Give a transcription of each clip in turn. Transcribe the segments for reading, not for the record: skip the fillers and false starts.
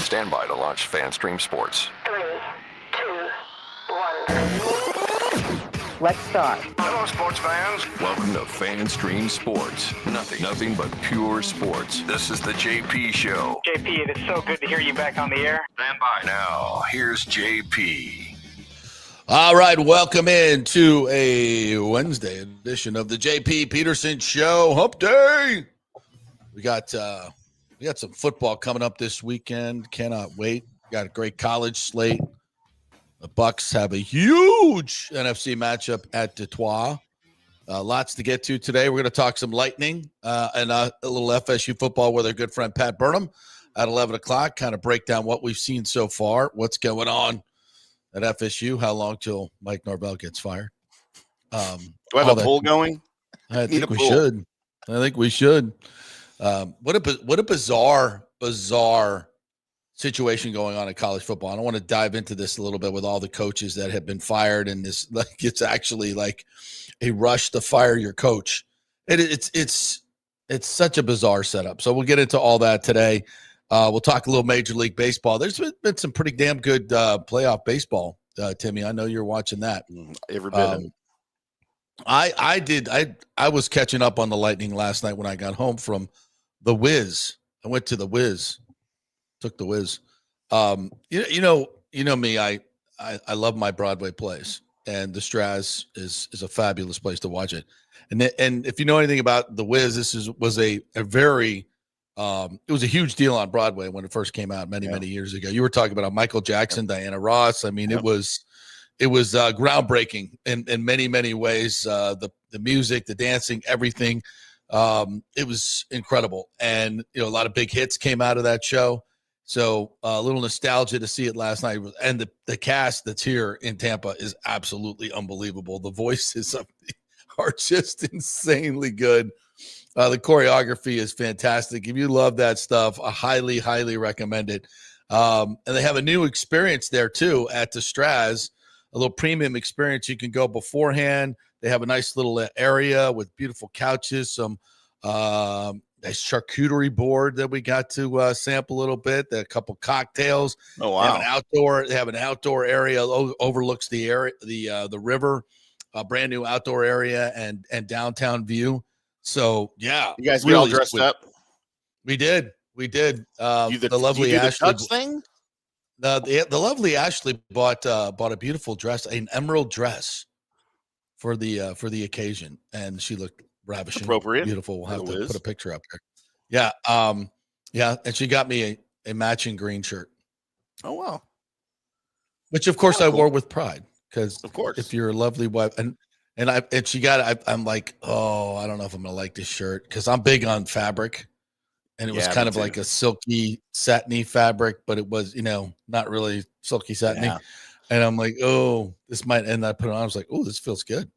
Stand by to launch FanStream Sports. 3, 2, 1. Let's start. Hello, sports fans. Welcome to FanStream Sports. Nothing but pure sports. This is the JP Show. JP, it is so good to hear you back on the air. Stand by. Now, here's JP. All right, welcome into a Wednesday edition of the JP Peterson Show. Hump Day. We got some football coming up this weekend. Cannot wait. Got a great college slate. The Bucks have a huge NFC matchup at Detroit. Lots to get to today. We're going to talk some Lightning and a little FSU football with our good friend Pat Burnham at 11 o'clock. Kind of break down what we've seen so far, what's going on at FSU, how long till Mike Norvell gets fired. Do I have a poll going? I think we should. What a bizarre situation going on in college football. I don't want to dive into this a little bit with all the coaches that have been fired, and this like it's actually like a rush to fire your coach. It's such a bizarre setup. So we'll get into all that today. We'll talk a little Major League Baseball. There's been some pretty damn good playoff baseball, Timmy. I know you're watching that. Every bit of it. I was catching up on the Lightning last night when I got home from the Wiz. I went to the Wiz, took the Wiz. You know me. I love my Broadway plays, and the Straz is a fabulous place to watch it. And if you know anything about the Wiz, this was a very it was a huge deal on Broadway when it first came out many years ago. You were talking about Michael Jackson, Diana Ross. I mean, it was groundbreaking in many ways. The music, the dancing, everything. It was incredible. And, a lot of big hits came out of that show. So a little nostalgia to see it last night. And the cast that's here in Tampa is absolutely unbelievable. The voices are just insanely good. The choreography is fantastic. If you love that stuff, I highly recommend it. And they have a new experience there too at the Straz, a little premium experience. You can go beforehand. They have a nice little area with beautiful couches, some a charcuterie board that we got to sample a little bit, a couple cocktails. Oh wow! They have an outdoor area overlooks the area, the river, a brand new outdoor area and downtown view. So yeah, you guys really all dressed up. We did. The lovely you do the Ashley tux thing. The lovely Ashley bought a beautiful dress, an emerald dress for the occasion, and she looked ravishing, appropriate, beautiful. We'll have to put a picture up there. Yeah, and she got me a matching green shirt. Oh wow! Which of course I wore with pride, because of course, if you're a lovely wife, and she got, I'm like, oh, I don't know if I'm gonna like this shirt because I'm big on fabric. And it was kind of like a silky, satiny fabric, but it was, not really silky, satiny. Yeah. And I'm like, oh, this might. And I put it on. I was like, oh, this feels good.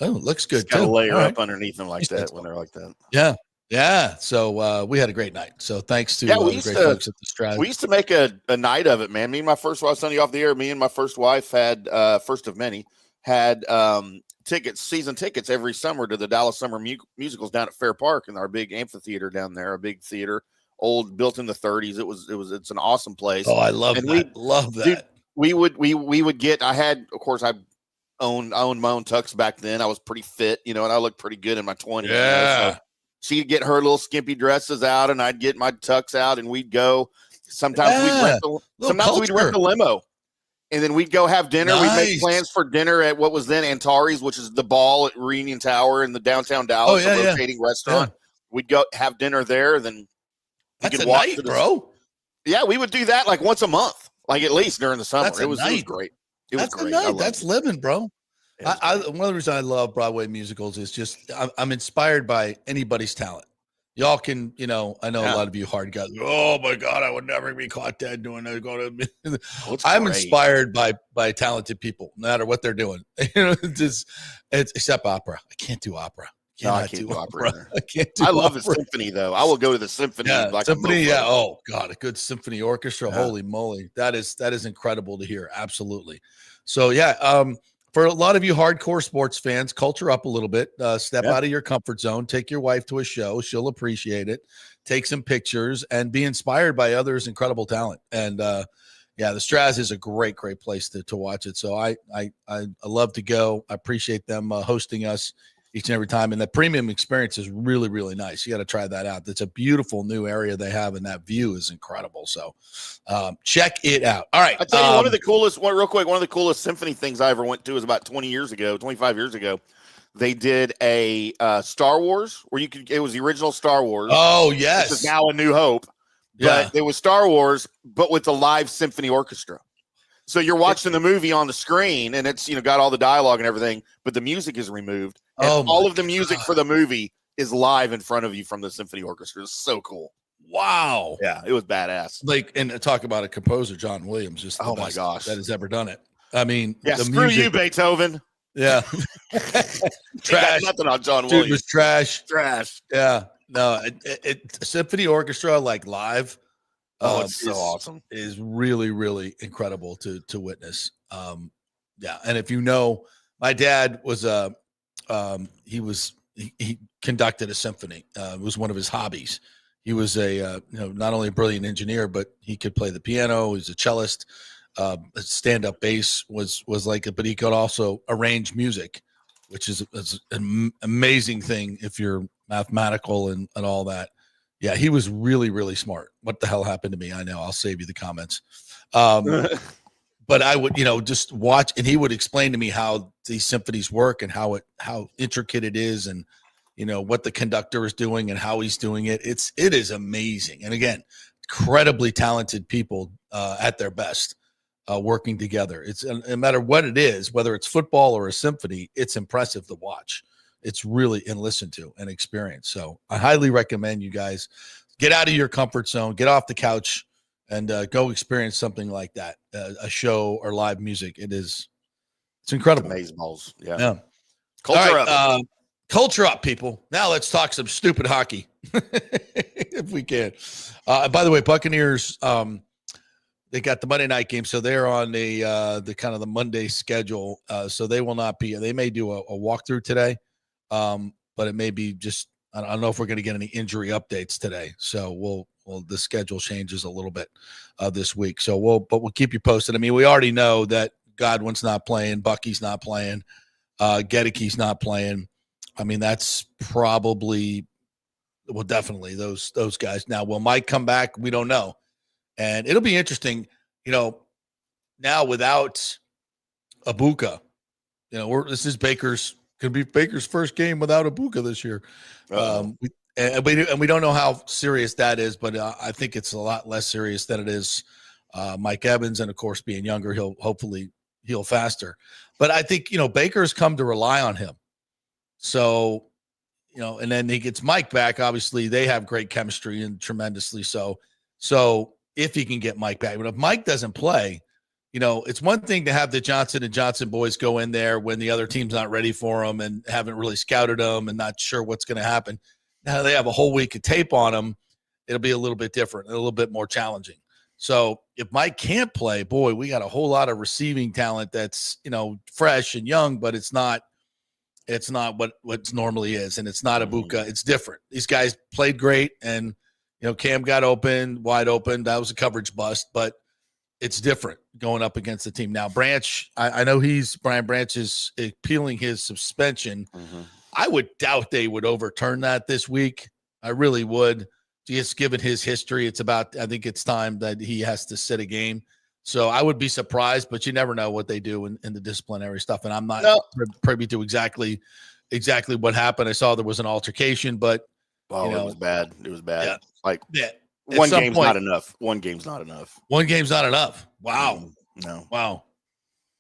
Oh, it looks good. Got to layer up underneath them like that when they're like that. Yeah. So we had a great night. So thanks to the great folks at the Straz. We used to make a night of it, man. Me and my first wife, Sunny off the air. Me and my first wife had first of many had season tickets every summer to the Dallas Summer Musicals down at Fair Park in our big amphitheater down there, a big theater, old, built in the 30s. It's an awesome place. Oh, I love that. Dude, we would get. I owned my own tux back then. I was pretty fit, and I looked pretty good in my 20s. Yeah. So she'd get her little skimpy dresses out, and I'd get my tux out, and we'd go. Sometimes we'd rent the limo. And then we'd go have dinner. Nice. We'd make plans for dinner at what was then Antares, which is the ball at Reunion Tower in the downtown Dallas, a rotating restaurant. Yeah. We'd go have dinner there. Then that's a night, bro. Yeah, we would do that like once a month, like at least during the summer. It was great. That's great. That's living, bro. One of the reasons I love Broadway musicals is just I'm inspired by anybody's talent. Y'all can, I know a lot of you hard guys. Oh my God, I would never be caught dead doing that. I'm inspired by talented people, no matter what they're doing. Except opera. I can't do opera. I can't do opera. I love the symphony though. I will go to the symphony. Symphony. Yeah. Oh God, a good symphony orchestra. Yeah. Holy moly, that is incredible to hear. Absolutely. So for a lot of you hardcore sports fans, culture up a little bit. Step out of your comfort zone. Take your wife to a show. She'll appreciate it. Take some pictures and be inspired by others' incredible talent. And the Straz is a great place to watch it. So I love to go. I appreciate them hosting us each and every time. And the premium experience is really, really nice. You got to try that out. It's a beautiful new area they have, and that view is incredible. So check it out. All right. I tell you, one of the coolest symphony things I ever went to was about 25 years ago. They did a Star Wars where it was the original Star Wars. Oh, yes. This is now A New Hope. But it was Star Wars, but with the live symphony orchestra. So you're watching the movie on the screen, and it's got all the dialogue and everything, but the music is removed. And all of the music for the movie is live in front of you from the symphony orchestra. It's so cool. Wow. Yeah, it was badass. And talk about a composer, John Williams, just the my best gosh, that has ever done it. I mean, screw you, Beethoven. Yeah. Trash. Nothing on John Williams. Dude was trash. Trash. Yeah. No, symphony orchestra like live. It's so awesome. Is really, really incredible to witness. And if my dad was he conducted a symphony. It was one of his hobbies. He was not only a brilliant engineer, but he could play the piano. He's a cellist. Stand-up bass was like it, but he could also arrange music, which is an amazing thing if you're mathematical and all that. Yeah, he was really, really smart. What the hell happened to me? I know. I'll save you the comments. But I would, just watch, and he would explain to me how these symphonies work and how intricate it is, and what the conductor is doing and how he's doing it. It is amazing. And again, incredibly talented people at their best working together. It's no matter what it is, whether it's football or a symphony, it's impressive to watch. It's really and listen to and experience. So I highly recommend you guys get out of your comfort zone, get off the couch, and go experience something like that, a show or live music. It's incredible. Amazing balls. Yeah. Culture up. Culture up, people. Now let's talk some stupid hockey if we can. By the way, Buccaneers, they got the Monday night game, so they're on the kind of the Monday schedule. So they will not be. They may do a walkthrough today. But it may be just, I don't know if we're going to get any injury updates today. So the schedule changes a little bit this week. So we'll keep you posted. I mean, we already know that Godwin's not playing, Bucky's not playing, Gedicke's not playing. I mean, that's probably, definitely those guys. Now, will Mike come back? We don't know. And it'll be interesting, now without Ibuka, this is could be Baker's first game without Ibuka this year. We don't know how serious that is, but I think it's a lot less serious than it is Mike Evans. And of course, being younger, he'll hopefully heal faster. But I think, Baker's come to rely on him. So, and then he gets Mike back. Obviously, they have great chemistry and tremendously so. So if he can get Mike back, but if Mike doesn't play, it's one thing to have the Johnson & Johnson boys go in there when the other team's not ready for them and haven't really scouted them and not sure what's going to happen. Now they have a whole week of tape on them. It'll be a little bit different, a little bit more challenging. So if Mike can't play, boy, we got a whole lot of receiving talent that's, fresh and young, but it's not what normally is. And it's not Ibuka. It's different. These guys played great. And, Cam got wide open. That was a coverage bust, but it's different going up against the team. Now, Branch, I know Brian Branch is appealing his suspension. Mm-hmm. I would doubt they would overturn that this week. I really would. Just given his history, I think it's time that he has to sit a game. So I would be surprised, but you never know what they do in the disciplinary stuff. And I'm not privy to exactly what happened. I saw there was an altercation, but it was bad. It was bad. Yeah. One game's not enough. One game's not enough. Wow. No. Wow.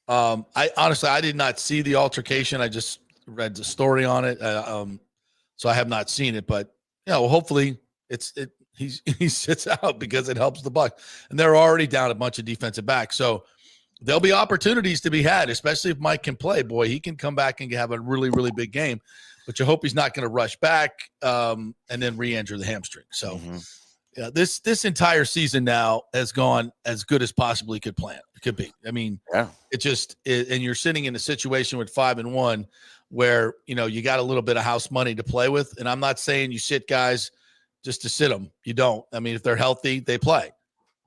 I honestly, I did not see the altercation. I just read the story on it. So I have not seen it, but hopefully he sits out because it helps the Bucs, and they're already down a bunch of defensive backs. So there'll be opportunities to be had, especially if Mike can play. Boy, he can come back and have a really, really big game, but you hope he's not going to rush back and then re-injure the hamstring. So Yeah, this entire season now has gone as good as possibly could be. I mean, Yeah. And you're sitting in a situation with 5-1 where, you got a little bit of house money to play with. And I'm not saying you sit guys just to sit them. You don't. I mean, if they're healthy, they play.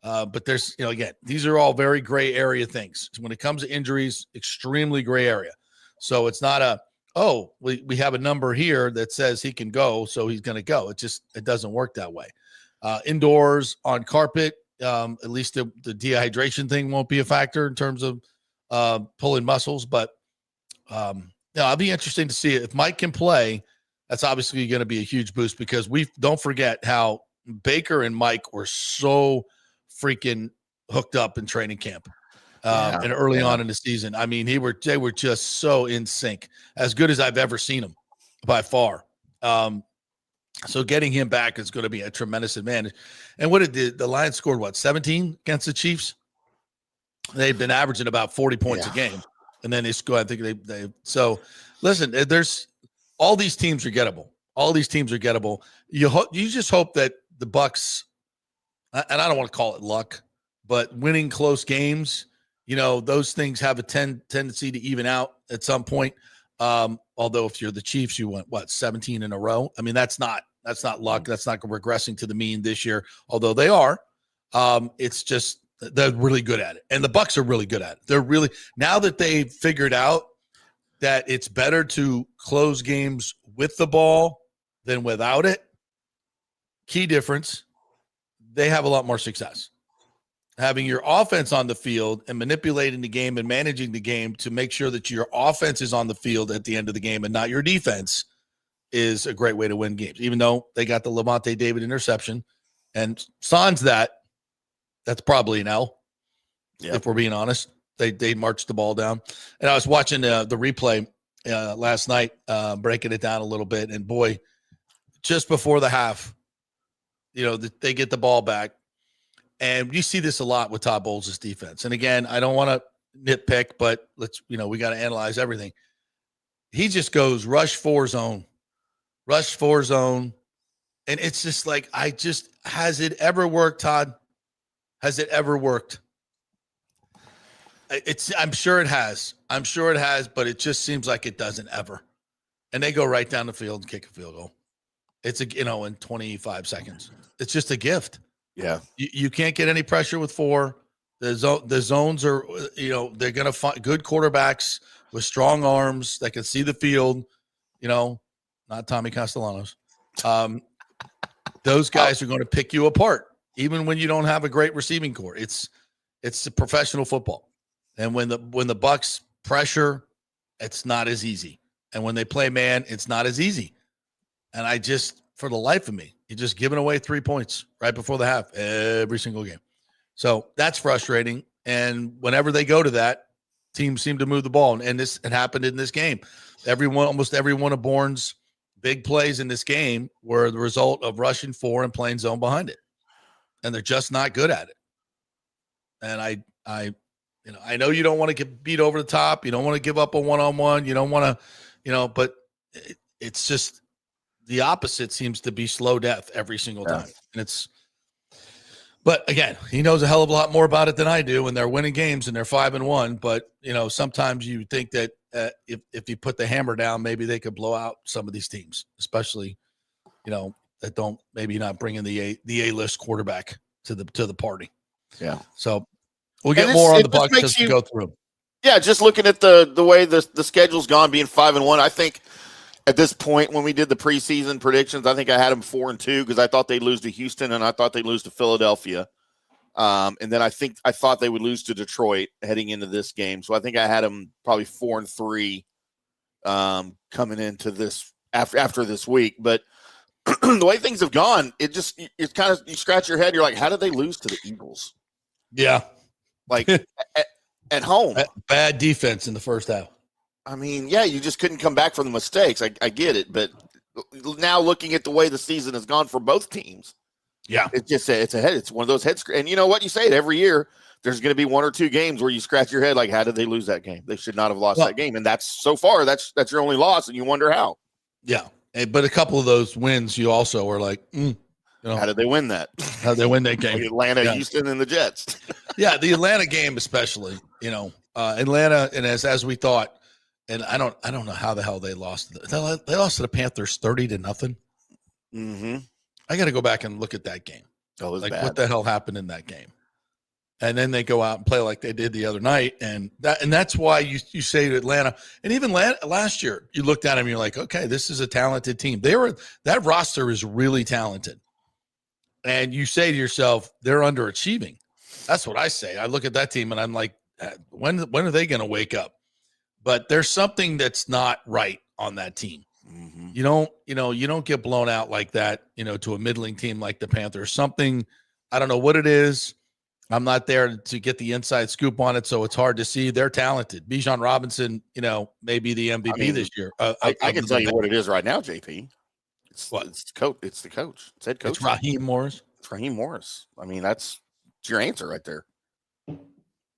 But there's, again, these are all very gray area things. So when it comes to injuries, extremely gray area. So it's not we have a number here that says he can go, so he's going to go. It doesn't work that way. Indoors on carpet, at least the dehydration thing won't be a factor in terms of pulling muscles. But I'll be interesting to see if Mike can play. That's obviously going to be a huge boost because we don't forget how Baker and Mike were so freaking hooked up in training camp and early on in the season. I mean, they were just so in sync, as good as I've ever seen them by far. So getting him back is going to be a tremendous advantage. And what did the Lions scored? 17 against the Chiefs? They've been averaging about 40 points a game. And then they score. I think so listen, there's all these teams are gettable. All these teams are gettable. You just hope that the Bucs, and I don't want to call it luck, but winning close games, those things have a tendency to even out at some point. Although if you're the Chiefs, you went 17 in a row. I mean, that's not luck. That's not regressing to the mean this year, although they are. It's just they're really good at it, and the Bucs are really good at it. They're really, now that they've figured out that it's better to close games with the ball than without it. Key difference, they have a lot more success. Having your offense on the field and manipulating the game and managing the game to make sure that your offense is on the field at the end of the game and not your defense is a great way to win games, even though they got the Lavonte David interception. And sans that's probably an L, if we're being honest. They marched the ball down. And I was watching the replay last night, breaking it down a little bit. And, boy, just before the half, they get the ball back. And you see this a lot with Todd Bowles' defense. And, again, I don't want to nitpick, but we got to analyze everything. He just goes rush four zone. And it's just like, has it ever worked, Todd? Has it ever worked? I'm sure it has, but it just seems like it doesn't ever. And they go right down the field and kick a field goal. It's in 25 seconds. It's just a gift. Yeah. You can't get any pressure with four. The zones are, they're going to find good quarterbacks with strong arms that can see the field, not Tommy Castellanos. Those guys are going to pick you apart, even when you don't have a great receiving core. It's a professional football. And when the Bucs pressure, it's not as easy. And when they play man, it's not as easy. And I just, for the life of me, you're just giving away 3 points right before the half every single game. So that's frustrating. And whenever they go to that, teams seem to move the ball. And it happened in this game. Almost every one of Bourne's big plays in this game were the result of rushing four and playing zone behind it. And they're just not good at it. And I know you don't want to get beat over the top. You don't want to give up a one-on-one. You don't want to, but it's just the opposite seems to be slow death every single time. And but again, he knows a hell of a lot more about it than I do, and they're winning games and they're 5-1. But, sometimes you think that if you put the hammer down, maybe they could blow out some of these teams, especially, that don't maybe not bring in the A-list quarterback to the party. Yeah. So we'll get more on the Bucs as we go through. Yeah, just looking at the way the schedule's gone, being 5-1, I think at this point when we did the preseason predictions, I think I had them 4-2 because I thought they'd lose to Houston and I thought they'd lose to Philadelphia. And then I thought they would lose to Detroit heading into this game. So I think I had them probably 4-3 coming into this after this week. But the way things have gone, it's kind of, you scratch your head. You're like, how did they lose to the Eagles? Yeah. Like at home. Bad defense in the first half. I mean, yeah, you just couldn't come back from the mistakes. I get it. But now looking at the way the season has gone for both teams, yeah, it's one of those head scratch. And you know what? You say it every year. There's going to be one or two games where you scratch your head like, how did they lose that game? They should not have lost that game. And that's your only loss, and you wonder how. Yeah. But a couple of those wins, you also were like, You know, How did they win that? how they win that game? Atlanta, Yeah. Houston, and the Jets. Yeah, the Atlanta game especially. You know, Atlanta, and as we thought, and I don't know how the hell they lost. They lost to the Panthers 30-0. Mm-hmm. I got to go back and look at that game. That was Like, bad. what the hell happened in that game? And then they go out and play like they did the other night, and that's why you say to Atlanta, and even last year, you looked at them, and you're like, okay, this is a talented team. That roster is really talented, and you say to yourself, they're underachieving. That's what I say. I look at that team, and I'm like, when are they going to wake up? But there's something that's not right on that team. Mm-hmm. You don't get blown out like that, to a middling team like the Panthers. Something, I don't know what it is. I'm not there to get the inside scoop on it, so it's hard to see. They're talented. Bijan Robinson, may be the MVP this year. I can tell you what it is right now, JP. It's the coach. It's the coach. It's head coach. It's Raheem Morris. It's Raheem Morris. I mean, that's your answer right there.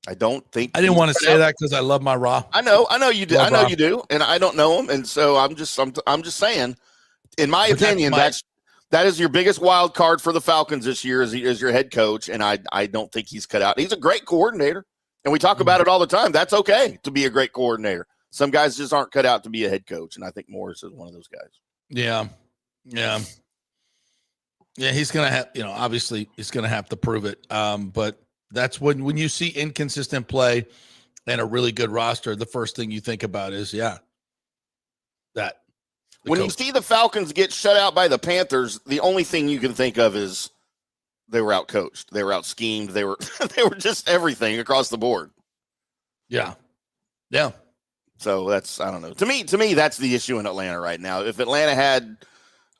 I don't think I didn't want to say that because I love my Ra. I know you do. I know you do, and I don't know him, and so I'm just saying, in my opinion, that is your biggest wild card for the Falcons this year is your head coach, and I don't think he's cut out. He's a great coordinator, and we talk about it all the time. That's okay to be a great coordinator. Some guys just aren't cut out to be a head coach, and I think Morris is one of those guys. Yeah. He's gonna have, obviously he's gonna have to prove it. But that's when you see inconsistent play and a really good roster, the first thing you think about is that. When you see the Falcons get shut out by the Panthers, the only thing you can think of is they were out-coached. They were out-schemed. They were just everything across the board. Yeah. So that's, I don't know. To me, that's the issue in Atlanta right now. If Atlanta had,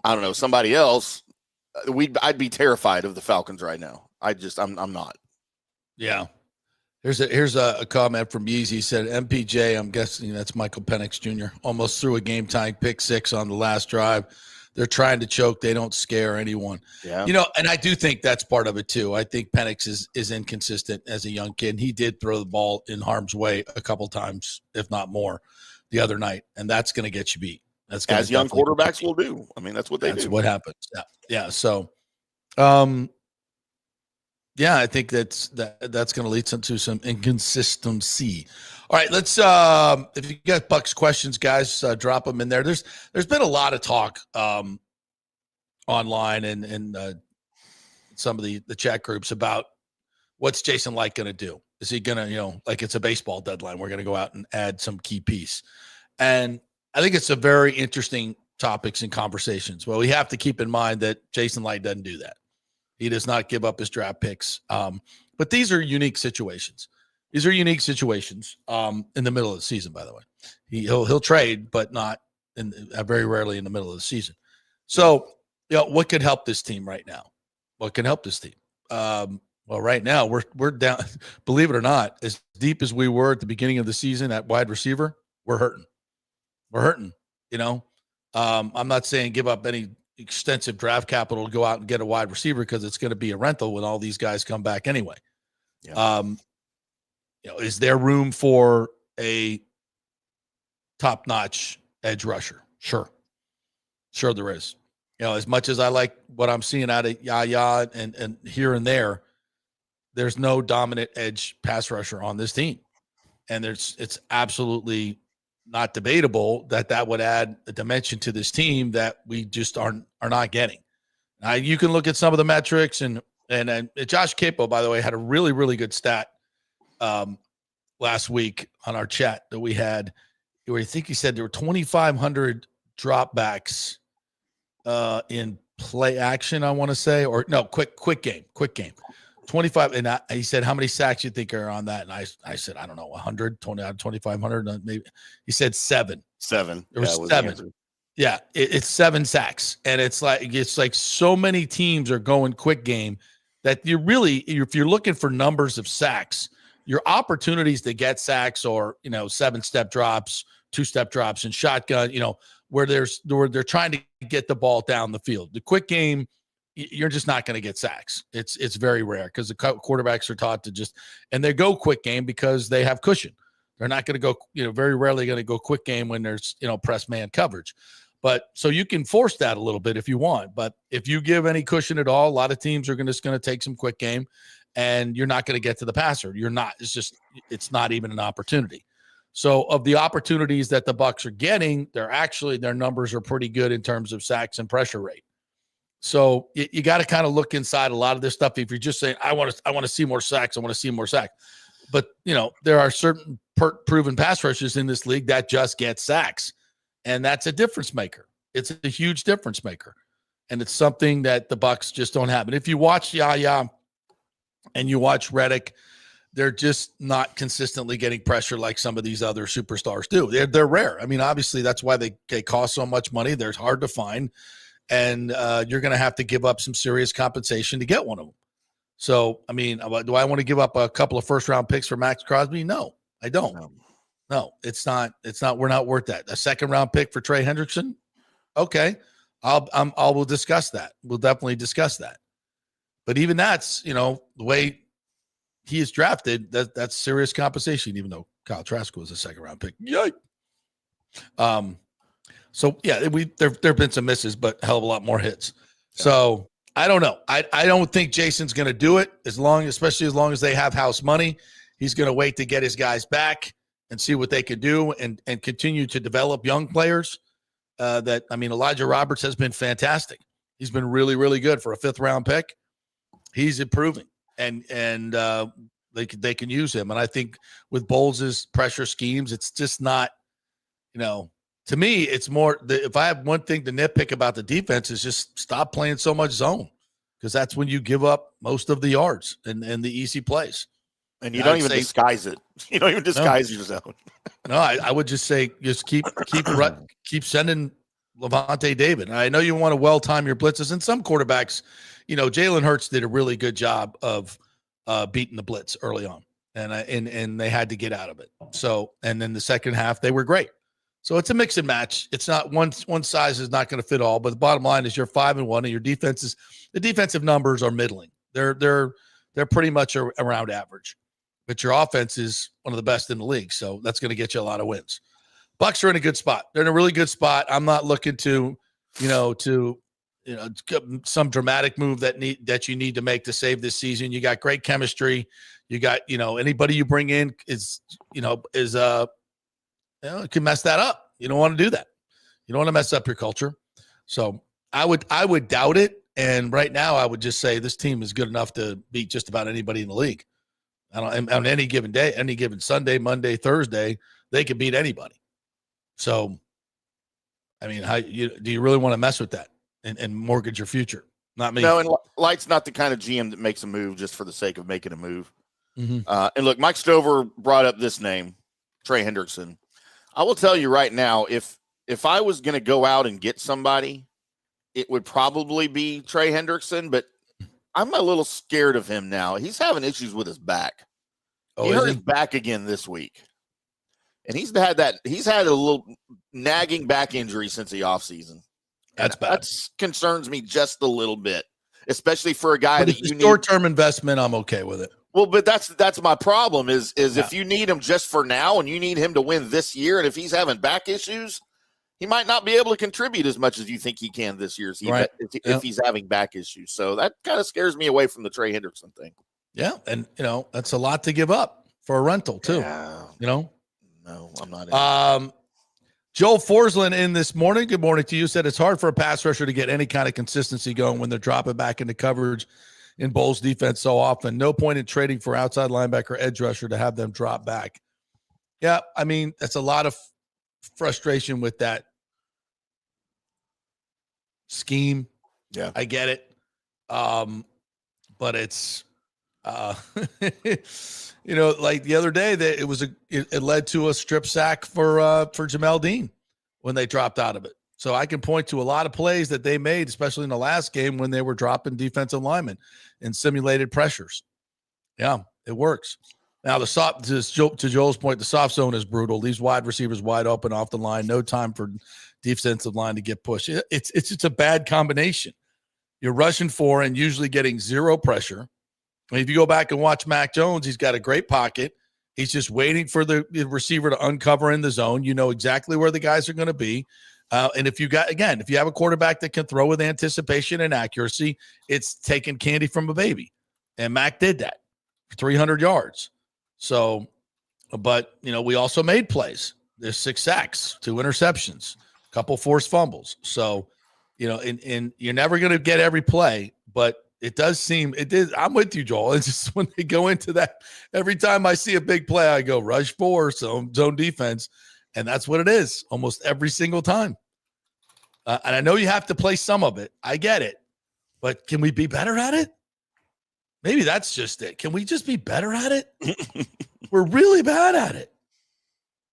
I don't know, somebody else, I'd be terrified of the Falcons right now. I'm not. Yeah. Here's a comment from Yeezy. He said, MPJ, I'm guessing that's Michael Penix Jr., almost threw a game-tying pick six on the last drive. They're trying to choke. They don't scare anyone. Yeah. And I do think that's part of it too. I think Penix is inconsistent as a young kid. He did throw the ball in harm's way a couple times, if not more, the other night, and that's going to get you beat. That's as young quarterbacks will do. I mean, that's what they do. That's what happens. Yeah. So, yeah, I think that's going to lead to some inconsistency. All right, let's. If you got Bucks questions, guys, drop them in there. There's been a lot of talk online and some of the chat groups about what's Jason Licht going to do. Is he going to, like it's a baseball deadline, we're going to go out and add some key piece, and I think it's a very interesting topics and conversations. Well, we have to keep in mind that Jason Licht doesn't do that. He does not give up his draft picks. But these are unique situations. In the middle of the season, by the way. He'll trade, but not very rarely in the middle of the season. So, what could help this team right now? What can help this team? Well, right now we're down, believe it or not, as deep as we were at the beginning of the season at wide receiver, we're hurting. I'm not saying give up any extensive draft capital to go out and get a wide receiver because it's going to be a rental when all these guys come back anyway. Yeah. Is there room for a top-notch edge rusher? Sure there is. As much as I like what I'm seeing out of Yaya and here and there's no dominant edge pass rusher on this team. And it's absolutely not debatable that would add a dimension to this team that we just are not getting. Now, you can look at some of the metrics and Josh Capo, by the way, had a really, really good stat last week on our chat that we had, where I think he said there were 2,500 dropbacks in play action, I want to say, or no, quick game. 25, and he said, how many sacks you think are on that? And I said, I don't know, 100, 2,500, maybe. He said 7. There was 7. Yeah, it's 7 sacks. And it's like so many teams are going quick game that if you're looking for numbers of sacks, your opportunities to get sacks or, 7-step drops, 2-step drops and shotgun, where they're trying to get the ball down the field. The quick game, you're just not going to get sacks. It's very rare because the quarterbacks are taught to and they go quick game because they have cushion. They're not going to go, very rarely going to go quick game when there's, press man coverage. But so you can force that a little bit if you want. But if you give any cushion at all, a lot of teams are just going to take some quick game, and you're not going to get to the passer. You're not. It's not even an opportunity. So of the opportunities that the Bucs are getting, their numbers are pretty good in terms of sacks and pressure rate. So you got to kind of look inside a lot of this stuff. If you're just saying, I want to see more sacks, I want to see more sacks. But, there are certain proven pass rushers in this league that just get sacks. And that's a difference maker. It's a huge difference maker. And it's something that the Bucs just don't have. And if you watch Yaya and you watch Reddick, they're just not consistently getting pressure like some of these other superstars do. They're rare. I mean, obviously, that's why they cost so much money. They're hard to find. And you're going to have to give up some serious compensation to get one of them. So, I mean, do I want to give up a couple of first-round picks for Max Crosby? No, I don't. No, it's not. We're not worth that. A second-round pick for Trey Hendrickson? Okay, we'll discuss that. We'll definitely discuss that. But even that's, the way he is drafted, that's serious compensation, even though Kyle Trask was a second-round pick. Yay! So, yeah, there have been some misses, but a hell of a lot more hits. Yeah. So, I don't know. I don't think Jason's going to do it, especially as long as they have house money. He's going to wait to get his guys back and see what they can do and continue to develop young players. Elijah Roberts has been fantastic. He's been really, really good for a fifth-round pick. He's improving, and they can use him. And I think with Bowles' pressure schemes, it's just not, to me, it's more if I have one thing to nitpick about the defense is just stop playing so much zone, because that's when you give up most of the yards and the easy plays. And you don't even disguise it. You don't even disguise your zone. No, I would just say just keep sending Levante David. I know you want to well-time your blitzes, and some quarterbacks, Jalen Hurts did a really good job of beating the blitz early on, and they had to get out of it. So, and then the second half, they were great. So it's a mix and match. It's not one size is not going to fit all, but the bottom line is you're 5-1, and your the defensive numbers are middling. They're pretty much around average. But your offense is one of the best in the league, so that's going to get you a lot of wins. Bucs are in a good spot. They're in a really good spot. I'm not looking to some dramatic move that you need to make to save this season. You got great chemistry. You got anybody you bring in can mess that up. You don't want to do that. You don't want to mess up your culture. So I would doubt it. And right now, I would just say this team is good enough to beat just about anybody in the league. On any given day, any given Sunday, Monday, Thursday, they could beat anybody. So, I mean, do you really want to mess with that and mortgage your future? Not me. No, and Light's not the kind of GM that makes a move just for the sake of making a move. Mm-hmm. And look, Mike Stover brought up this name, Trey Hendrickson. I will tell you right now, if I was going to go out and get somebody, it would probably be Trey Hendrickson, but I'm a little scared of him now. He's having issues with his back. He hurt his back again this week. And he's had a little nagging back injury since the offseason. That's bad. That concerns me just a little bit, especially for a guy that you need. Short-term investment, I'm okay with it. Well, but that's my problem is if you need him just for now and you need him to win this year, and if he's having back issues, he might not be able to contribute as much as you think he can this year if he's having back issues. So that kind of scares me away from the Trey Hendrickson thing. Yeah, and that's a lot to give up for a rental too. Yeah. No, I'm not. Joel Forsland in this morning. Good morning to you. Said it's hard for a pass rusher to get any kind of consistency going when they're dropping back into coverage in Bowles defense so often. No point in trading for outside linebacker edge rusher to have them drop back. Yeah, I mean, that's a lot of frustration with that scheme. Yeah, I get it. But it's like the other day that it led to a strip sack for Jamel Dean when they dropped out of it. So I can point to a lot of plays that they made, especially in the last game when they were dropping defensive linemen and simulated pressures. Yeah, it works. Now to Joel's point, the soft zone is brutal. These wide receivers wide open off the line, no time for defensive line to get pushed. It's just a bad combination. You're rushing for and usually getting zero pressure. I mean, if you go back and watch Mac Jones, he's got a great pocket. He's just waiting for the receiver to uncover in the zone. You know exactly where the guys are going to be. And if you have a quarterback that can throw with anticipation and accuracy, it's taking candy from a baby. And Mac did that for 300 yards. So, but, we also made plays. There's 6 sacks, 2 interceptions, a couple forced fumbles. So, and you're never going to get every play, but it does seem it is. I'm with you, Joel. It's just when they go into that, every time I see a big play, I go rush 4, zone defense. And that's what it is almost every single time. And I know you have to play some of it. I get it. But can we be better at it? Maybe that's just it. Can we just be better at it? We're really bad at it.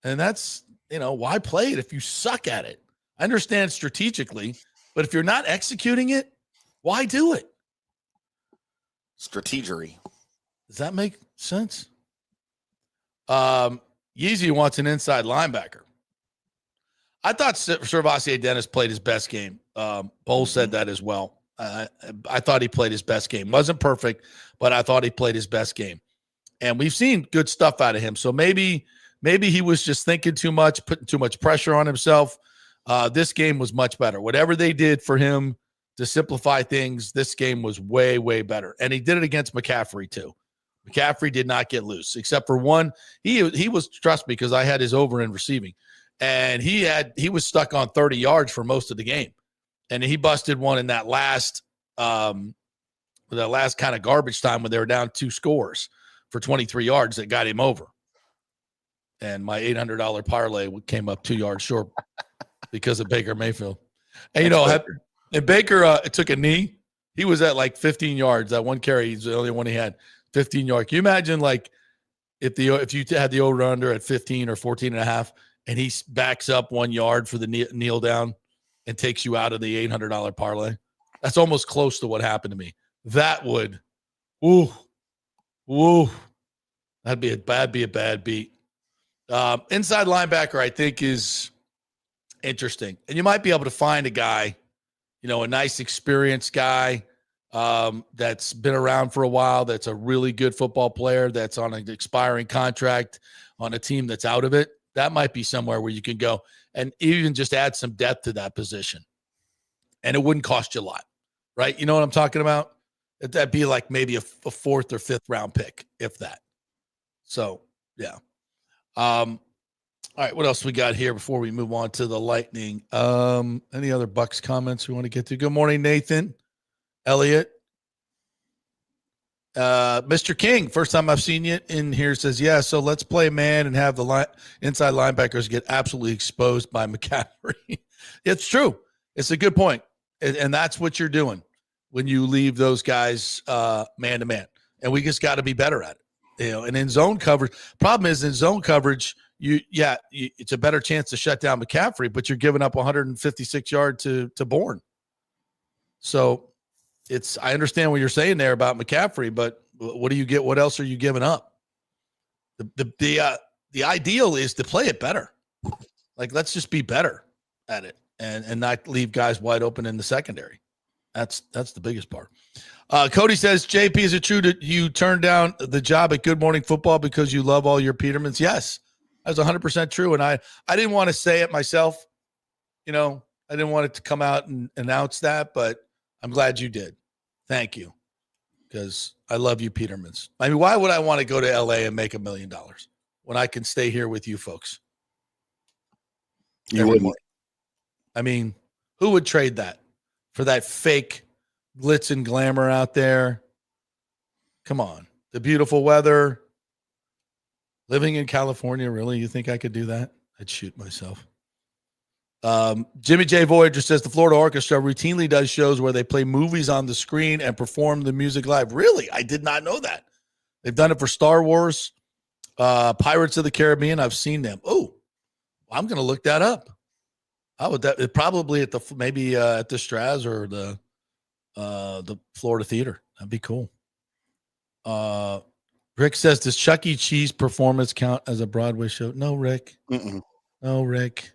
And that's, why play it if you suck at it? I understand strategically, but if you're not executing it, why do it? Strategery. Does that make sense? Yeezy wants an inside linebacker. I thought Servassier Dennis played his best game. Bowles said that as well. I thought he played his best game. Wasn't perfect, but I thought he played his best game. And we've seen good stuff out of him. So maybe he was just thinking too much, putting too much pressure on himself. This game was much better. Whatever they did for him to simplify things, this game was way, way better. And he did it against McCaffrey too. McCaffrey did not get loose, except for one. He was, trust me, because I had his over in receiving. And he was stuck on 30 yards for most of the game. And he busted one in that last kind of garbage time when they were down 2 scores for 23 yards that got him over. And my $800 parlay came up 2 yards short because of Baker Mayfield. And, and Baker took a knee. He was at like 15 yards. That one carry, he's the only one he had, 15 yards. Can you imagine, like, if you had the over-under at 15 or 14 and a half, and he backs up 1 yard for the kneel down and takes you out of the $800 parlay? That's almost close to what happened to me. That would, that'd be a bad beat. Inside linebacker, I think, is interesting. And you might be able to find a guy, a nice experienced guy that's been around for a while, that's a really good football player, that's on an expiring contract on a team that's out of it. That might be somewhere where you can go and even just add some depth to that position. And it wouldn't cost you a lot, right? You know what I'm talking about? That'd be like maybe a 4th or 5th round pick, if that. So, yeah. All right, what else we got here before we move on to the Lightning? Any other Bucks comments we want to get to? Good morning, Nathan. Elliot. Mr. King, first time I've seen you in here, says, yeah, so let's play man and have the inside linebackers get absolutely exposed by McCaffrey. It's true. It's a good point. And that's what you're doing when you leave those guys man to man. And we just got to be better at it. And in zone coverage, problem is in zone coverage, it's a better chance to shut down McCaffrey, but you're giving up 156 yards to Bourne. So I understand what you're saying there about McCaffrey, but what do you get? What else are you giving up? The ideal is to play it better. Like, let's just be better at it and not leave guys wide open in the secondary. That's the biggest part. Cody says, JP, is it true that you turned down the job at Good Morning Football because you love all your Petermans? Yes, that's 100% true. And I didn't want to say it myself. I didn't want it to come out and announce that, but I'm glad you did. Thank you. Because I love you, Petermans. I mean, why would I want to go to LA and make $1 million when I can stay here with you folks? You wouldn't. I mean, who would trade that for that fake glitz and glamour out there? Come on. The beautiful weather. Living in California, really? You think I could do that? I'd shoot myself. Jimmy J. Voyager says the Florida Orchestra routinely does shows where they play movies on the screen and perform the music live. Really? I did not know that. They've done it for Star Wars, Pirates of the Caribbean. I've seen them. Oh, I'm going to look that up. How would that? Probably at the Straz or the Florida Theater. That'd be cool. Rick says, does Chuck E. Cheese performance count as a Broadway show? No, Rick. Mm-mm. No, Rick.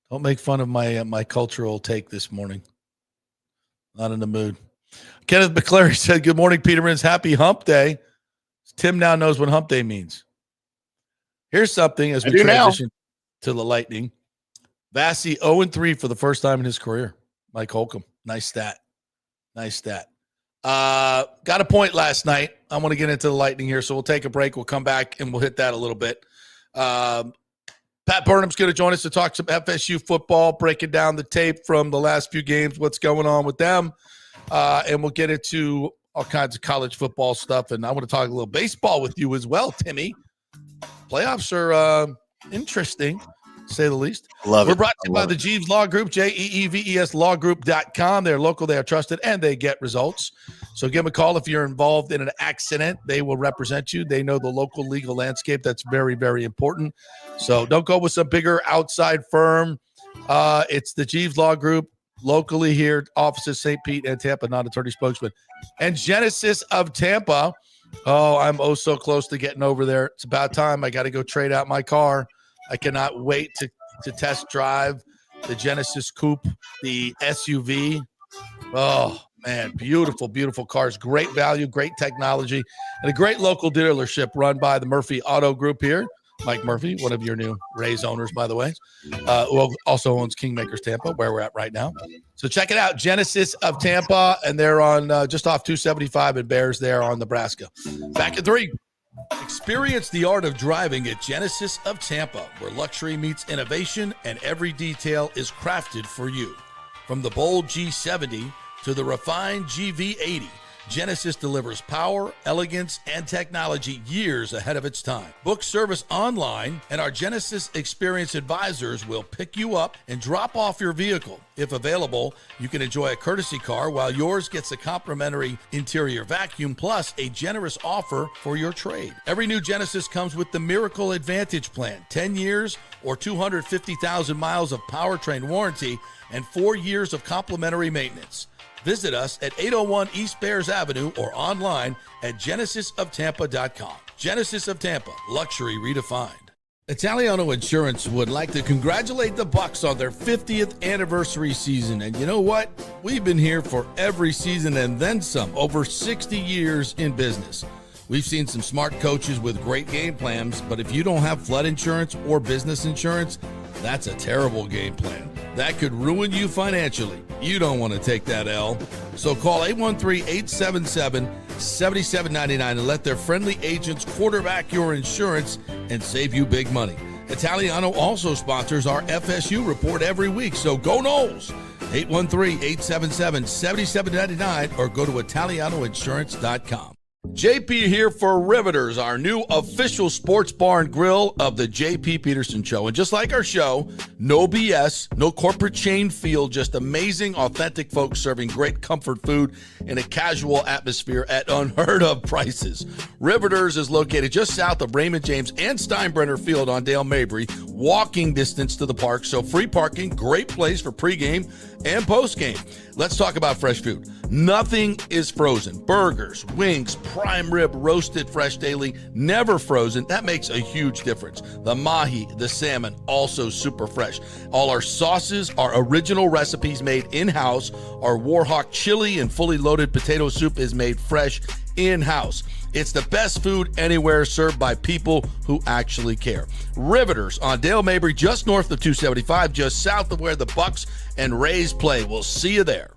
Don't make fun of my cultural take this morning. Not in the mood. Kenneth McClary said, good morning, Petermans. Happy hump day. Tim now knows what hump day means. Here's something as we transition to the Lightning Vassy 0-3 for the first time in his career. Mike Holcomb. Nice stat. Got a point last night. I want to get into the Lightning here, so we'll take a break. We'll come back, and we'll hit that a little bit. Pat Burnham's going to join us to talk some FSU football, breaking down the tape from the last few games, what's going on with them, and we'll get into all kinds of college football stuff, and I want to talk a little baseball with you as well, Timmy. Playoffs are interesting, to say the least. Love We're it. brought to you by the Jeeves Law Group, JEEVES lawgroup.com. They're local, they are trusted, and they get results. So give them a call if you're involved in an accident. They will represent you. They know the local legal landscape. That's very, very important. So don't go with some bigger outside firm. It's the Jeeves Law Group, locally here, offices St. Pete and Tampa, non-attorney spokesman. And Genesis of Tampa. Oh, I'm so close to getting over there. It's about time. I got to go trade out my car. I cannot wait to test drive the Genesis Coupe, the SUV. Oh, man, beautiful, beautiful cars. Great value, great technology, and a great local dealership run by the Murphy Auto Group here. Mike Murphy, one of your new Rays owners, by the way, who also owns Kingmakers Tampa, where we're at right now. So check it out, Genesis of Tampa, and they're on just off 275 and Bears there on Nebraska. Back at 3. Experience the art of driving at Genesis of Tampa, where luxury meets innovation and every detail is crafted for you. From the bold G70 to the refined GV80, Genesis delivers power, elegance, and technology years ahead of its time. Book service online, and our Genesis Experience Advisors will pick you up and drop off your vehicle. If available, you can enjoy a courtesy car while yours gets a complimentary interior vacuum plus a generous offer for your trade. Every new Genesis comes with the Miracle Advantage Plan, 10 years or 250,000 miles of powertrain warranty and 4 years of complimentary maintenance. Visit us at 801 East Bears Avenue or online at genesisoftampa.com. Genesis of Tampa, luxury redefined. Italiano Insurance would like to congratulate the Bucks on their 50th anniversary season. And you know what? We've been here for every season and then some, over 60 years in business. We've seen some smart coaches with great game plans, but if you don't have flood insurance or business insurance, that's a terrible game plan. That could ruin you financially. You don't want to take that L. So call 813-877-7799 and let their friendly agents quarterback your insurance and save you big money. Italiano also sponsors our FSU report every week, so go Noles. 813-877-7799 or go to italianoinsurance.com. JP here for Riveters, our new official sports bar and grill of the JP Peterson Show. And just like our show, no BS, no corporate chain feel, just amazing, authentic folks serving great comfort food in a casual atmosphere at unheard of prices. Riveters is located just south of Raymond James and Steinbrenner Field on Dale Mabry, walking distance to the park. So free parking, great place for pregame and postgame. Let's talk about fresh food. Nothing is frozen. Burgers, wings, prime rib, roasted fresh daily, never frozen. That makes a huge difference. The mahi, the salmon, also super fresh. All our sauces are original recipes made in-house. Our Warhawk chili and fully loaded potato soup is made fresh in-house. It's the best food anywhere, served by people who actually care. Riveters on Dale Mabry, just north of 275, just south of where the Bucks and Rays play. We'll see you there.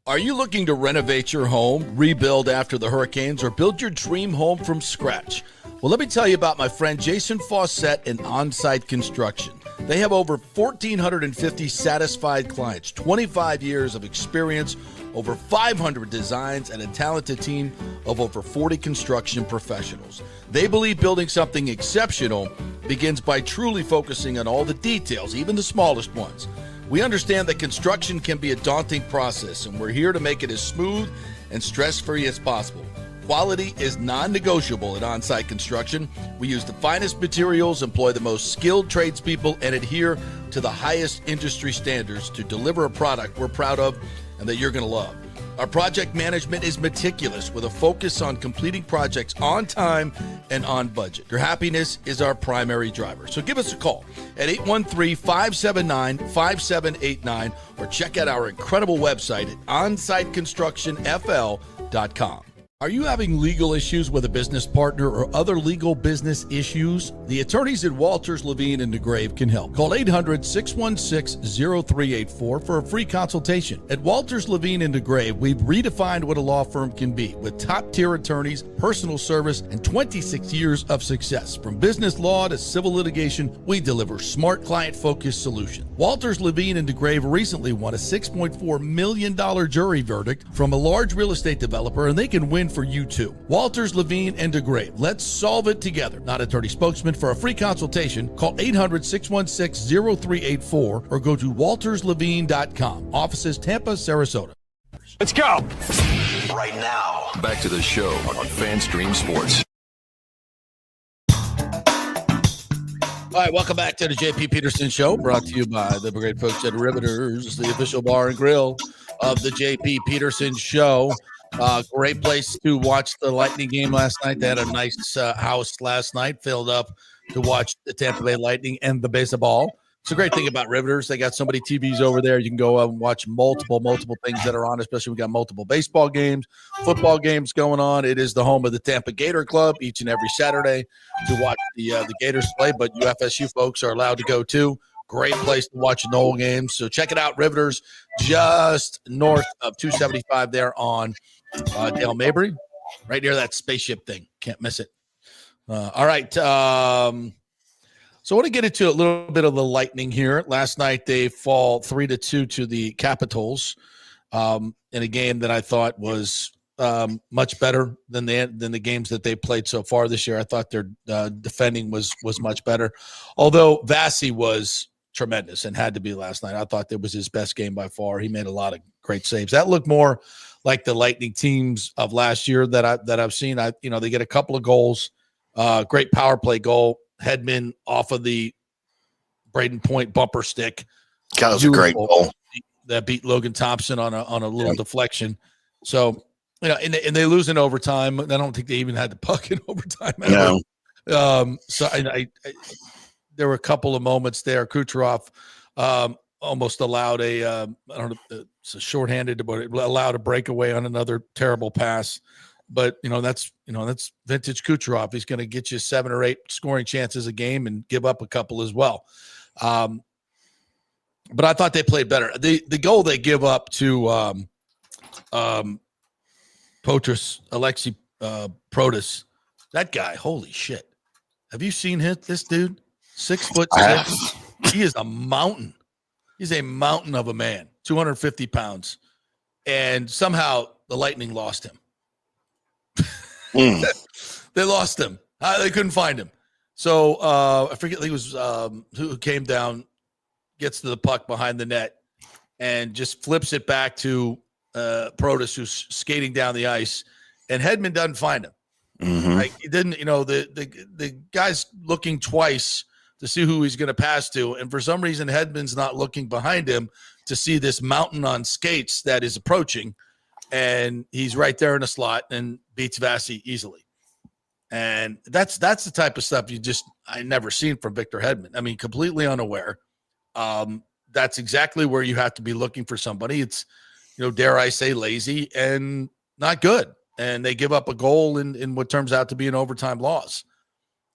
Are you looking to renovate your home, rebuild after the hurricanes, or build your dream home from scratch? Well, let me tell you about my friend Jason Fawcett and On-Site Construction. They have over 1,450 satisfied clients, 25 years of experience, over 500 designs, and a talented team of over 40 construction professionals. They believe building something exceptional begins by truly focusing on all the details, even the smallest ones. We understand that construction can be a daunting process, and we're here to make it as smooth and stress-free as possible. Quality is non-negotiable at On-Site Construction. We use the finest materials, employ the most skilled tradespeople, and adhere to the highest industry standards to deliver a product we're proud of and that you're going to love. Our project management is meticulous with a focus on completing projects on time and on budget. Your happiness is our primary driver. So give us a call at 813-579-5789 or check out our incredible website at onsiteconstructionfl.com. Are you having legal issues with a business partner or other legal business issues? The attorneys at Walters, Levine, and DeGrave can help. Call 800-616-0384 for a free consultation. At Walters, Levine, and DeGrave, we've redefined what a law firm can be with top-tier attorneys, personal service, and 26 years of success. From business law to civil litigation, we deliver smart, client-focused solutions. Walters, Levine, and DeGrave recently won a $6.4 million jury verdict from a large real estate developer, and they can win for you too. Walters, Levine, and DeGrave. Let's solve it together. Not attorney spokesman. For a free consultation, call 800-616-0384 or go to walterslevine.com. Offices Tampa, Sarasota. Let's go. Right now, back to the show on FanStream Sports. All right, welcome back to the JP Peterson Show, brought to you by the great folks at Riveters, the official bar and grill of the JP Peterson Show. Great place to watch the Lightning game last night. They had a nice house last night, filled up to watch the Tampa Bay Lightning and the baseball. It's a great thing about Riveters. They got so many TVs over there. You can go and watch multiple things that are on, especially we got multiple baseball games, football games going on. It is the home of the Tampa Gator Club each and every Saturday to watch the Gators play, but UFSU folks are allowed to go too. Great place to watch the whole game. So check it out, Riveters, just north of 275 there on Dale Mabry, right near that spaceship thing. Can't miss it. All right. So I want to get into a little bit of the Lightning here. Last night they fall 3-2 to the Capitals in a game that I thought was much better than the games that they played so far this year. I thought their defending was much better, although Vasi was tremendous and had to be last night. I thought that was his best game by far. He made a lot of great saves. That looked more like the Lightning teams of last year that I've seen. They get a couple of goals, great power play goal. Hedman off of the Braden Point bumper stick. That was a great goal. That beat Logan Thompson on a little deflection. So, and they lose in overtime. I don't think they even had the puck in overtime. No. So there were a couple of moments there. Kucherov almost allowed I don't know, it's a shorthanded, but it allowed a breakaway on another terrible pass. But that's vintage Kucherov. He's going to get you 7 or 8 scoring chances a game and give up a couple as well. But I thought they played better. The goal they give up to Alexi Protas, that guy, holy shit! Have you seen this dude? 6'6". He is a mountain. He's a mountain of a man. 250 pounds, and somehow the Lightning lost him. They lost him. They couldn't find him. So I forget he was who came down, gets to the puck behind the net, and just flips it back to Protas, who's skating down the ice, and Hedman doesn't find him. Mm-hmm. Like he didn't. The guy's looking twice to see who he's going to pass to, and for some reason Hedman's not looking behind him to see this mountain on skates that is approaching. And he's right there in the slot and beats Vasi easily. And that's the type of stuff I never seen from Victor Hedman. I mean, completely unaware. That's exactly where you have to be looking for somebody. It's, dare I say, lazy and not good. And they give up a goal in what turns out to be an overtime loss.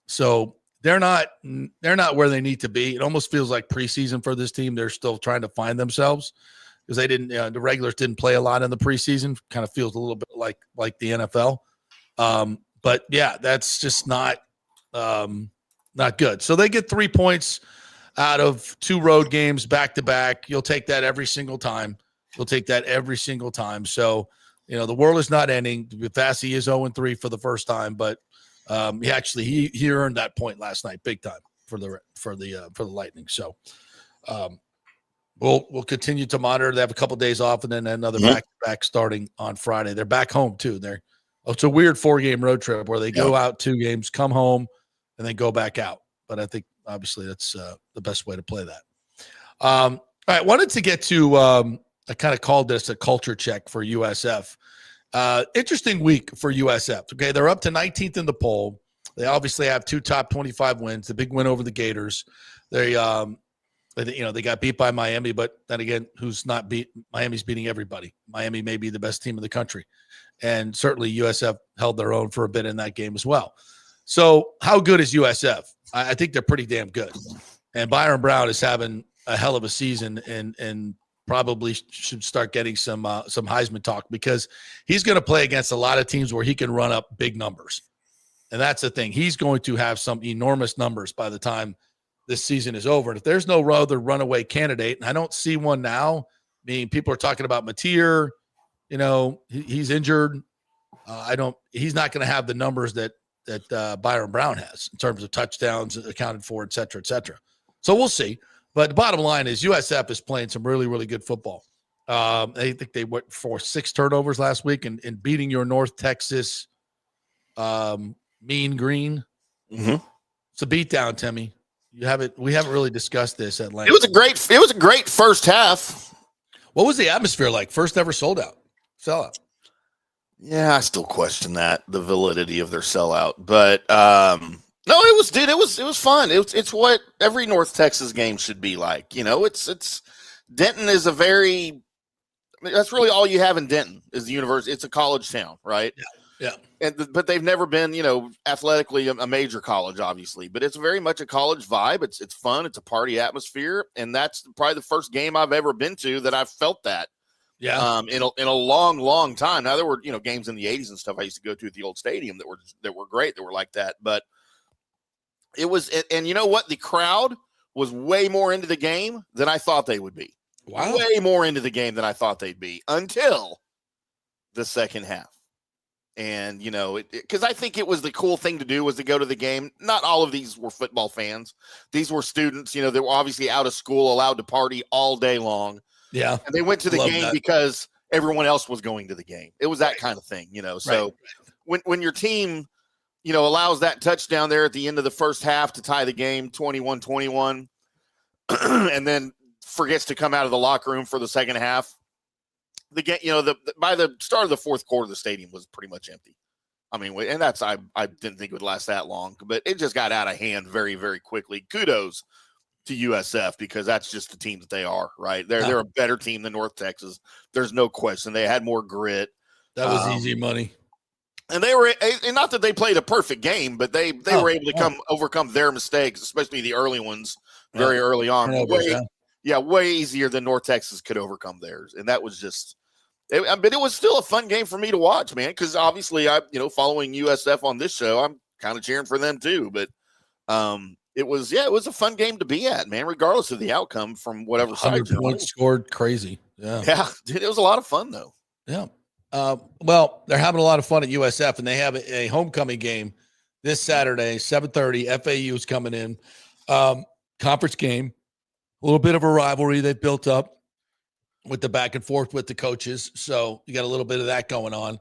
So they're not where they need to be. It almost feels like preseason for this team. They're still trying to find themselves. Because they didn't, the regulars didn't play a lot in the preseason. Kind of feels a little bit like the NFL. But yeah, that's just not good. So they get 3 points out of 2 road games back to back. You'll take that every single time. So, the world is not ending. Vasi is 0-3 for the first time, but he earned that point last night, big time for the Lightning. So. We'll continue to monitor. They have a couple of days off and then another back-to-back starting on Friday. They're back home too. It's a weird 4-game road trip where they go out 2 games, come home, and then go back out. But I think obviously that's the best way to play that. All right, wanted to get to I kind of called this a culture check for USF. Interesting week for USF. Okay, they're up to 19th in the poll. They obviously have 2 top 25 wins. The big win over the Gators. They But, they got beat by Miami, but then again, who's not beat? Miami's beating everybody. Miami may be the best team in the country. And certainly USF held their own for a bit in that game as well. So how good is USF? I think they're pretty damn good. And Byron Brown is having a hell of a season and probably should start getting some Heisman talk, because he's going to play against a lot of teams where he can run up big numbers. And that's the thing. He's going to have some enormous numbers by the time this season is over. And if there's no other runaway candidate, and I don't see one now, I mean, people are talking about Mateer, he's injured. He's not going to have the numbers that Byron Brown has in terms of touchdowns accounted for, et cetera, et cetera. So we'll see. But the bottom line is USF is playing some really, really good football. I think they went for 6 turnovers last week and beating your North Texas Mean Green. Mm-hmm. It's a beatdown, Timmy. We haven't really discussed this at length. It was a great first half. What was the atmosphere like? First ever sellout. Yeah, I still question the validity of their sellout, but no, it was fun. It's what every North Texas game should be like. It's Denton is that's really all you have in Denton is the university. It's a college town, right? Yeah. But they've never been, athletically a major college, obviously. But it's very much a college vibe. It's fun. It's a party atmosphere, and that's probably the first game I've ever been to that I've felt that. Yeah. In a long, long time. Now there were games in the 80s and stuff I used to go to at the old stadium that were great, that were like that. But it was, and you know what? The crowd was way more into the game than I thought they would be. Wow. Way more into the game than I thought they'd be until the second half. And, because I think it was the cool thing to do was to go to the game. Not all of these were football fans. These were students, they were obviously out of school, allowed to party all day long. Yeah. And they went to the game because everyone else was going to the game. It was that kind of thing, So when your team, allows that touchdown there at the end of the first half to tie the game 21-21 and then forgets to come out of the locker room for the second half, the game, by the start of the fourth quarter, the stadium was pretty much empty. I mean, and I didn't think it would last that long, but it just got out of hand very, very quickly. Kudos to USF, because that's just the team that they are, right? They're a better team than North Texas. There's no question. They had more grit. That was easy money. And they were, and not that they played a perfect game, but they were able to overcome their mistakes, especially the early ones, very early on. Way easier than North Texas could overcome theirs. And that was just, but it was still a fun game for me to watch, man, because obviously following USF on this show, I'm kind of cheering for them too. But it was a fun game to be at, man, regardless of the outcome from whatever side. 100 points scored, crazy. Yeah, it was a lot of fun though. Yeah. Well, they're having a lot of fun at USF, and they have a homecoming game this Saturday, 7:30. FAU is coming in. Conference game, a little bit of a rivalry they've built up with the back and forth with the coaches. So you got a little bit of that going on.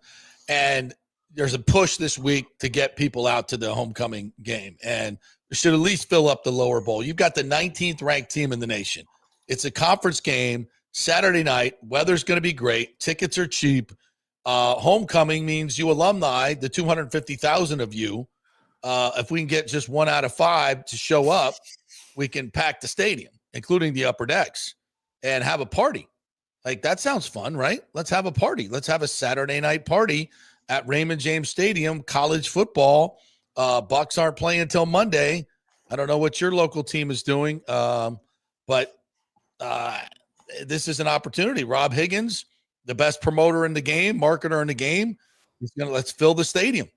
And there's a push this week to get people out to the homecoming game. And we should at least fill up the lower bowl. You've got the 19th ranked team in the nation. It's a conference game, Saturday night. Weather's going to be great. Tickets are cheap. Homecoming means you alumni, the 250,000 of you, if we can get just 1 out of 5 to show up, we can pack the stadium, including the upper decks, and have a party. Like, that sounds fun, right? Let's have a party. Let's have a Saturday night party at Raymond James Stadium, college football. Bucks aren't playing until Monday. I don't know what your local team is doing, but this is an opportunity. Rob Higgins, the best promoter in the game, marketer in the game, he's going to let's fill the stadium.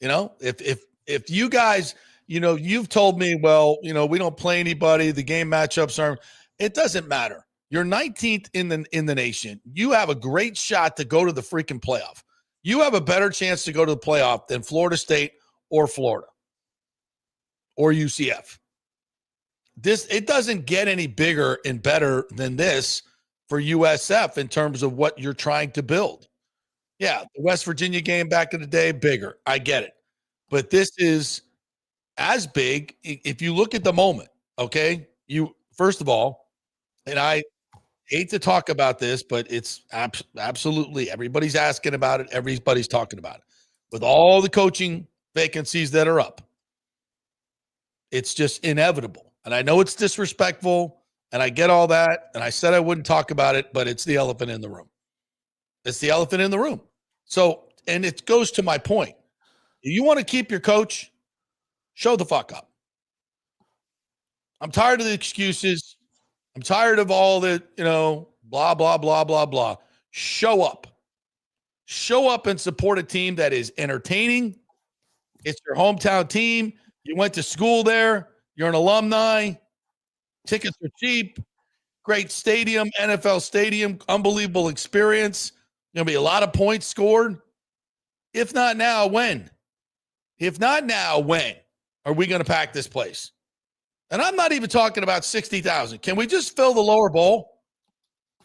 If you guys, you've told me, well, we don't play anybody. The game matchups are, it doesn't matter. You're 19th in the nation. You have a great shot to go to the freaking playoff. You have a better chance to go to the playoff than Florida State or Florida or UCF. It doesn't get any bigger and better than this for USF in terms of what you're trying to build. Yeah, the West Virginia game back in the day, bigger. I get it. But this is as big if you look at the moment, okay? First of all, and I hate to talk about this, but it's absolutely everybody's asking about it. Everybody's talking about it. With all the coaching vacancies that are up, it's just inevitable. And I know it's disrespectful. And I get all that. And I said I wouldn't talk about it, but it's the elephant in the room. It's the elephant in the room. So, and it goes to my point. If you want to keep your coach, show the fuck up. I'm tired of the excuses. I'm tired of all the, blah, blah, blah, blah, blah. Show up. Show up and support a team that is entertaining. It's your hometown team. You went to school there. You're an alumni. Tickets are cheap. Great stadium, NFL stadium, unbelievable experience. Going to be a lot of points scored. If not now, when? If not now, when are we going to pack this place? And I'm not even talking about 60,000. Can we just fill the lower bowl?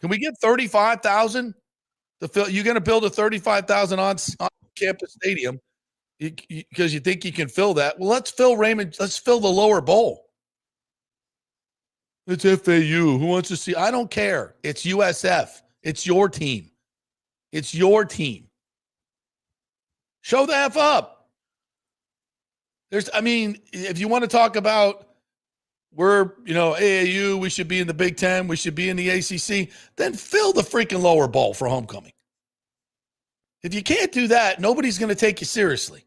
Can we get 35,000 to fill? You're going to build a 35,000 on campus stadium because you think you can fill that. Well, let's fill the lower bowl. It's FAU. Who wants to see? I don't care. It's USF. It's your team. It's your team. Show the F up. If you want to talk about we're, AAU, we should be in the Big Ten, we should be in the ACC, then fill the freaking lower bowl for homecoming. If you can't do that, nobody's going to take you seriously.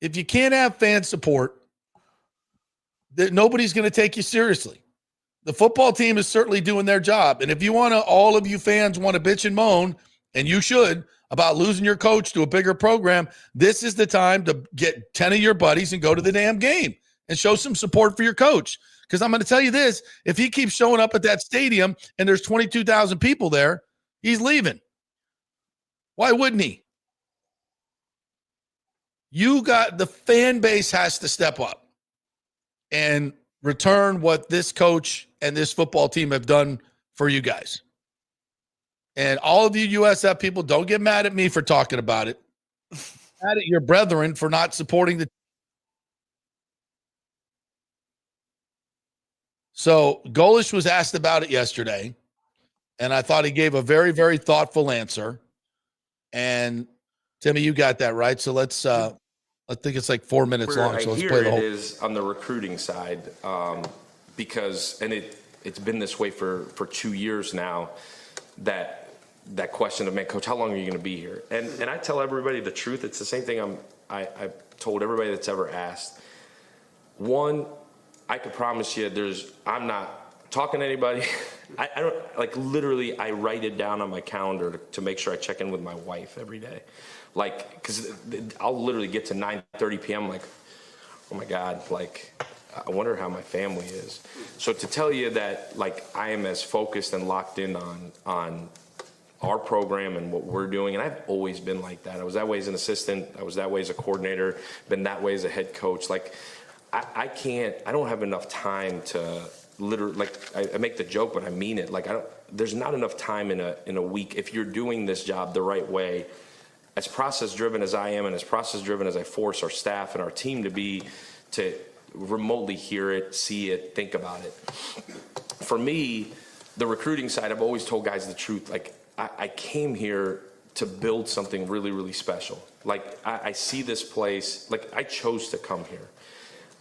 If you can't have fan support, nobody's going to take you seriously. The football team is certainly doing their job. And if you want to, all of you fans want to bitch and moan, and you should, about losing your coach to a bigger program, this is the time to get 10 of your buddies and go to the damn game and show some support for your coach. Because I'm going to tell you this, if he keeps showing up at that stadium and there's 22,000 people there, he's leaving. Why wouldn't he? The fan base has to step up and return what this coach and this football team have done for you guys. And all of you USF people, don't get mad at me for talking about it. Mad at your brethren for not supporting the. So Golish was asked about it yesterday, and I thought he gave a very, very thoughtful answer. And Timmy, you got that right. So let's. I think it's like 4 minutes long. So let's play the whole. It is on the recruiting side, because it's been this way for 2 years now. That question of, man, coach, how long are you going to be here? And I tell everybody the truth. It's the same thing I've told everybody that's ever asked. One, I could promise you I'm not talking to anybody. I don't, like, literally, I write it down on my calendar to make sure I check in with my wife every day. Like, because I'll literally get to 9:30 p.m. like, oh my God, like, I wonder how my family is. So to tell you that, like, I am as focused and locked in on our program and what we're doing, and I've always been like that. I was that way as an assistant. I was that way as a coordinator. Been that way as a head coach. Like, I don't have enough time to literally, like, I make the joke, but I mean it. Like, there's not enough time in a week if you're doing this job the right way, as process driven as I am and as process driven as I force our staff and our team to be, to remotely hear it, see it, think about it. For me, the recruiting side, I've always told guys the truth. Like, I came here to build something really, really special. Like, I see this place, like, I chose to come here.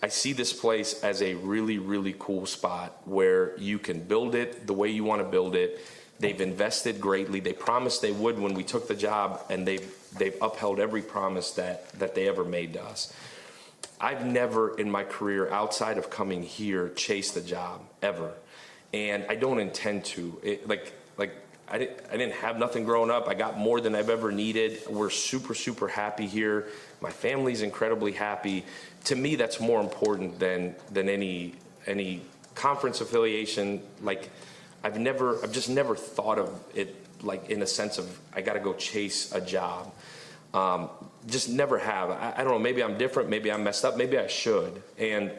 I see this place as a really, really cool spot where you can build it the way you want to build it. They've invested greatly. They promised they would when we took the job, and they've upheld every promise that they ever made to us. I've never in my career, outside of coming here, chased a job, ever. And I don't intend to. I didn't have nothing growing up. I got more than I've ever needed. We're super, super happy here. My family's incredibly happy. To me, that's more important than any conference affiliation. Like, I've just never thought of it like in a sense of I got to go chase a job. Just never have. I don't know. Maybe I'm different. Maybe I'm messed up. Maybe I should. And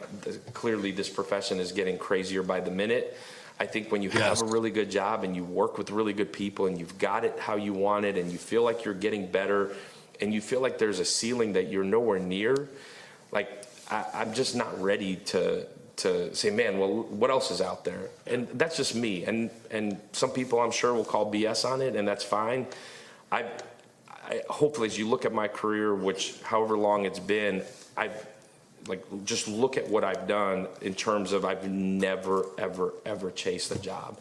clearly, this profession is getting crazier by the minute. I think when you have a really good job and you work with really good people and you've got it how you want it and you feel like you're getting better and you feel like there's a ceiling that you're nowhere near, like, I'm just not ready to say, man, well, what else is out there? And that's just me. And some people, I'm sure, will call BS on it, and that's fine. I hopefully, as you look at my career, which however long it's been, just look at what I've done in terms of I've never, ever, ever chased a job.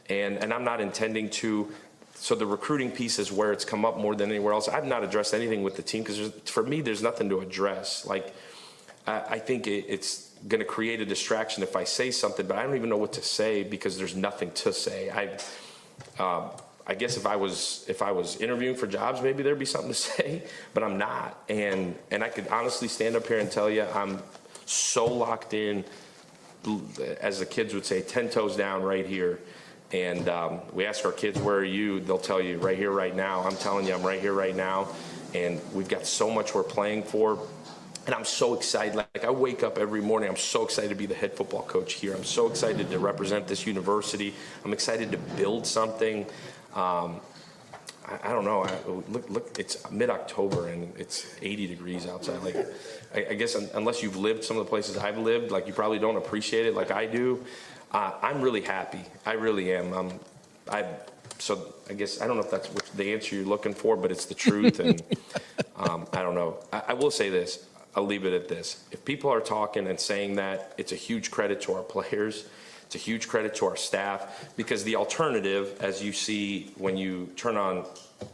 And I'm not intending to. So the recruiting piece is where it's come up more than anywhere else. I've not addressed anything with the team because for me, there's nothing to address. Like, I think it's going to create a distraction if I say something, but I don't even know what to say because there's nothing to say. I guess if I was interviewing for jobs, maybe there'd be something to say, but I'm not. And I could honestly stand up here and tell you I'm so locked in, as the kids would say, 10 toes down right here. And we ask our kids, where are you? They'll tell you right here, right now. I'm telling you, I'm right here, right now. And we've got so much we're playing for. And I'm so excited. Like, I wake up every morning, I'm so excited to be the head football coach here. I'm so excited to represent this university. I'm excited to build something. I don't know. Look, it's mid-October and it's 80 degrees outside. Like, I guess unless you've lived some of the places I've lived, like, you probably don't appreciate it like I do. I'm really happy. I really am. So I guess I don't know if that's the answer you're looking for, but it's the truth. And I don't know. I will say this. I'll leave it at this. If people are talking and saying that, it's a huge credit to our players. It's a huge credit to our staff, because the alternative, as you see when you turn on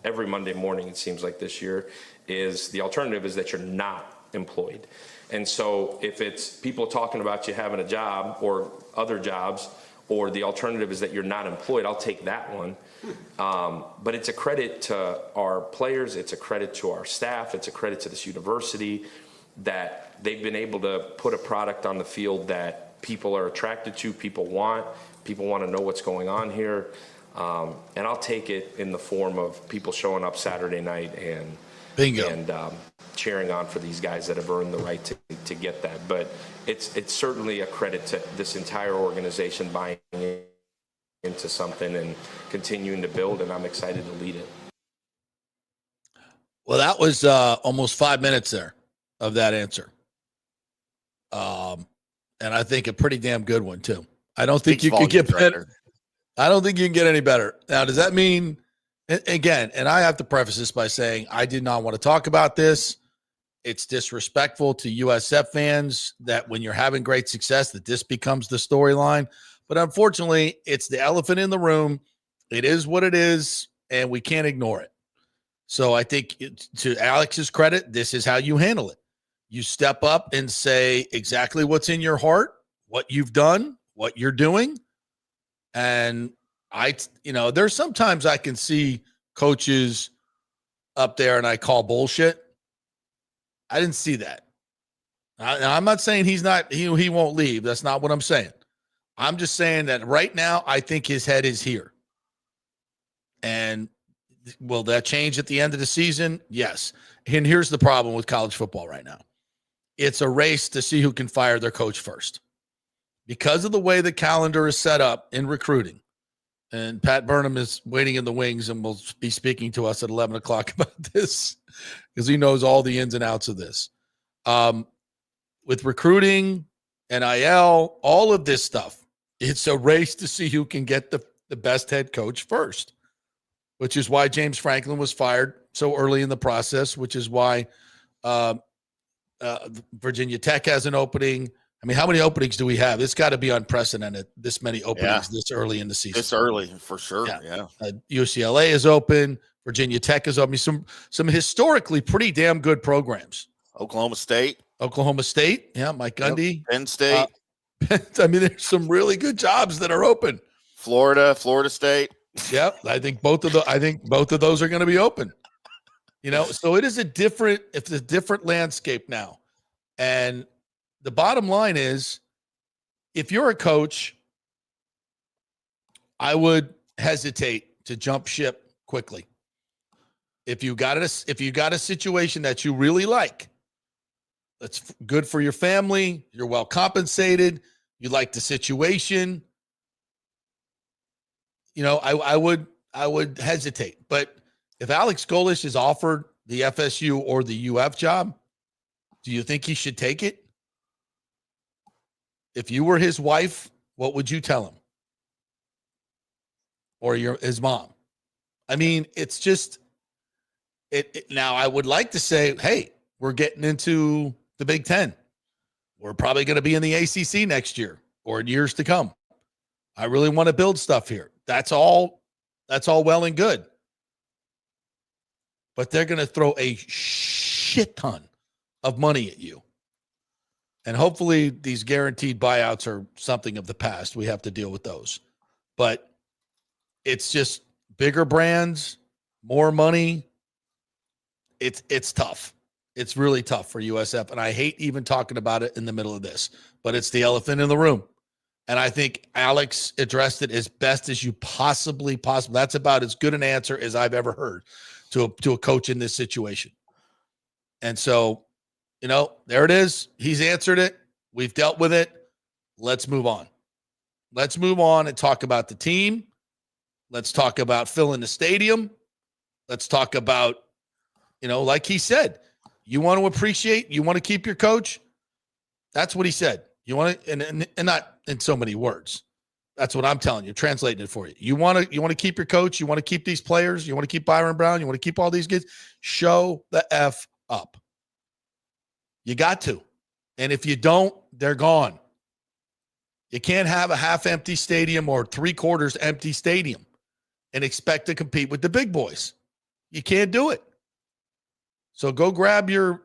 every Monday morning, it seems like this year, is the alternative is that you're not employed. And so if it's people talking about you having a job or other jobs, or the alternative is that you're not employed, I'll take that one. But it's a credit to our players. It's a credit to our staff. It's a credit to this university that they've been able to put a product on the field that people are attracted to, people want to know what's going on here. And I'll take it in the form of people showing up Saturday night and bingo, and cheering on for these guys that have earned the right to get that. But it's certainly a credit to this entire organization buying into something and continuing to build, and I'm excited to lead it. Well, that was almost 5 minutes there of that answer. And I think a pretty damn good one too. I don't think you could get better. I don't think you can get any better. Now, does that mean, again, and I have to preface this by saying I did not want to talk about this. It's disrespectful to USF fans that when you're having great success, that this becomes the storyline. But unfortunately, it's the elephant in the room. It is what it is, and we can't ignore it. So I think to Alex's credit, this is how you handle it. You step up and say exactly what's in your heart, what you've done, what you're doing. And there's sometimes I can see coaches up there and I call bullshit. I didn't see that. I'm not saying he won't leave. That's not what I'm saying. I'm just saying that right now, I think his head is here. And will that change at the end of the season? Yes. And here's the problem with college football right now. It's a race to see who can fire their coach first. Because of the way the calendar is set up in recruiting, and Pat Burnham is waiting in the wings and will be speaking to us at 11 o'clock about this because he knows all the ins and outs of this. With recruiting, NIL, all of this stuff, it's a race to see who can get the best head coach first, which is why James Franklin was fired so early in the process, which is why Virginia Tech has an opening. I mean, how many openings do we have? It's got to be unprecedented, this many openings this early in the season. This early, for sure, yeah. UCLA is open. Virginia Tech is open. Some historically pretty damn good programs. Oklahoma State, yeah, Mike Gundy. Yep. Penn State. I mean, there's some really good jobs that are open. Florida State. Yep, I think both of those are going to be open. So it's a different landscape now. And the bottom line is, if you're a coach, I would hesitate to jump ship quickly. If you got a situation that you really like, that's good for your family, you're well compensated, you like the situation, I would hesitate. But if Alex Golesh is offered the FSU or the UF job, do you think he should take it? If you were his wife, what would you tell him? Or his mom? I mean, it's just it. Now, I would like to say, hey, we're getting into the Big Ten. We're probably going to be in the ACC next year or in years to come. I really want to build stuff here. That's all well and good. But they're going to throw a shit ton of money at you. And hopefully these guaranteed buyouts are something of the past. We have to deal with those. But it's just bigger brands, more money. It's tough. It's really tough for USF. And I hate even talking about it in the middle of this. But it's the elephant in the room. And I think Alex addressed it as best as you possibly. That's about as good an answer as I've ever heard to a coach in this situation. And so, there it is. He's answered it. We've dealt with it. Let's move on. Let's move on and talk about the team. Let's talk about filling the stadium. Let's talk about, like he said, you want to appreciate, you want to keep your coach. That's what he said. You want to, and not in so many words. That's what I'm telling you, translating it for you. You want to keep your coach. You want to keep these players. You want to keep Byron Brown. You want to keep all these kids. Show the F up. You got to. And if you don't, they're gone. You can't have a half-empty stadium or three-quarters empty stadium and expect to compete with the big boys. You can't do it. So go grab your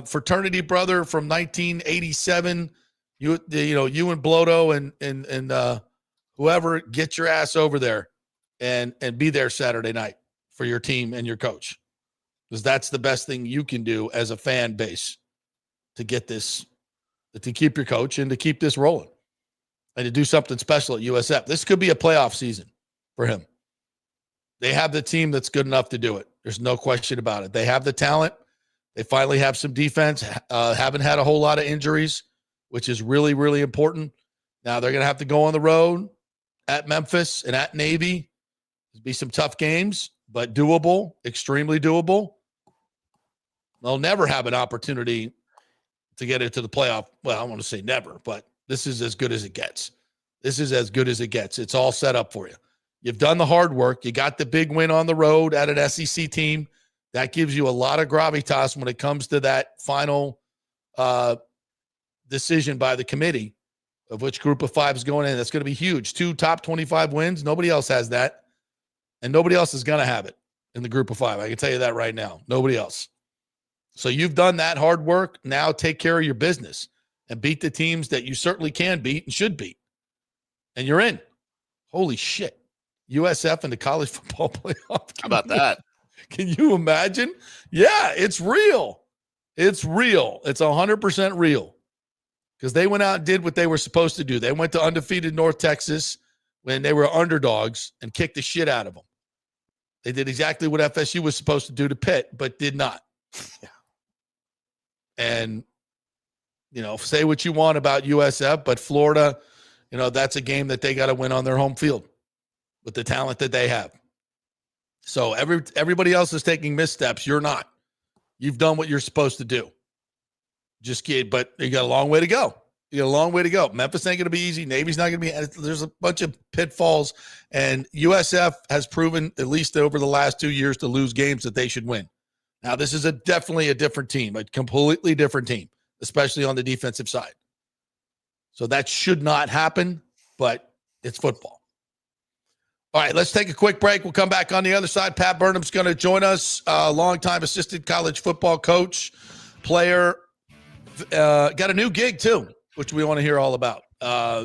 fraternity brother from 1987. You and Bloto and whoever, get your ass over there and be there Saturday night for your team and your coach, because that's the best thing you can do as a fan base to get this, to keep your coach and to keep this rolling and to do something special at USF. This could be a playoff season for him. They have the team that's good enough to do it. There's no question about it. They have the talent. They finally have some defense. Haven't had a whole lot of injuries, which is really, really important. Now they're going to have to go on the road at Memphis and at Navy. There'll be some tough games, but doable, extremely doable. They'll never have an opportunity to get into the playoff. Well, I want to say never, but this is as good as it gets. This is as good as it gets. It's all set up for you. You've done the hard work. You got the big win on the road at an SEC team. That gives you a lot of gravitas when it comes to that final decision by the committee of which group of five is going in. That's going to be huge. 2 top 25 wins. Nobody else has that. And nobody else is going to have it in the group of five. I can tell you that right now. Nobody else. So you've done that hard work. Now take care of your business and beat the teams that you certainly can beat and should beat. And you're in. Holy shit. USF and the college football playoff. How about that? Can you imagine? Yeah, it's real. It's real. It's 100% real. Because they went out and did what they were supposed to do. They went to undefeated North Texas when they were underdogs and kicked the shit out of them. They did exactly what FSU was supposed to do to Pitt, but did not. And, say what you want about USF, but Florida, that's a game that they got to win on their home field with the talent that they have. So everybody else is taking missteps. You're not. You've done what you're supposed to do. Just kidding, but you got a long way to go. You got a long way to go. Memphis ain't going to be easy. Navy's not going to be. There's a bunch of pitfalls, and USF has proven, at least over the last 2 years, to lose games that they should win. Now, this is definitely a different team, a completely different team, especially on the defensive side. So that should not happen, but it's football. All right, let's take a quick break. We'll come back on the other side. Pat Burnham's going to join us, longtime assistant college football coach, player. Got a new gig, too, which we want to hear all about,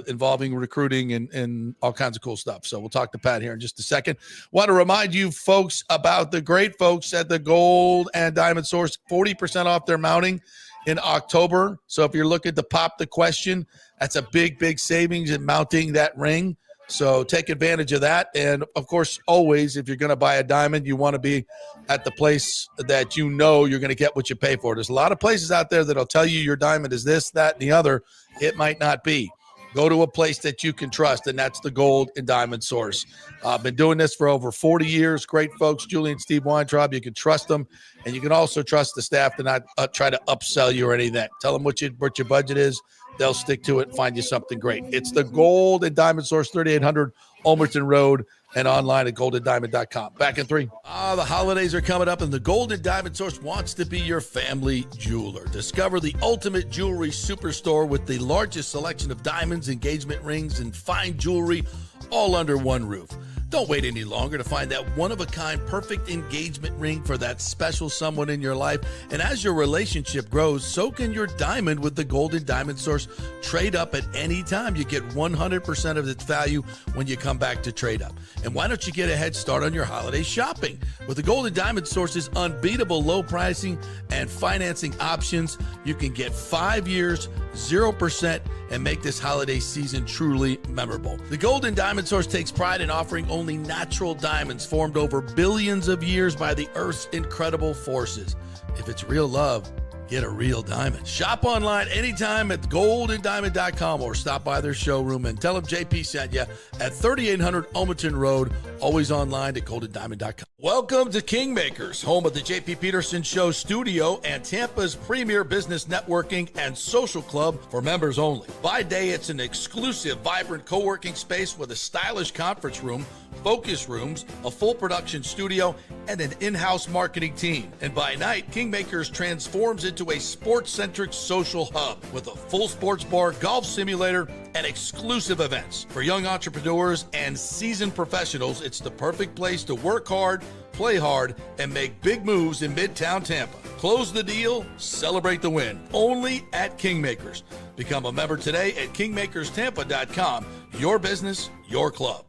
involving recruiting and all kinds of cool stuff. So we'll talk to Pat here in just a second. Want to remind you folks about the great folks at the Gold and Diamond Source, 40% off their mounting in October. So if you're looking to pop the question, that's a big, big savings in mounting that ring. So take advantage of that. And, of course, always, if you're going to buy a diamond, you want to be at the place that you're going to get what you pay for. There's a lot of places out there that'll tell you your diamond is this, that, and the other. It might not be. Go to a place that you can trust, and that's the Gold and Diamond Source. I've been doing this for over 40 years. Great folks, Julie and Steve Weintraub. You can trust them. And you can also trust the staff to not try to upsell you or any of that. Tell them what your budget is. They'll stick to it and find you something great. It's the Gold and Diamond Source, 3800 Ulmerton Road, and online at goldendiamond.com. Back in 3. The holidays are coming up, and the Golden Diamond Source wants to be your family jeweler. Discover the ultimate jewelry superstore with the largest selection of diamonds, engagement rings, and fine jewelry all under one roof. Don't wait any longer to find that one-of-a-kind perfect engagement ring for that special someone in your life. And as your relationship grows, so can your diamond with the Golden Diamond Source. Trade up at any time. You get 100% of its value when you come back to trade up. And why don't you get a head start on your holiday shopping? With the Golden Diamond Source's unbeatable low pricing and financing options, you can get 5 years, 0%, and make this holiday season truly memorable. The Golden Diamond Source takes pride in offering only natural diamonds formed over billions of years by the Earth's incredible forces. If it's real love, get a real diamond. Shop online anytime at goldendiamond.com or stop by their showroom and tell them JP sent you at 3800 Ulmerton Road, always online at goldendiamond.com. Welcome to Kingmakers, home of the JP Peterson Show studio and Tampa's premier business networking and social club for members only. By day, it's an exclusive, vibrant co-working space with a stylish conference room, focus rooms, a full production studio, and an in-house marketing team. And by night, Kingmakers transforms into a sports-centric social hub with a full sports bar, golf simulator, and exclusive events. For young entrepreneurs and seasoned professionals, it's the perfect place to work hard, play hard, and make big moves in Midtown Tampa. Close the deal, celebrate the win. Only at Kingmakers. Become a member today at kingmakerstampa.com. Your business, your club.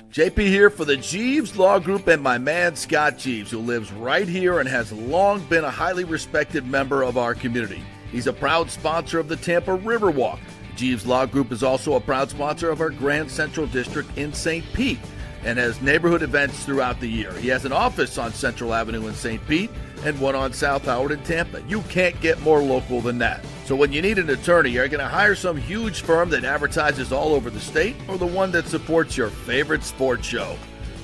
JP here for the Jeeves Law Group and my man Scott Jeeves, who lives right here and has long been a highly respected member of our community. He's a proud sponsor of the Tampa Riverwalk. Jeeves Law Group is also a proud sponsor of our Grand Central District in St. Pete and has neighborhood events throughout the year. He has an office on Central Avenue in St. Pete and one on South Howard in Tampa. You can't get more local than that. So when you need an attorney, you're going to hire some huge firm that advertises all over the state or the one that supports your favorite sports show.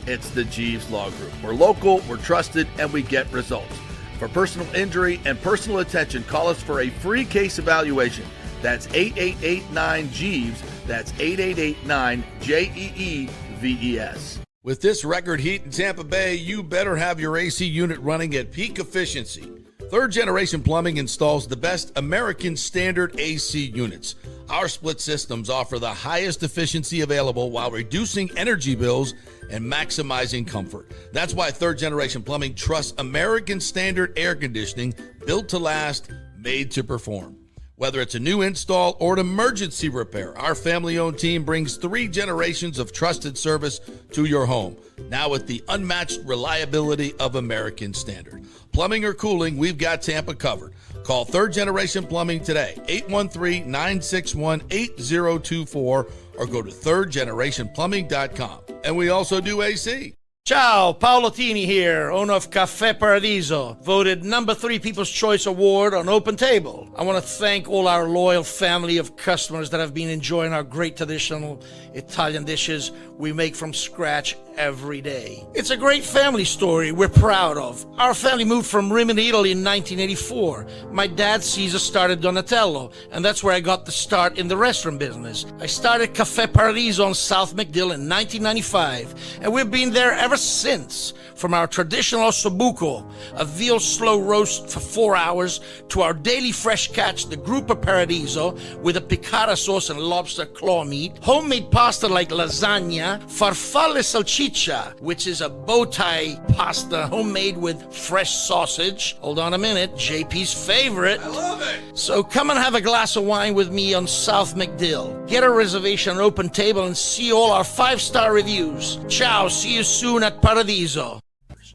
It's the Jeeves Law Group. We're local, we're trusted, and we get results. For personal injury and personal attention, call us for a free case evaluation. That's 8889-JEEVES. That's 8889-JEEVES. With this record heat in Tampa Bay, you better have your AC unit running at peak efficiency. Third Generation Plumbing installs the best American standard AC units. Our split systems offer the highest efficiency available while reducing energy bills and maximizing comfort. That's why Third Generation Plumbing trusts American standard air conditioning, built to last, made to perform. Whether it's a new install or an emergency repair, our family-owned team brings 3 generations of trusted service to your home, now with the unmatched reliability of American Standard. Plumbing or cooling, we've got Tampa covered. Call Third Generation Plumbing today, 813-961-8024, or go to thirdgenerationplumbing.com. And we also do AC. Ciao, Paolo Tini here, owner of Caffè Paradiso, voted number 3 People's Choice Award on Open Table. I want to thank all our loyal family of customers that have been enjoying our great traditional Italian dishes we make from scratch every day. It's a great family story we're proud of. Our family moved from Rimini, Italy in 1984. My dad, Caesar, started Donatello, and that's where I got the start in the restaurant business. I started Caffè Paradiso on South McDill in 1995, and we've been there ever since. From our traditional ossobuco, a veal slow roast for 4 hours, to our daily fresh catch, the Gruppo Paradiso, with a piccata sauce and lobster claw meat, homemade pasta like lasagna, farfalle salchicha, which is a bow tie pasta homemade with fresh sausage. Hold on a minute, JP's favorite. I love it. So come and have a glass of wine with me on South McDill. Get a reservation on Open Table and see all our 5-star reviews. Ciao, see you soon at Paradiso.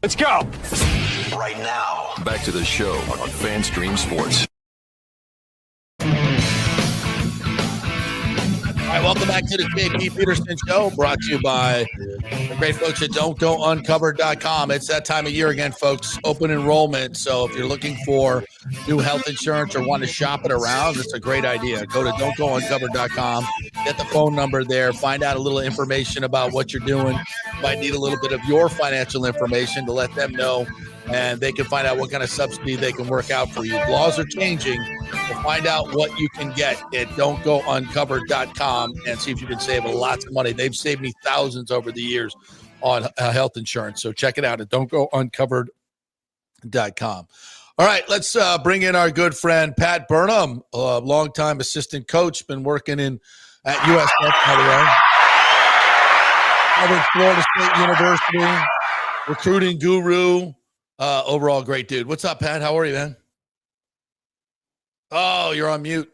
Let's go. Right now, back to the show on FanStream Sports. All right, welcome back to the JP Peterson Show, brought to you by the great folks at Don'tGoUncovered.com. It's that time of year again, folks, open enrollment. So if you're looking for new health insurance or want to shop it around, it's a great idea. Go to Don'tGoUncovered.com, get the phone number there, find out a little information about what you're doing. Might need a little bit of your financial information to let them know and they can find out what kind of subsidy they can work out for you. Laws are changing. So find out what you can get at don'tgouncovered.com and see if you can save lots of money. They've saved me thousands over the years on health insurance. So check it out at don'tgouncovered.com. All right, let's bring in our good friend, Pat Burnham, a longtime assistant coach, been working at USF, by the way. Harvard, Florida State University, recruiting guru, overall great dude. What's up, Pat? How are you, man? Oh, you're on mute.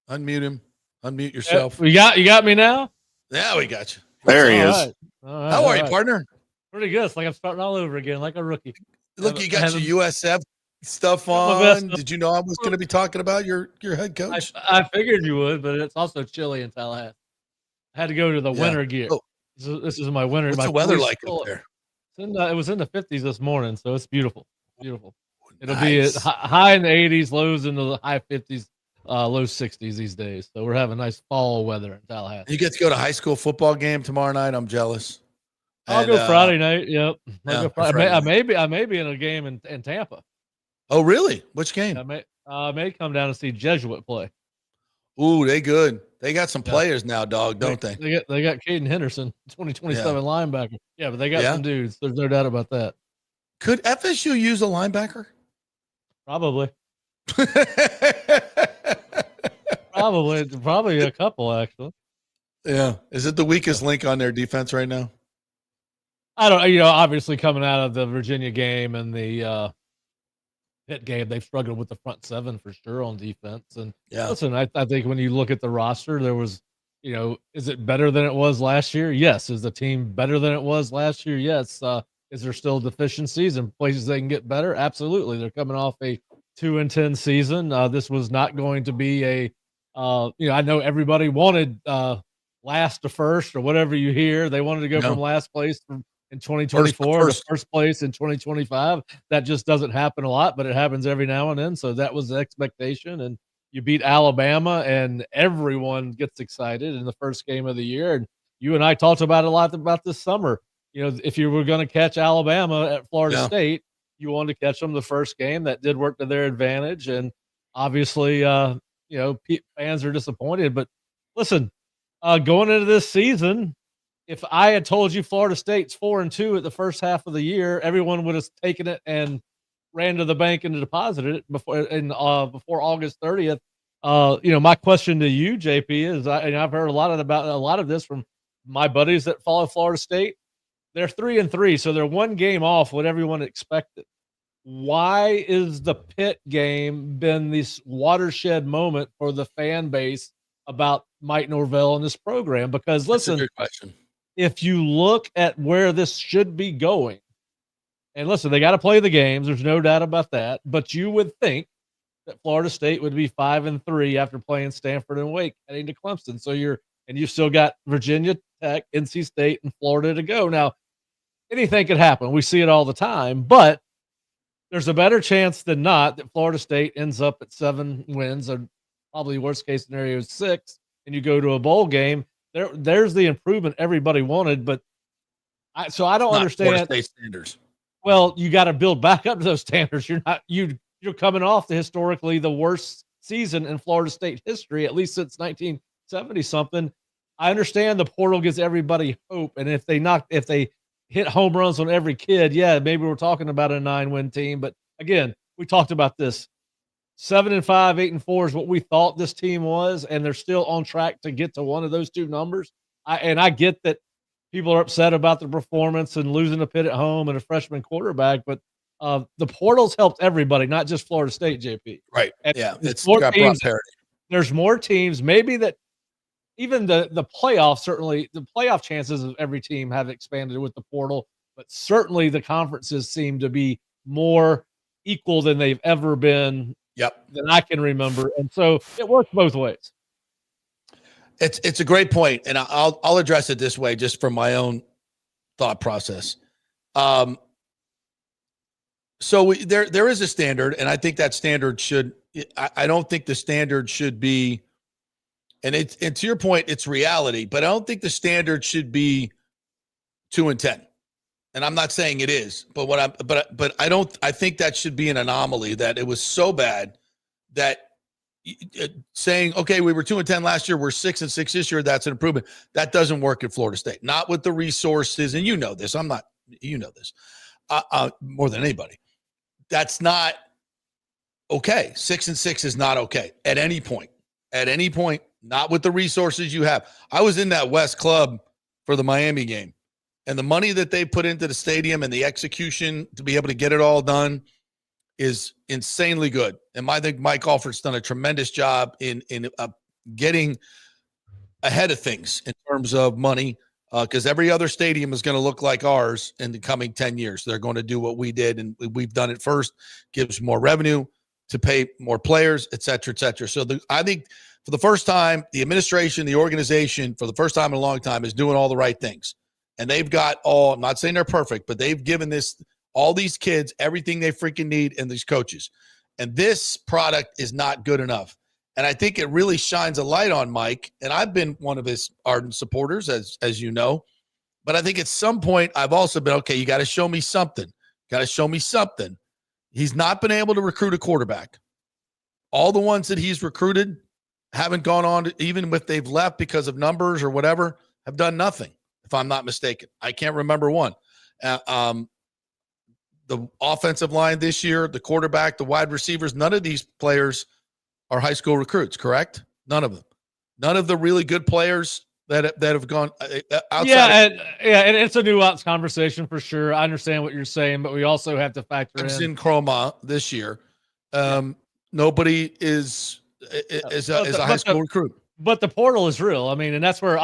Unmute him. Unmute yourself. You got me now? Yeah, we got you. There he is. Right. All right, How are you, partner? Pretty good. It's like I'm starting all over again, like a rookie. Look, you got your USF stuff on. Did you know I was going to be talking about your head coach? I figured you would, but it's also chilly in Tallahassee. I had to go to the winter gear. Oh. This is my winter. What's my the weather police like up there? It was in the 50s this morning, so it's beautiful. Beautiful. It'll Nice. be high in the 80s, lows in the high 50s, low 60s these days. So we're having nice fall weather in Tallahassee. You get to go to high school football game tomorrow night. I'm jealous. I'll go Friday night. Yep. Yeah, Go Friday. I may be in a game in Tampa. Oh, really? Which game? I may come down and see Jesuit play. Ooh, they good. They got some players now, dog, don't they? They got Caden Henderson, 2027 linebacker. Yeah, but they got some dudes. There's no doubt about that. Could FSU use a linebacker? Probably. Probably a couple, actually. Yeah. Is it the weakest link on their defense right now? I don't, obviously coming out of the Virginia game and the Pitt game, they've struggled with the front seven for sure on defense. And listen, I think when you look at the roster, there was, is it better than it was last year? Yes. Is the team better than it was last year? Yes. Is there still deficiencies and places they can get better? Absolutely. They're coming off a 2-10 season. This was not going to be I know everybody wanted last to first or whatever you hear. They wanted to go from last place in 2024 to first place in 2025. That just doesn't happen a lot, but it happens every now and then. So that was the expectation. And you beat Alabama and everyone gets excited in the first game of the year. And you and I talked about a lot about this summer. If you were going to catch Alabama at Florida State, you wanted to catch them the first game. That did work to their advantage. And obviously, fans are disappointed. But listen, going into this season, if I had told you Florida State's 4-2 at the first half of the year, everyone would have taken it and ran to the bank and deposited it before August 30th. My question to you, JP, is I've heard about a lot of this from my buddies that follow Florida State. They're 3-3, so they're one game off what everyone expected. Why is the Pitt game been this watershed moment for the fan base about Mike Norvell and this program? Because listen, that's a good question. If you look at where this should be going, and listen, they got to play the games. There's no doubt about that. But you would think that Florida State would be 5-3 after playing Stanford and Wake heading to Clemson. So you've still got Virginia Tech, NC State, and Florida to go. Now, anything could happen. We see it all the time, but there's a better chance than not that Florida State ends up at 7 wins, or probably worst case scenario is 6, and you go to a bowl game. There's the improvement everybody wanted, but I don't understand. Florida State standards. Well, you got to build back up to those standards. You're coming off historically the worst season in Florida State history, at least since 1970 something. I understand the portal gives everybody hope, and if they hit home runs on every kid, maybe we're talking about a 9-win team. But again, we talked about this. 7-5, 8-4 is what we thought this team was, and they're still on track to get to one of those two numbers. I get that people are upset about the performance and losing a Pitt at home and a freshman quarterback, but the portal's helped everybody, not just Florida State, JP. Right. And It's got broad parity. There's more teams, maybe that even the playoffs, certainly the playoff chances of every team have expanded with the portal, but certainly the conferences seem to be more equal than they've ever been. Than I can remember, and so it works both ways. It's a great point, and I'll address it this way, just from my own thought process. So there is a standard, and I think that standard should. I don't think the standard should be, and to your point, it's reality, but I don't think the standard should be 2-10. and I'm not saying it is, but I think that should be an anomaly, that it was so bad that saying, okay, we were 2-10 last year, we're 6-6 this year, that's an improvement. That doesn't work at Florida State. Not with the resources, and you know this. You know this more than anybody. That's not okay. 6-6 is not okay at any point. At any point, not with the resources you have. I was in that West Club for the Miami game, and the money that they put into the stadium and the execution to be able to get it all done is insanely good. And I think Mike Alford's done a tremendous job in getting ahead of things in terms of money, because every other stadium is going to look like ours in the coming 10 years. They're going to do what we did, and we've done it first, gives more revenue to pay more players, et cetera, et cetera. So I think for the first time, the administration, the organization, for the first time in a long time, is doing all the right things. And they've got I'm not saying they're perfect, but they've given all these kids everything they freaking need, and these coaches. And this product is not good enough. And I think it really shines a light on Mike. And I've been one of his ardent supporters, as you know. But I think at some point I've also been, okay, you got to show me something. Got to show me something. He's not been able to recruit a quarterback. All the ones that he's recruited haven't gone on, even if they've left because of numbers or whatever, have done nothing, if I'm not mistaken. I can't remember one. The offensive line this year, the quarterback, the wide receivers, none of these players are high school recruits, correct? None of them. None of the really good players that have gone outside. And it's a nuanced conversation for sure. I understand what you're saying, but we also have to factor in Chroma this year. Nobody is a high school recruit. But the portal is real. I mean, and that's where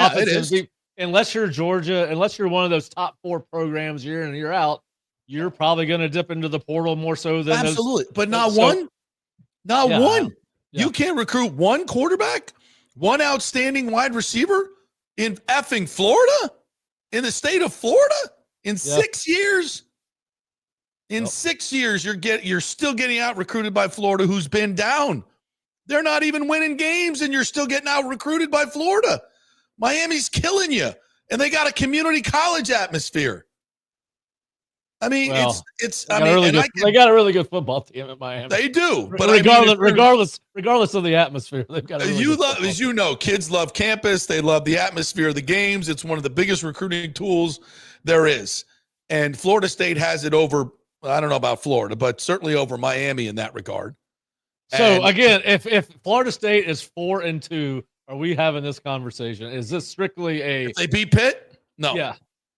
unless you're Georgia, unless you're one of those top 4 programs year in and year out, you're probably going to dip into the portal more so than absolutely. But not one. Yeah. You can't recruit one quarterback, one outstanding wide receiver in effing Florida, in the state of Florida, in 6 years. In 6 years, you're still getting out recruited by Florida, who's been down. They're not even winning games, and you're still getting out recruited by Florida. Miami's killing you, and they got a community college atmosphere. I mean, they got a really good football team at Miami. They do, but regardless of the atmosphere, they've got. As you know, kids love campus. They love the atmosphere of the games. It's one of the biggest recruiting tools there is, and Florida State has it over. I don't know about Florida, but certainly over Miami in that regard. So again, if Florida State is 4-2, are we having this conversation? Is this strictly if they beat Pitt? No. Yeah.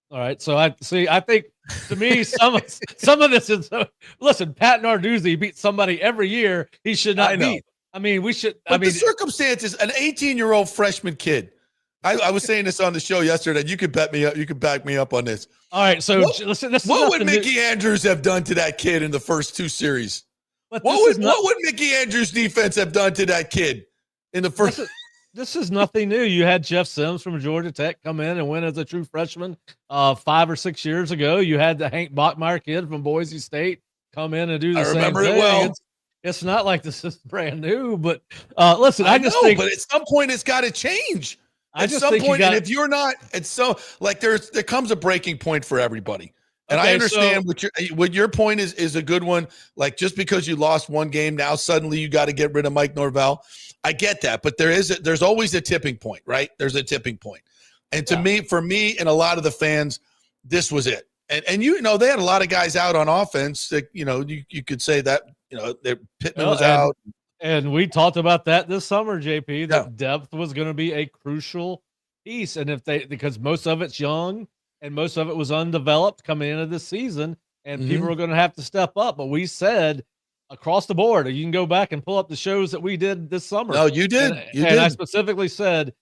All right. So I think to me, some of this is listen, Pat Narduzzi beats somebody every year he should not beat. I mean, we should. But the circumstances, an 18-year-old freshman kid. I was saying this on the show yesterday. You could bet me up. You could back me up on this. All right. So listen, what would Mickey Andrews have done to that kid in the first 2 series? What would Mickey Andrews' defense have done to that kid in the first? This is nothing new. You had Jeff Sims from Georgia Tech come in and win as a true freshman 5 or 6 years ago. You had the Hank Bachmeyer kid from Boise State come in and do the same thing. I remember it well. It's not like this is brand new, but listen, I just think. But at some point, it's got to change. At some point, and if you're not, it's so like there comes a breaking point for everybody. And I understand what your point is a good one. Like just because you lost one game, now suddenly you got to get rid of Mike Norvell. I get that, but there's always a tipping point, right? There's a tipping point. And for me and a lot of the fans, this was it. And they had a lot of guys out on offense that, you could say that, Pittman was out. And we talked about that this summer, JP, that depth was going to be a crucial piece. And because most of it's young and most of it was undeveloped coming into this season, and people are going to have to step up. But we said across the board, you can go back and pull up the shows that we did this summer. No, you did. And I specifically said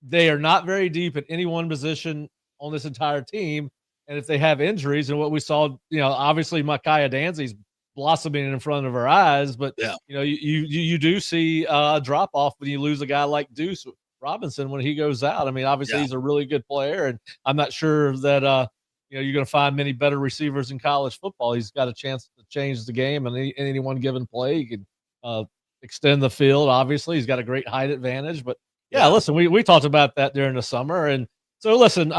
they are not very deep at any one position on this entire team. And if they have injuries, and what we saw, obviously Micaiah Danzy's blossoming in front of our eyes, but you do see a drop off when you lose a guy like Deuce Robinson when he goes out. I mean, obviously he's a really good player, and I'm not sure that you're going to find many better receivers in college football. He's got a chance to change the game in any one given play. He can extend the field. Obviously, he's got a great height advantage. But listen, we talked about that during the summer, and so listen,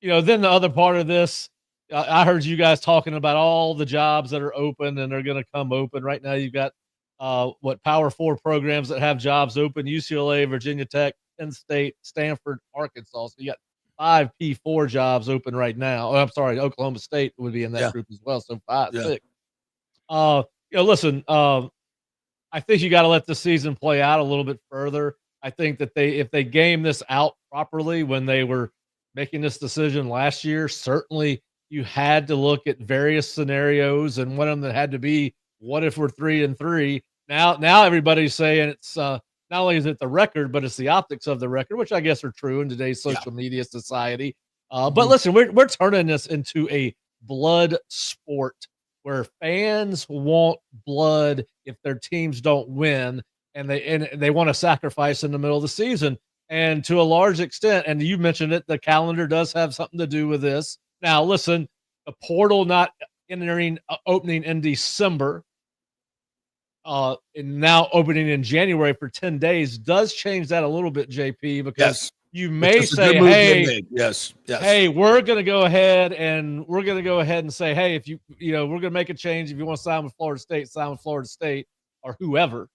then the other part of this, I heard you guys talking about all the jobs that are open and are going to come open. Right now, you've got Power 4 programs that have jobs open: UCLA, Virginia Tech, Penn State, Stanford, Arkansas. So you got 5 P4 jobs open right now. Oh, I'm sorry, Oklahoma State would be in that group as well. So 5, 6. Listen, I think you got to let the season play out a little bit further. I think that if they game this out properly when they were making this decision last year, certainly you had to look at various scenarios, and one of them that had to be, what if we're 3-3? Now everybody's saying it's not only is it the record, but it's the optics of the record, which I guess are true in today's social media society. But listen, we're turning this into a blood sport where fans want blood if their teams don't win, and they want to sacrifice in the middle of the season. And to a large extent, and you mentioned it, the calendar does have something to do with this. Now, listen, the portal not opening in December, and now opening in January for 10 days does change that a little bit, JP, because you may say, hey, hey, we're going to go ahead and say, hey, if we're going to make a change. If you want to sign with Florida State, sign with Florida State or whoever,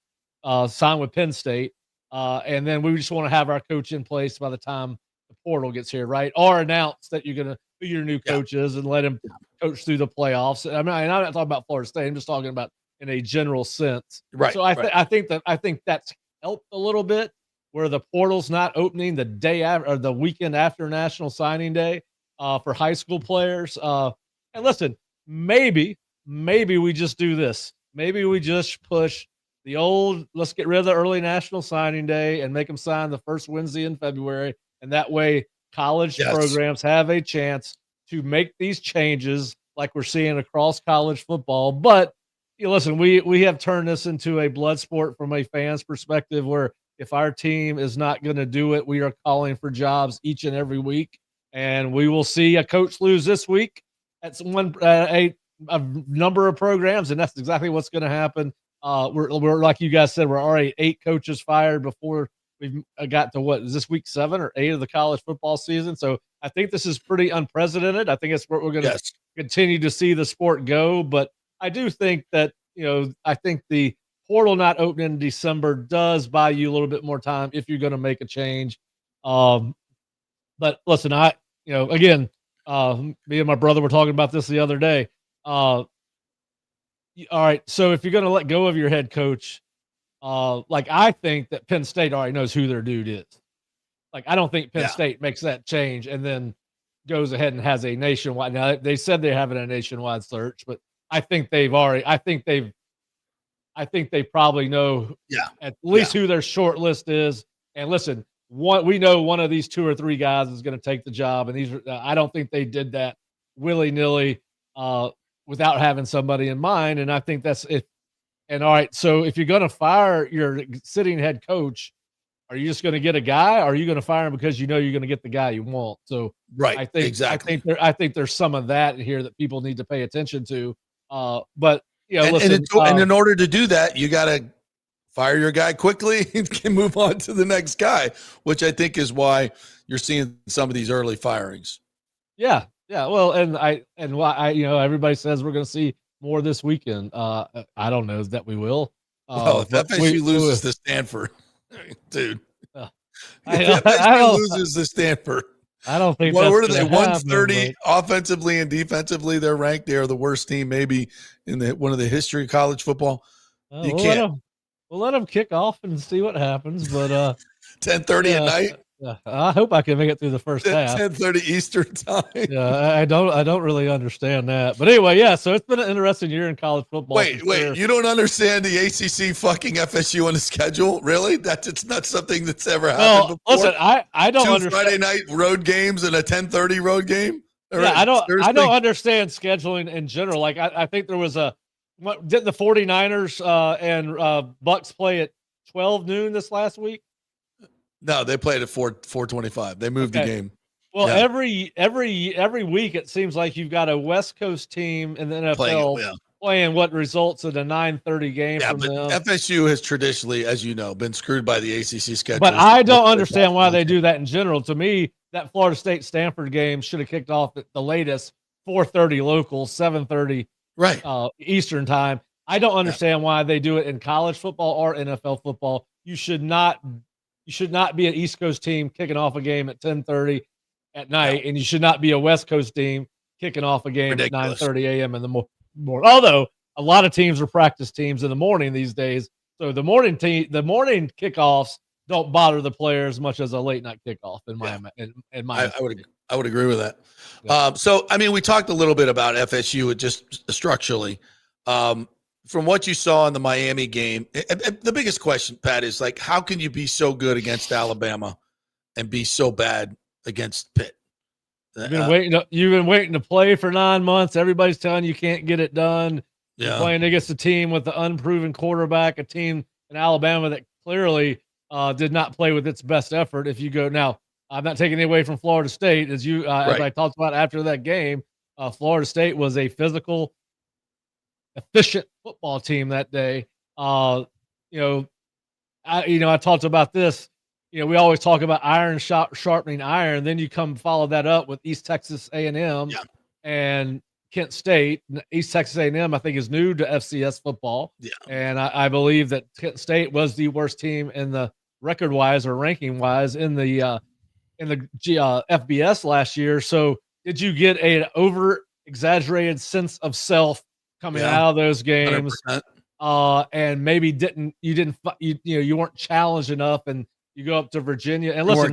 sign with Penn State. And then we just want to have our coach in place by the time the portal gets here, right? Or announce that you're going to be your new coaches and let him coach through the playoffs. I mean, I'm not talking about Florida State. I'm just talking about in a general sense. Right. So I think that's helped a little bit, where the portal's not opening the day after or the weekend after National Signing Day for high school players. And listen, maybe we just do this. Maybe we just push the old, let's get rid of the early National Signing Day and make them sign the first Wednesday in February. And that way college programs have a chance to make these changes like we're seeing across college football. But listen, we have turned this into a blood sport from a fan's perspective, where if our team is not going to do it, we are calling for jobs each and every week. And we will see a coach lose this week at a number of programs, and that's exactly what's going to happen. We're like you guys said, we're already 8 coaches fired before we've got to what is this week 7 or 8 of the college football season. So I think this is pretty unprecedented. I think it's where we're going to continue to see the sport go. But I do think that, I think the portal not opening in December does buy you a little bit more time if you're going to make a change. But listen, again, me and my brother were talking about this the other day. All right, so if you're going to let go of your head coach, I think that Penn State already knows who their dude is. I don't think Penn State makes that change and then goes ahead and has a nationwide. Now, they said they're having a nationwide search, but I think they probably know at least who their short list is. And listen, we know one of these 2 or 3 guys is going to take the job, and I don't think they did that willy-nilly without having somebody in mind. And I think that's it. And all right, so if you're going to fire your sitting head coach, are you just going to get a guy, or are you going to fire him because you're going to get the guy you want? So I think there's some of that here that people need to pay attention to. But and in order to do that, you got to fire your guy quickly and can move on to the next guy, which I think is why you're seeing some of these early firings. Yeah. Well, and why everybody says we're going to see more this weekend. I don't know that we will. If FSU loses to Stanford, dude. If FSU loses to Stanford. I don't think what are they? 130 offensively and defensively. They're ranked. They are the worst team maybe in one of the history of college football. You can't. We'll let them kick off and see what happens. But 10:30 at night. I hope I can make it through the first half. 10:30 Eastern time. Yeah, I don't really understand that. But anyway, so it's been an interesting year in college football. Wait, you don't understand the ACC fucking FSU on the schedule? Really? It's not something that's ever happened before. Listen, I don't understand. 2 Friday night road games and a 10:30 road game? I don't understand scheduling in general. I think there was didn't the 49ers and Bucks play at 12 noon this last week? No, they played at 4:25. They moved the game. Well, every week it seems like you've got a West Coast team in the NFL playing what results in a 9:30 game Yeah, from but them. FSU has traditionally, as you know, been screwed by the ACC schedule. But I don't understand why they do that in general. To me, that Florida State Stanford game should have kicked off at the latest 4:30 local, 7:30 Eastern time. I don't understand why they do it in college football or NFL football. You should not be an East Coast team kicking off a game at 10:30 at night, and you should not be a West Coast team kicking off a game at 9:30 a.m. in the morning. Although a lot of teams are practice teams in the morning these days, so the morning kickoffs don't bother the player as much as a late night kickoff. I would agree with that. Yeah. So I mean, we talked a little bit about FSU just structurally. From what you saw in the Miami game, the biggest question, Pat, is like, how can you be so good against Alabama and be so bad against Pitt? You've been waiting to play for 9 months. Everybody's telling you can't get it done. Yeah. You're playing against a team with the unproven quarterback, a team in Alabama that clearly did not play with its best effort. If you go now, I'm not taking it away from Florida State, as I talked about after that game. Florida State was a physical, efficient football team that day. I talked about this. We always talk about iron sharpening iron. Then you come follow that up with East Texas A&M and Kent State. East Texas A&M, I think, is new to FCS football. Yeah. And I believe that Kent State was the worst team in the record-wise or ranking-wise in the FBS last year. So did you get an over-exaggerated sense of self coming out of those games? And maybe you weren't challenged enough, and you go up to Virginia. And listen,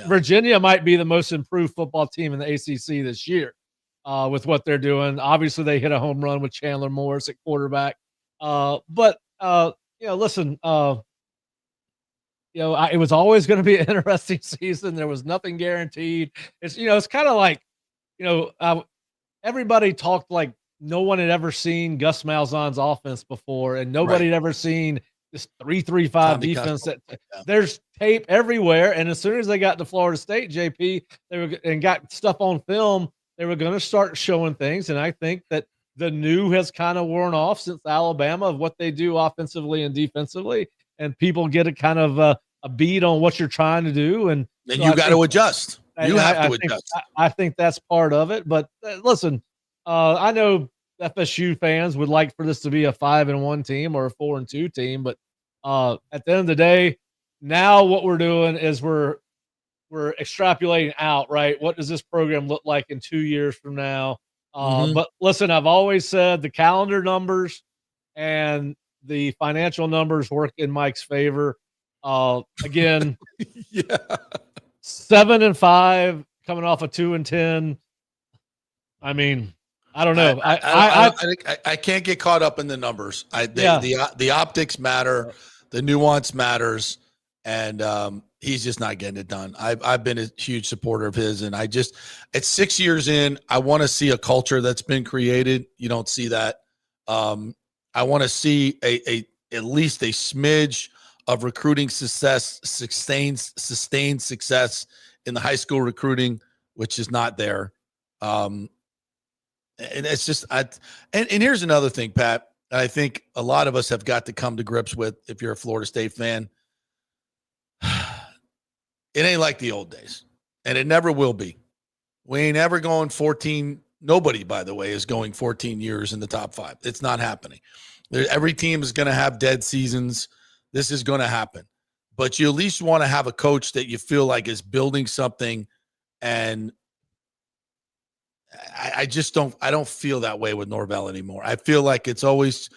Virginia might be the most improved football team in the ACC this year with what they're doing. Obviously, they hit a home run with Chandler Morris at quarterback. Listen, it was always going to be an interesting season. There was nothing guaranteed. It's kind of like, everybody talked like no one had ever seen Gus Malzahn's offense before, and nobody had ever seen this 3-3-5 defense. There's tape everywhere, and as soon as they got to Florida State, JP, and got stuff on film, they were going to start showing things. And I think that the new has kind of worn off since Alabama of what they do offensively and defensively, and people get a kind of a beat on what you're trying to do, and so you got to adjust. You have to adjust. I think that's part of it. But listen, I know FSU fans would like for this to be a 5-1 team or a 4-2 team, but at the end of the day, now what we're doing is we're extrapolating out, right? What does this program look like in 2 years from now? But listen, I've always said the calendar numbers and the financial numbers work in Mike's favor. Again, 7-5 coming off a 2-10. I mean, I don't know. I can't get caught up in the numbers. The optics matter, the nuance matters, and he's just not getting it done. I've been a huge supporter of his, and it's 6 years in. I want to see a culture that's been created. You don't see that. I want to see at least a smidge of recruiting success, sustained success in the high school recruiting, which is not there. And it's just, and here's another thing, Pat, I think a lot of us have got to come to grips with. If you're a Florida State fan, it ain't like the old days, and it never will be. We ain't ever going 14. Nobody, by the way, is going 14 years in the top 5. It's not happening. Every team is going to have dead seasons. This is going to happen, but you at least want to have a coach that you feel like is building something. And I don't feel that way with Norvell anymore. I feel like it's always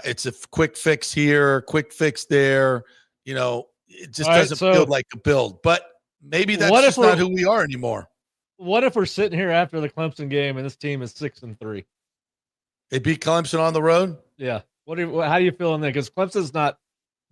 it's a quick fix here, quick fix there. It just doesn't feel like a build, but maybe that's just not who we are anymore. What if we're sitting here after the Clemson game and this team is 6-3? They beat Clemson on the road? Yeah. How do you feel in there? Because Clemson's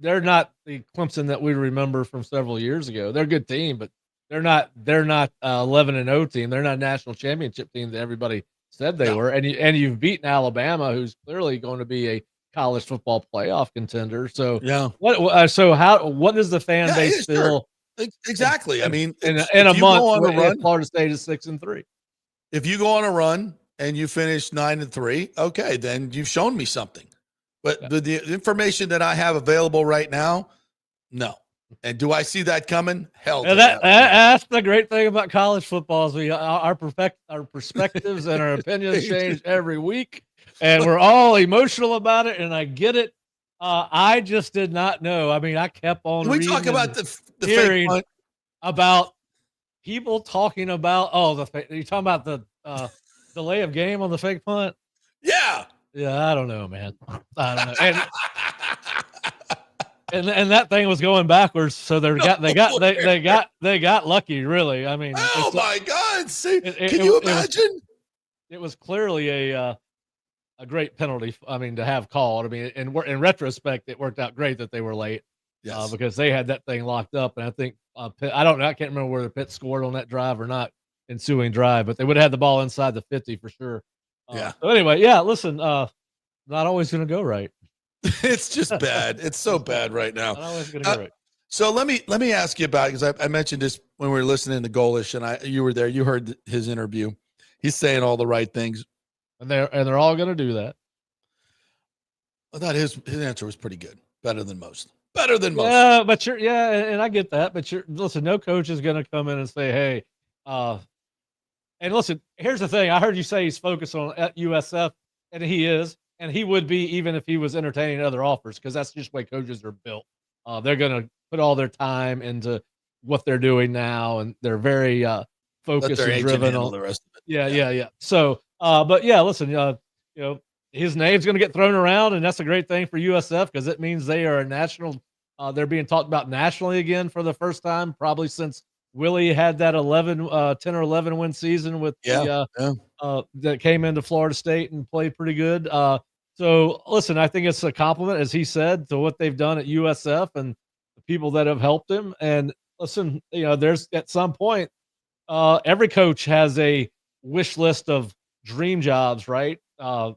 they're not the Clemson that we remember from several years ago. They're a good team, but they're not 11-0 team. They're not a national championship team that everybody said they were. And you've beaten Alabama, who's clearly going to be a college football playoff contender. So what does the fan base feel? Sure. Exactly. I mean, in a month, Florida State is 6-3. If you go on a run and you finish 9-3, okay, then you've shown me something. But the information that I have available right now, no. And do I see that coming? Hell, that's the great thing about college football is our perspectives and our opinions change every week, and we're all emotional about it. And I get it. I just did not know. I mean, I kept on. We talk about the hearing fake punt. About people talking about you're talking about the delay of game on the fake punt. Yeah. I don't know, man. I don't know. And that thing was going backwards, so they got lucky, really. I mean, oh my God! See, can you imagine? It was clearly a great penalty. I mean, to have called. I mean, in retrospect, it worked out great that they were late. Yes. Because they had that thing locked up, and I think Pitt, I don't know. I can't remember whether Pitt scored on that drive or not, ensuing drive, but they would have had the ball inside the 50 for sure. So anyway, listen, not always going to go right. It's just bad. It's so bad right now. Not always going to go right. So let me ask you about it, because I mentioned this when we were listening to Golish, and you were there. You heard his interview. He's saying all the right things, and they're all going to do that. I thought his answer was pretty good, better than most. Better than most. Yeah, but and I get that. But listen, no coach is going to come in and say, "Hey," and listen. Here's the thing. I heard you say he's focused on at USF, and he is, and he would be even if he was entertaining other offers, because that's just the way coaches are built. They're going to put all their time into what they're doing now, and they're very focused and driven on the rest of it. Yeah. So, but listen, his name's going to get thrown around, and that's a great thing for USF because it means they are a national. They're being talked about nationally again for the first time, probably since Willie had that 10 or 11 win season with that came into Florida State and played pretty good. So listen, I think it's a compliment, as he said, to what they've done at USF and the people that have helped him. And listen, there's at some point, every coach has a wish list of dream jobs, right? I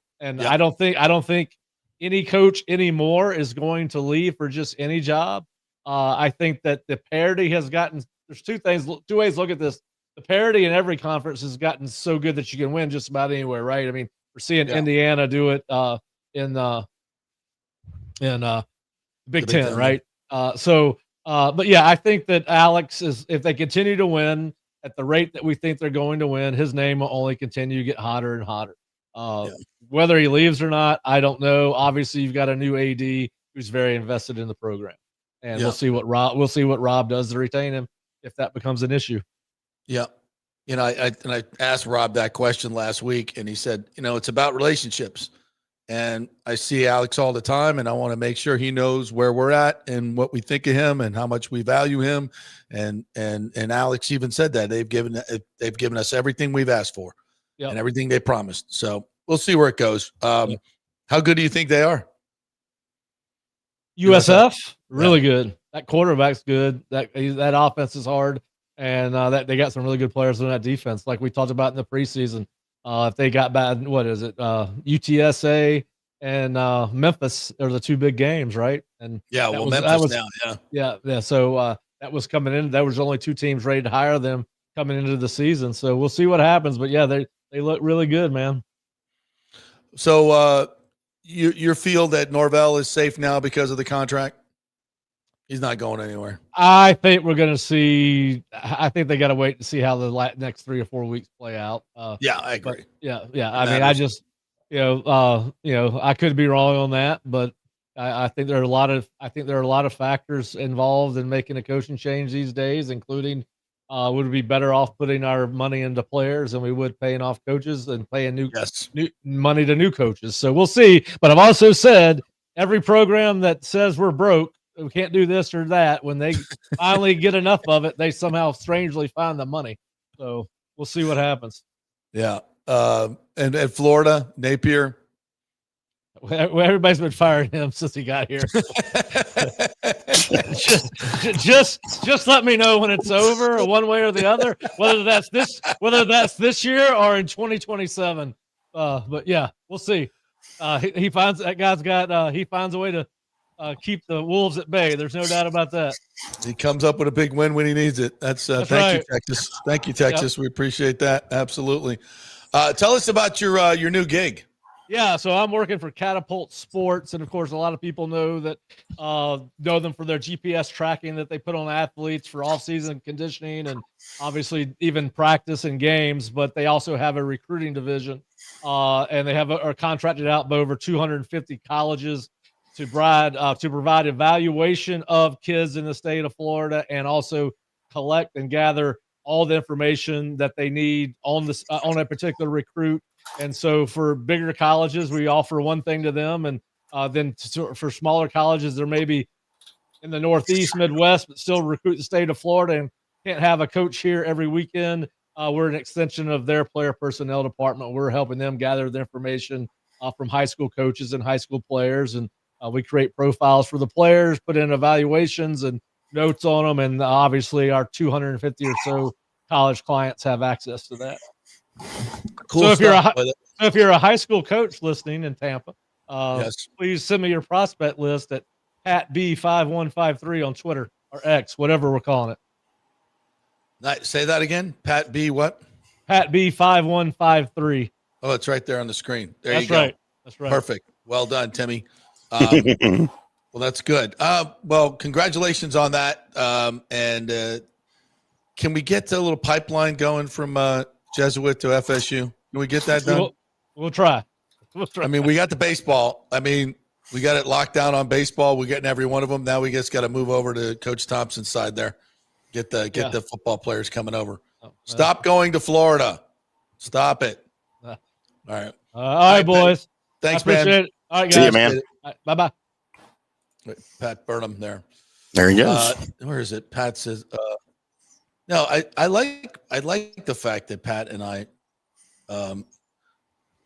don't think any coach anymore is going to leave for just any job. I think that the parity has gotten. There's two ways to look at this. The parity in every conference has gotten so good that you can win just about anywhere, right? I mean, we're seeing Indiana do it in Big Ten, right? But I think that Alex is, if they continue to win at the rate that we think they're going to win, his name will only continue to get hotter and hotter. Whether he leaves or not, I don't know. Obviously, you've got a new AD who's very invested in the program, and we'll see what Rob does to retain him if that becomes an issue. Yeah, I asked Rob that question last week, and he said, it's about relationships, and I see Alex all the time, and I want to make sure he knows where we're at and what we think of him and how much we value him, and Alex even said that they've given us everything we've asked for. And everything they promised. So we'll see where it goes. How good do you think they are? USF, really good. That quarterback's good. That offense is hard, and that they got some really good players on that defense, like we talked about in the preseason. If they got bad, what is it? UTSA and Memphis are the two big games, right? And Memphis now, So that was coming in. There was only two teams ready to hire them coming into the season. So we'll see what happens. But they look really good, man. So you feel that Norvell is safe now because of the contract? He's not going anywhere. I think we're going to see. I think they got to wait to see how the next 3 or 4 weeks play out. I agree. I mean, I just, I could be wrong on that, but I think there are a lot of factors involved in making a coaching change these days, including. Would we be better off putting our money into players than we would paying off coaches and paying new money to new coaches? So we'll see. But I've also said every program that says we're broke, we can't do this or that, when they finally get enough of it, they somehow strangely find the money. So we'll see what happens. Yeah. And at Florida, Napier. Well, everybody's been firing him since he got here. just let me know when it's over, or one way or the other, whether that's this year or in 2027. But we'll see. He finds a way to keep the Wolves at bay. There's no doubt about that. He comes up with a big win when he needs it. That's thank you, Texas. Thank you, Texas. Yep. We appreciate that. Absolutely. Tell us about your new gig. Yeah, so I'm working for Catapult Sports, and of course, a lot of people know them for their GPS tracking that they put on athletes for off-season conditioning and obviously even practice and games. But they also have a recruiting division, and they are contracted out by over 250 colleges to provide evaluation of kids in the state of Florida, and also collect and gather all the information that they need on a particular recruit. And so for bigger colleges, we offer one thing to them. And then for smaller colleges, there may be in the Northeast, Midwest, but still recruit the state of Florida and can't have a coach here every weekend. We're an extension of their player personnel department. We're helping them gather the information from high school coaches and high school players. And we create profiles for the players, put in evaluations and notes on them. And obviously our 250 or so college clients have access to that. Cool. So if you're a high school coach listening in Tampa, yes, please send me your prospect list at PatB5153 on Twitter or X, whatever we're calling it. Say that again. Pat B. What? PatB5153. Oh, it's right there on the screen. That's you go. Right. That's right. Perfect. Well done, Timmy. Well, that's good. Well, congratulations on that. And can we get a little pipeline going from Jesuit to FSU? Can we get that done? We'll try. I mean, we got the baseball. I mean, we got it locked down on baseball. We're getting every one of them. Now we just got to move over to Coach Thompson's side there. Get the football players coming over. Stop going to Florida. Stop it. All right. All right, boys. Thanks, man. It. All right, guys. See you, man. Right, bye-bye. Pat Burnham there. There he goes. Where is it? Pat says, no, I like the fact that Pat and I,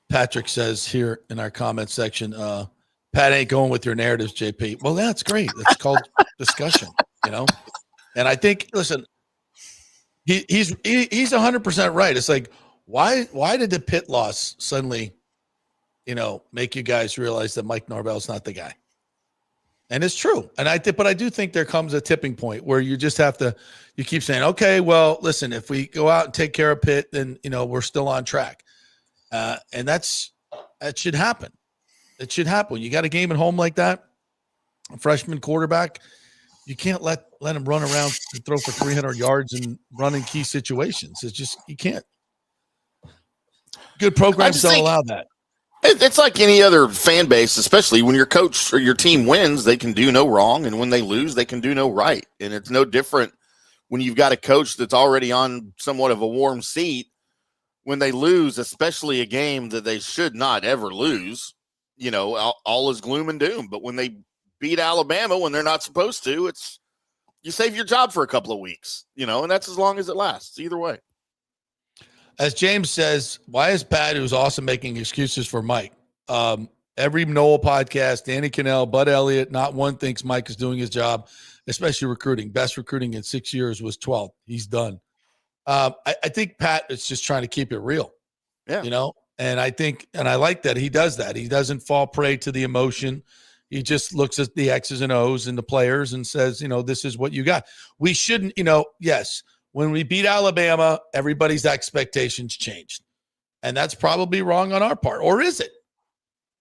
Patrick says here in our comment section, Pat ain't going with your narratives, JP. Well, that's great. That's called discussion, And I think, listen, he's 100% right. It's like, why did the Pitt loss suddenly, make you guys realize that Mike Norvell's not the guy? And it's true. And but I do think there comes a tipping point where you just have to, you keep saying, okay, well, listen, if we go out and take care of Pitt, then, we're still on track. And that should happen. It should happen. When you got a game at home like that, a freshman quarterback, you can't let him run around and throw for 300 yards and run in key situations. It's just, you can't. Good programs don't allow that. It's like any other fan base, especially when your coach or your team wins, they can do no wrong. And when they lose, they can do no right. And it's no different when you've got a coach that's already on somewhat of a warm seat. When they lose, especially a game that they should not ever lose, all is gloom and doom. But when they beat Alabama when they're not supposed to, you save your job for a couple of weeks, and that's as long as it lasts, either way. As James says, why is Pat, who's awesome, making excuses for Mike? Every Noel podcast, Danny Cannell, Bud Elliott, not one thinks Mike is doing his job, especially recruiting. Best recruiting in 6 years was 12. He's done. I think Pat is just trying to keep it real, and I like that he does that. He doesn't fall prey to the emotion. He just looks at the X's and O's and the players and says, this is what you got. We shouldn't, yes, when we beat Alabama, everybody's expectations changed. And that's probably wrong on our part. Or is it?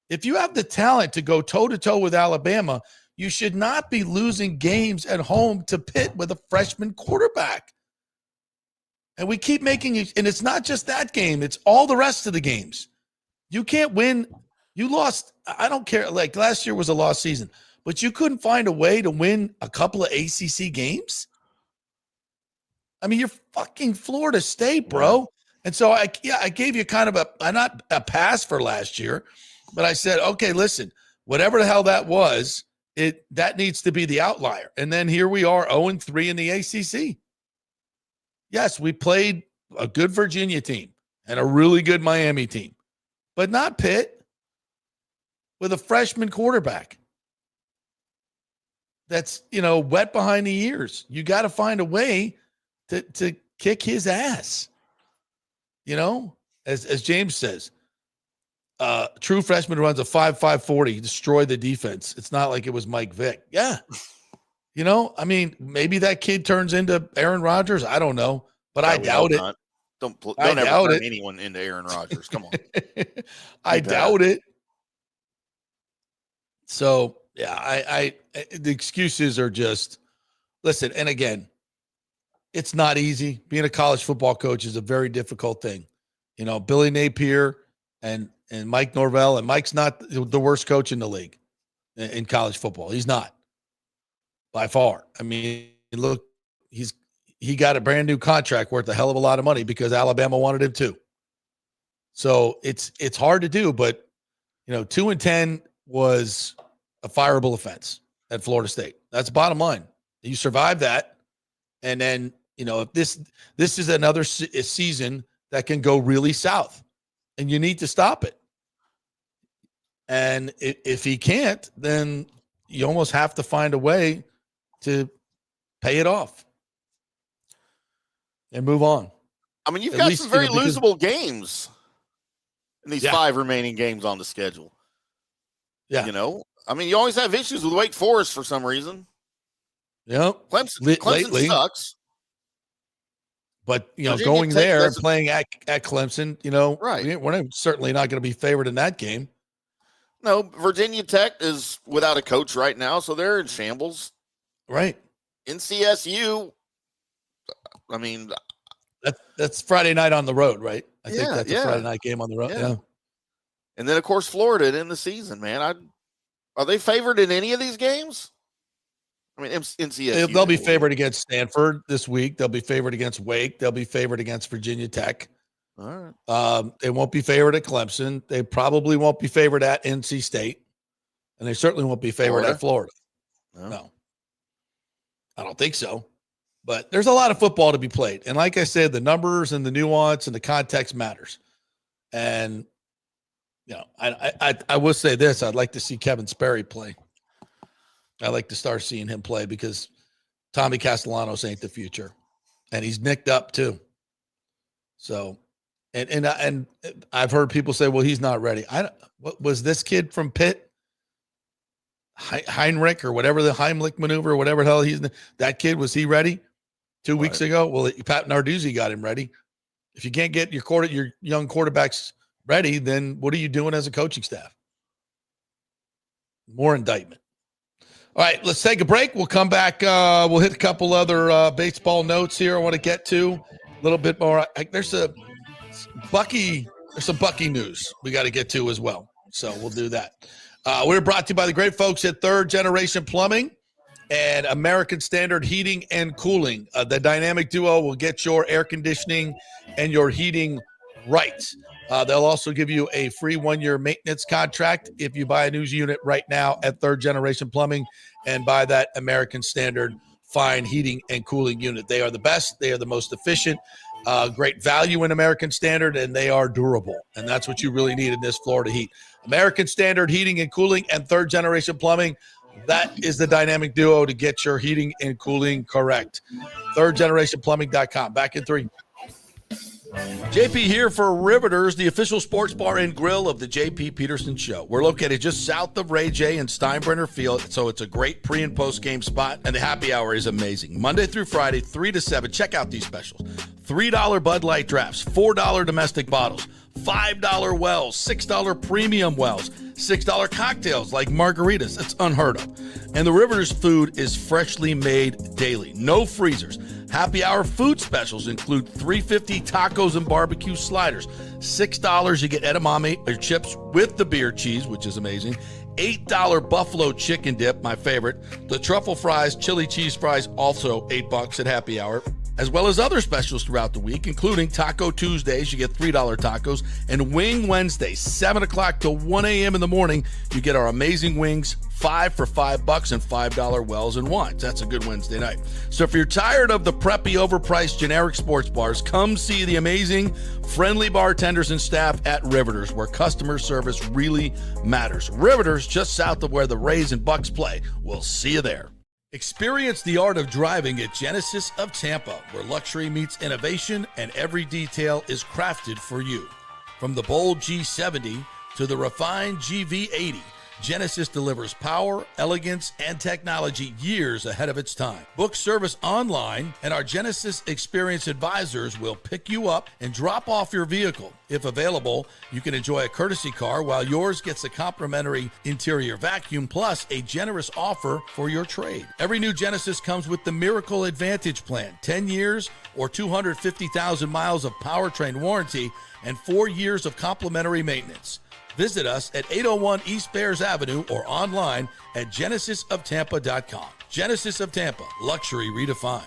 If you have the talent to go toe-to-toe with Alabama, you should not be losing games at home to Pitt with a freshman quarterback. And we keep making it, and it's not just that game. It's all the rest of the games. You can't win. You lost. I don't care. Like last year was a lost season, but you couldn't find a way to win a couple of ACC games. I mean, you're fucking Florida State, bro. And so I gave you kind of not a pass for last year, but I said, okay, listen, whatever the hell that was, that needs to be the outlier. And then here we are 0-3 in the ACC. Yes, we played a good Virginia team and a really good Miami team, but not Pitt with a freshman quarterback that's, wet behind the ears. You got to find a way to kick his ass. As James says, true freshman runs a 5.5 40, destroy the defense. It's not like it was Mike Vick. Yeah. Maybe that kid turns into Aaron Rodgers. I don't know, but I doubt it. Don't I ever doubt turn it. anyone into Aaron Rodgers. Come on. I doubt it. So yeah, I the excuses are just listen. And again, it's not easy. Being a college football coach is a very difficult thing. You know, Billy Napier and Mike Norvell, and Mike's not the worst coach in the league in college football. He's not by far. I mean, look, he got a brand new contract worth a hell of a lot of money because Alabama wanted him to. So it's hard to do, but 2-10 was a fireable offense at Florida State. That's bottom line. You survive that, and then if this is another season that can go really south, and you need to stop it. And if he can't, then you almost have to find a way to pay it off and move on. I mean, you've got some very losable games in these 5 remaining games on the schedule. Yeah. I mean, you always have issues with Wake Forest for some reason. Yep. Clemson sucks. But, going there and playing at Clemson, right. We're certainly not going to be favored in that game. No, Virginia Tech is without a coach right now, so they're in shambles. Right. NCSU, I mean. That's Friday night on the road, right? I think that's a Friday night game on the road. Yeah. And then, of course, Florida to end the season, man. Are they favored in any of these games? I mean, NCSU. They'll be favored against Stanford this week. They'll be favored against Wake. They'll be favored against Virginia Tech. All right. They won't be favored at Clemson. They probably won't be favored at NC State. And they certainly won't be favored at Florida. No. I don't think so. But there's a lot of football to be played. And like I said, the numbers and the nuance and the context matters. And, I will say this. I'd like to see Kevin Sperry play. I like to start seeing him play because Tommy Castellanos ain't the future. And he's nicked up too. So, and I've heard people say, well, he's not ready. What was this kid from Pitt? Heinrich or whatever, the Heimlich maneuver or whatever the hell that kid, was he ready 2 weeks ago? Well, Pat Narduzzi got him ready. If you can't get your young quarterbacks ready, then what are you doing as a coaching staff? More indictment. All right, let's take a break. We'll come back. We'll hit a couple other baseball notes here I want to get to a little bit more. There's some Bucky news we got to get to as well. So we'll do that. We're brought to you by the great folks at Third Generation Plumbing and American Standard Heating and Cooling. The dynamic duo will get your air conditioning and your heating right. They'll also give you a free 1-year maintenance contract if you buy a new unit right now at Third Generation Plumbing and buy that American Standard fine heating and cooling unit. They are the best. They are the most efficient. Great value in American Standard, and they are durable. And that's what you really need in this Florida heat. American Standard Heating and Cooling and Third Generation Plumbing. That is the dynamic duo to get your heating and cooling correct. ThirdGenerationPlumbing.com. Back in 3. JP here for Riveters, the official sports bar and grill of the JP Peterson Show. We're located just south of Ray J and Steinbrenner Field, so it's a great pre- and post-game spot, and the happy hour is amazing. Monday through Friday, 3 to 7. Check out these specials. $3 Bud Light drafts, $4 domestic bottles, $5 wells, $6 premium wells, $6 cocktails like margaritas. That's unheard of. And the Riveters food is freshly made daily. No freezers. Happy hour food specials include $3.50 tacos and barbecue sliders. $6 you get edamame or chips with the beer cheese, which is amazing. $8 buffalo chicken dip, my favorite. The truffle fries, chili cheese fries, also $8 at happy hour. As well as other specials throughout the week, including Taco Tuesdays, you get $3 tacos, and Wing Wednesdays, 7 o'clock to 1 a.m. in the morning, you get our amazing wings, 5 for $5 and $5 wells and wines. That's a good Wednesday night. So if you're tired of the preppy, overpriced, generic sports bars, come see the amazing, friendly bartenders and staff at Riveters, where customer service really matters. Riveters, just south of where the Rays and Bucks play. We'll see you there. Experience the art of driving at Genesis of Tampa, where luxury meets innovation and every detail is crafted for you. From the bold G70 to the refined GV80, Genesis delivers power, elegance, and technology years ahead of its time. Book service online, and our Genesis Experience advisors will pick you up and drop off your vehicle. If available, you can enjoy a courtesy car while yours gets a complimentary interior vacuum plus a generous offer for your trade. Every new Genesis comes with the Miracle Advantage Plan, 10 years or 250,000 miles of powertrain warranty and 4 years of complimentary maintenance. Visit us at 801 East Bears Avenue or online at genesisoftampa.com. Genesis of Tampa, luxury redefined.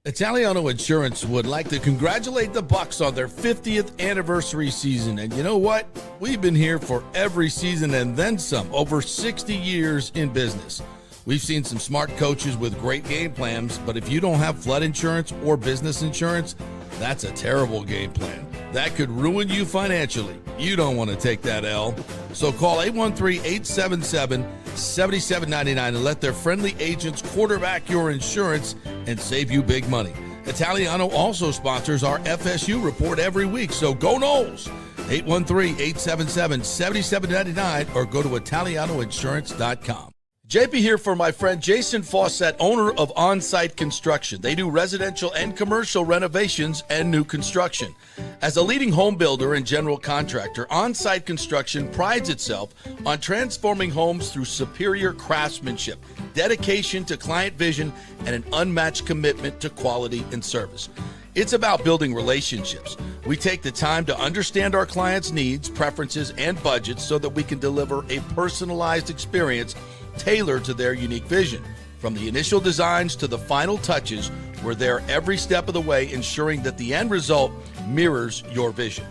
Italiano Insurance would like to congratulate the Bucks on their 50th anniversary season. And you know what? We've been here for every season and then some, over 60 years in business. We've seen some smart coaches with great game plans, but if you don't have flood insurance or business insurance, that's a terrible game plan. That could ruin you financially. You don't want to take that L. So call 813-877-7799 and let their friendly agents quarterback your insurance and save you big money. Italiano also sponsors our FSU report every week, so go Noles! 813-877-7799 or go to italianoinsurance.com. JP here for my friend Jason Fawcett, owner of On-Site Construction. They do residential and commercial renovations and new construction. As a leading home builder and general contractor, On-Site Construction prides itself on transforming homes through superior craftsmanship, dedication to client vision, and an unmatched commitment to quality and service. It's about building relationships. We take the time to understand our clients' needs, preferences, and budgets so that we can deliver a personalized experience tailored to their unique vision. From the initial designs to the final touches, we're there every step of the way, ensuring that the end result mirrors your vision.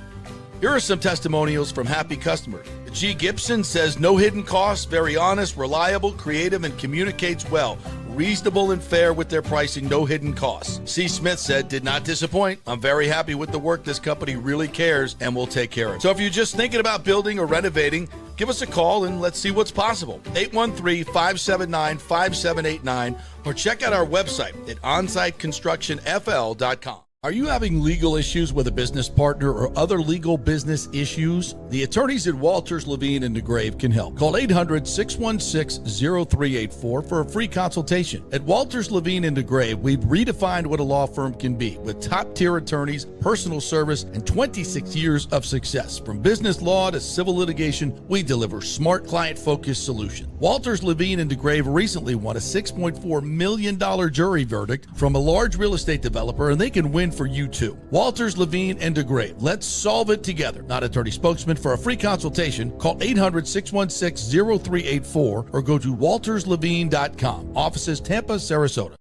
Here are some testimonials from happy customers. G. Gibson says, no hidden costs, very honest, reliable, creative, and communicates well. Reasonable and fair with their pricing, no hidden costs. C. Smith said, did not disappoint. I'm very happy with the work. This company really cares and will take care of it. So if you're just thinking about building or renovating, give us a call and let's see what's possible. 813-579-5789 or check out our website at onsiteconstructionfl.com. Are you having legal issues with a business partner or other legal business issues? The attorneys at Walters, Levine, and DeGrave can help. Call 800-616-0384 for a free consultation. At Walters, Levine, and DeGrave, we've redefined what a law firm can be with top-tier attorneys, personal service, and 26 years of success. From business law to civil litigation, we deliver smart, client-focused solutions. Walters, Levine, and DeGrave recently won a $6.4 million jury verdict from a large real estate developer, and they can win for you too. Walters, Levine, and DeGrave. Let's solve it together. Not attorney spokesman. For a free consultation, call 800-616-0384 or go to walterslevine.com. Offices Tampa, Sarasota.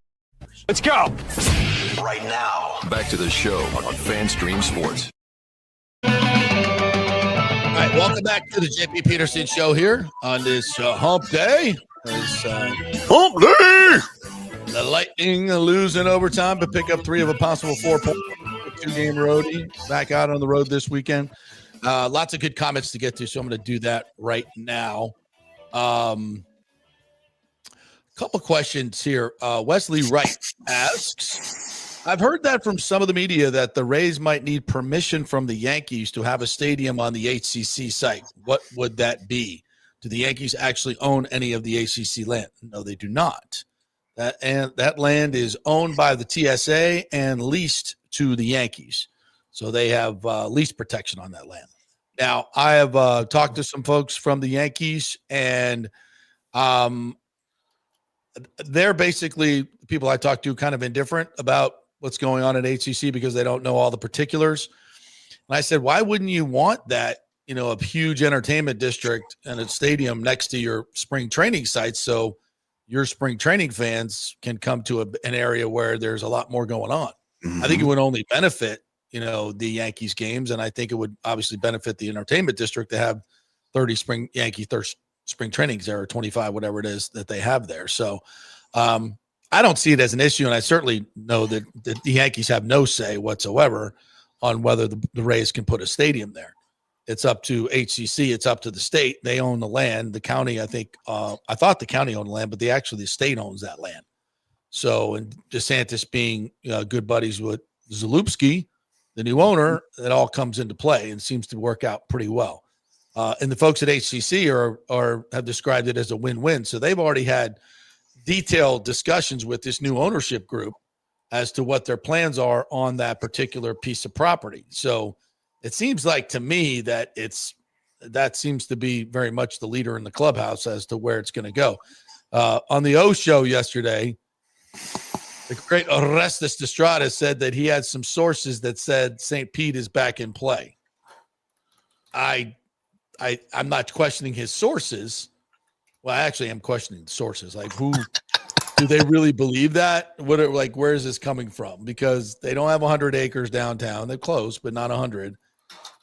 Let's go. Right now, back to the show on FanStream Sports. All right, welcome back to the JP Peterson Show here on this hump day. Hump day! The Lightning lose in overtime to pick up 3 of a possible 4 points. Two-game roadie back out on the road this weekend. Lots of good comments to get to, so I'm going to do that right now. Couple questions here. Wesley Wright asks, I've heard that from some of the media that the Rays might need permission from the Yankees to have a stadium on the HCC site. What would that be? Do the Yankees actually own any of the ACC land? No, they do not. That land is owned by the TSA and leased to the Yankees. So they have lease protection on that land. Now, I have talked to some folks from the Yankees, and they're basically people I talked to kind of indifferent about what's going on at HCC because they don't know all the particulars. And I said, why wouldn't you want that, a huge entertainment district and a stadium next to your spring training sites so your spring training fans can come to an area where there's a lot more going on? Mm-hmm. I think it would only benefit, the Yankees games. And I think it would obviously benefit the entertainment district to have 30 spring trainings there, or 25, whatever it is that they have there. So I don't see it as an issue. And I certainly know that the Yankees have no say whatsoever on whether the Rays can put a stadium there. It's up to HCC. It's up to the state. They own the land. The county, I think, I thought the county owned the land, but the state owns that land. So, and DeSantis being good buddies with Zalupski, the new owner, it all comes into play and seems to work out pretty well. And the folks at HCC have described it as a win-win. So they've already had detailed discussions with this new ownership group as to what their plans are on that particular piece of property. So it seems like to me that that seems to be very much the leader in the clubhouse as to where it's going to go. On the O show yesterday, the great Orestes Destrada said that he had some sources that said St. Pete is back in play. I'm not questioning his sources. Well, I actually am questioning the sources. Like, who do they really believe that? Where is this coming from? Because they don't have 100 acres downtown. They're close, but not 100.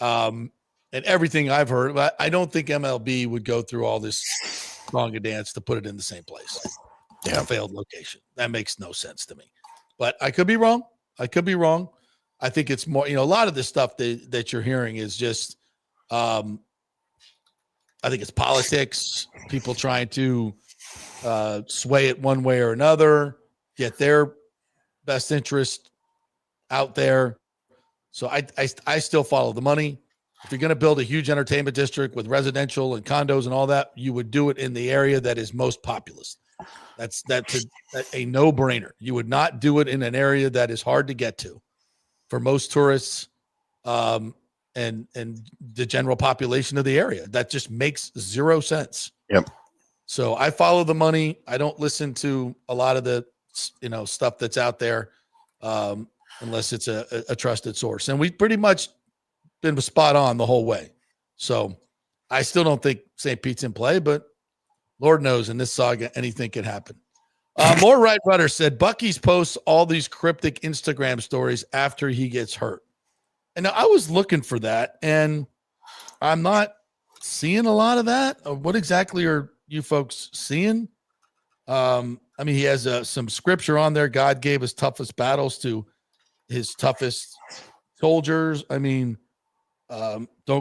And everything I've heard, I don't think MLB would go through all this song and dance to put it in the same place. A failed location. That makes no sense to me. But I could be wrong. I think it's more, a lot of the stuff that you're hearing is just, I think it's politics, people trying to sway it one way or another, get their best interest out there. So I still follow the money. If you're going to build a huge entertainment district with residential and condos and all that, you would do it in the area that is most populous. That's a no-brainer. You would not do it in an area that is hard to get to for most tourists and the general population of the area. That just makes zero sense. Yep. So I follow the money. I don't listen to a lot of the stuff that's out there unless it's a trusted source. And we've pretty much been spot on the whole way. So I still don't think St. Pete's in play, but Lord knows in this saga, anything can happen. More Right Rudder said, Bucky's posts all these cryptic Instagram stories after he gets hurt. And now I was looking for that, and I'm not seeing a lot of that. What exactly are you folks seeing? He has some scripture on there. God gave his toughest battles to his toughest soldiers. Don't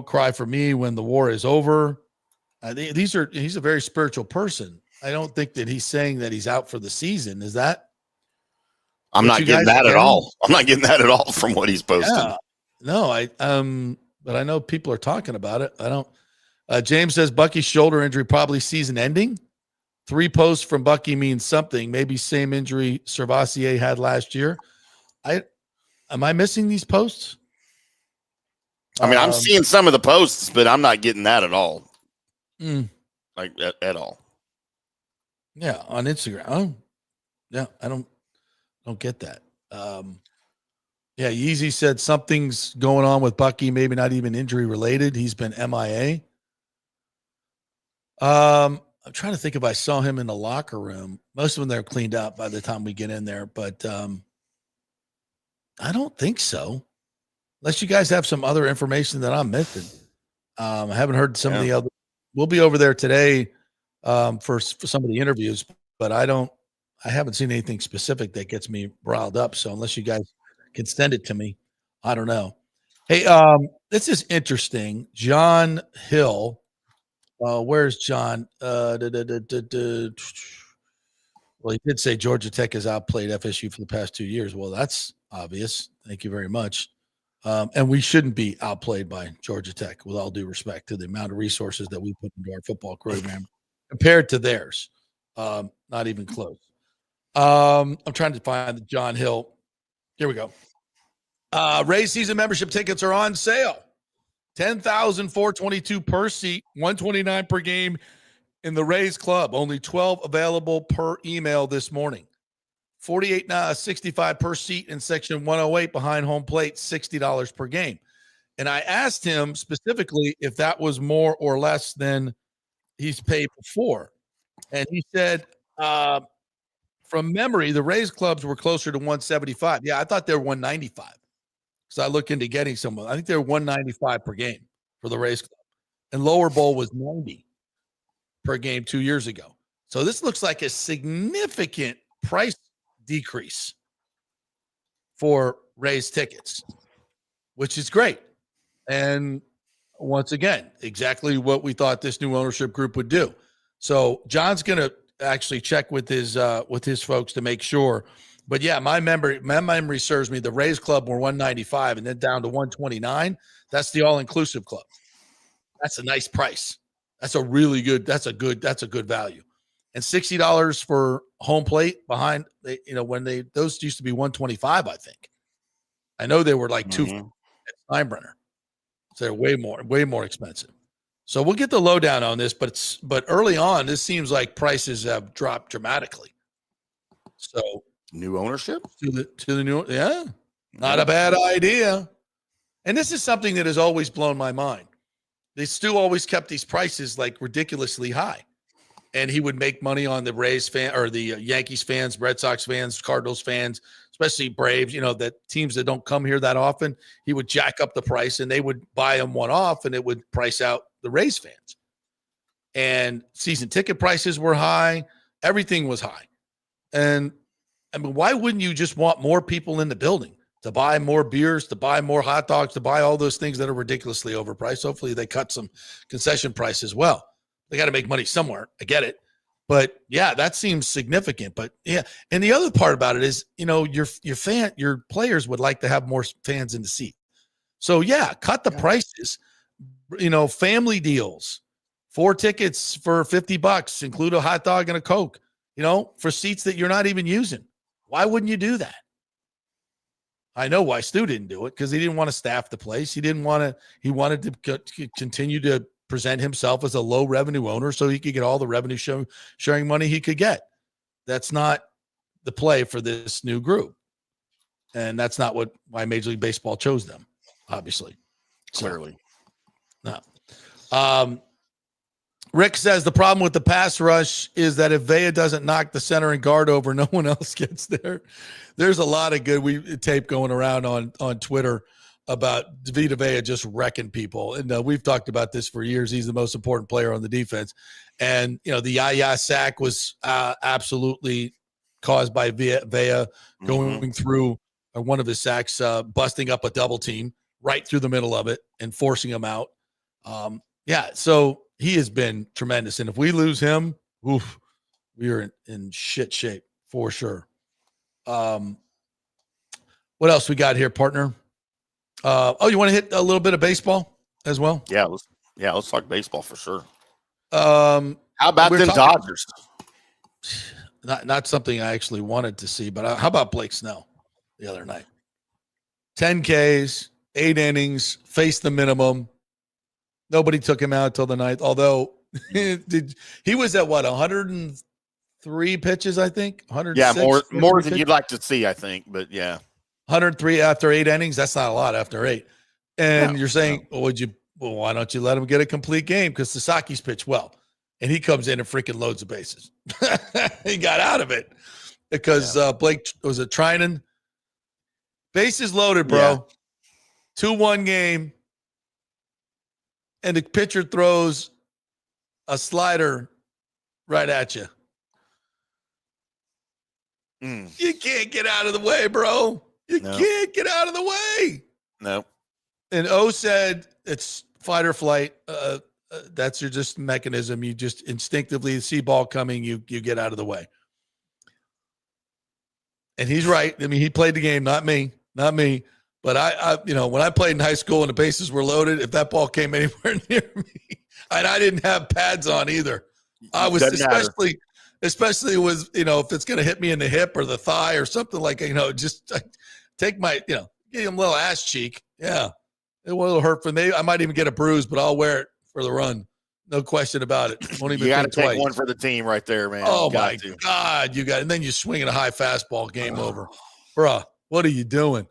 cry for me when the war is over. He's a very spiritual person. I don't think that he's saying that he's out for the season. Is that? I'm not getting that at all. I'm not getting that at all from what he's posted. Yeah. No, but I know people are talking about it. I don't. James says Bucky's shoulder injury probably season ending. 3 posts from Bucky means something. Maybe same injury Servassier had last year. Am I missing these posts? I'm seeing some of the posts, but I'm not getting that at all. Like at all. Yeah, on Instagram. I don't get that. Yeezy said something's going on with Bucky, maybe not even injury related. He's been MIA. I'm trying to think if I saw him in the locker room. Most of them they're cleaned up by the time we get in there, but I don't think so. Unless you guys have some other information that I'm missing. I haven't heard some of the other. We'll be over there today for some of the interviews, but I haven't seen anything specific that gets me riled up. So unless you guys can send it to me, I don't know. Hey, this is interesting. John Hill. Where's John? Well, he did say Georgia Tech has outplayed FSU for the past 2 years. Well, that's obvious. Thank you very much. And we shouldn't be outplayed by Georgia Tech, with all due respect to the amount of resources that we put into our football program compared to theirs. Not even close. I'm trying to find the John Hill. Here we go. Rays season membership tickets are on sale. $10,422 per seat, $129 per game in the Rays Club. Only 12 available per email this morning. $48.65 per seat in section 108 behind home plate, $60 per game. And I asked him specifically if that was more or less than he's paid before. And he said, from memory, the Rays clubs were closer to 175. Yeah, I thought they were 195. So I look into getting someone. I think they're 195 per game for the Rays club. And lower bowl was 90 per game 2 years ago. So this looks like a significant price decrease for Rays tickets, which is great. And once again, exactly what we thought this new ownership group would do. So John's going to actually check with his folks to make sure. But yeah, my memory serves me. The Rays club were 195 and then down to 129. That's the all-inclusive club. That's a nice price. That's a really good. That's a good value. And $60 for home plate behind. When those used to be $125, I think. I know they were like $2 at Steinbrenner. So they're way more expensive. So we'll get the lowdown on this, but early on, this seems like prices have dropped dramatically. So new ownership to the new, not a bad idea. And this is something that has always blown my mind. They still always kept these prices like ridiculously high, and he would make money on the Rays fan or the Yankees fans, Red Sox fans, Cardinals fans, especially Braves. That teams that don't come here that often. He would jack up the price, and they would buy them one off, and it would price out the Rays fans. And season ticket prices were high. Everything was high. And I mean, why wouldn't you just want more people in the building to buy more beers, to buy more hot dogs, to buy all those things that are ridiculously overpriced? Hopefully they cut some concession price as well. They got to make money somewhere. I get it. But yeah, that seems significant. But yeah. And the other part about it is, your players would like to have more fans in the seat. So yeah, cut the prices, family deals, 4 tickets for $50, include a hot dog and a Coke, for seats that you're not even using. Why wouldn't you do that? I know why Stu didn't do it, because he didn't want to staff the place. He wanted to continue to present himself as a low revenue owner so he could get all the revenue sharing money he could get. That's not the play for this new group. And that's not why Major League Baseball chose them, obviously. Clearly. No. Rick says the problem with the pass rush is that if Vea doesn't knock the center and guard over, no one else gets there. There's a lot of good tape going around on Twitter about Vita Vea just wrecking people. And we've talked about this for years. He's the most important player on the defense. And, the Yaya sack was absolutely caused by Vea going through one of his sacks, busting up a double team right through the middle of it and forcing him out. So he has been tremendous. And if we lose him, we are in shit shape for sure. What else we got here, partner? You want to hit a little bit of baseball as well? Yeah, let's talk baseball for sure. How about them Dodgers? Not something I actually wanted to see, but how about Blake Snell the other night? 10 Ks, 8 innings, faced the minimum. Nobody took him out till the ninth, although he was at 103 pitches, I think. 106. Yeah, more than you'd like to see, I think, but yeah. 103 after 8 innings. That's not a lot after 8. And you're saying, why don't you let him get a complete game? Because Sasaki's pitched well. And he comes in and freaking loads the bases. He got out of it because Blake was a Trinan. Bases loaded, bro. 2-1 game. And the pitcher throws a slider right at you. You can't get out of the way, bro. You can't get out of the way. No. And O said it's fight or flight. That's your just mechanism. You just instinctively see ball coming. You get out of the way. And he's right. I mean, he played the game, not me. But I when I played in high school and the bases were loaded, if that ball came anywhere near me, and I didn't have pads on either, I was especially was, if it's going to hit me in the hip or the thigh or something like, just take my, give him a little ass cheek. Yeah. It will hurt for me. I might even get a bruise, but I'll wear it for the run. No question about it. Won't even you got to take twice. one for the team right there, man. Oh my God. And then you swing at a high fastball, game over. Bruh, what are you doing?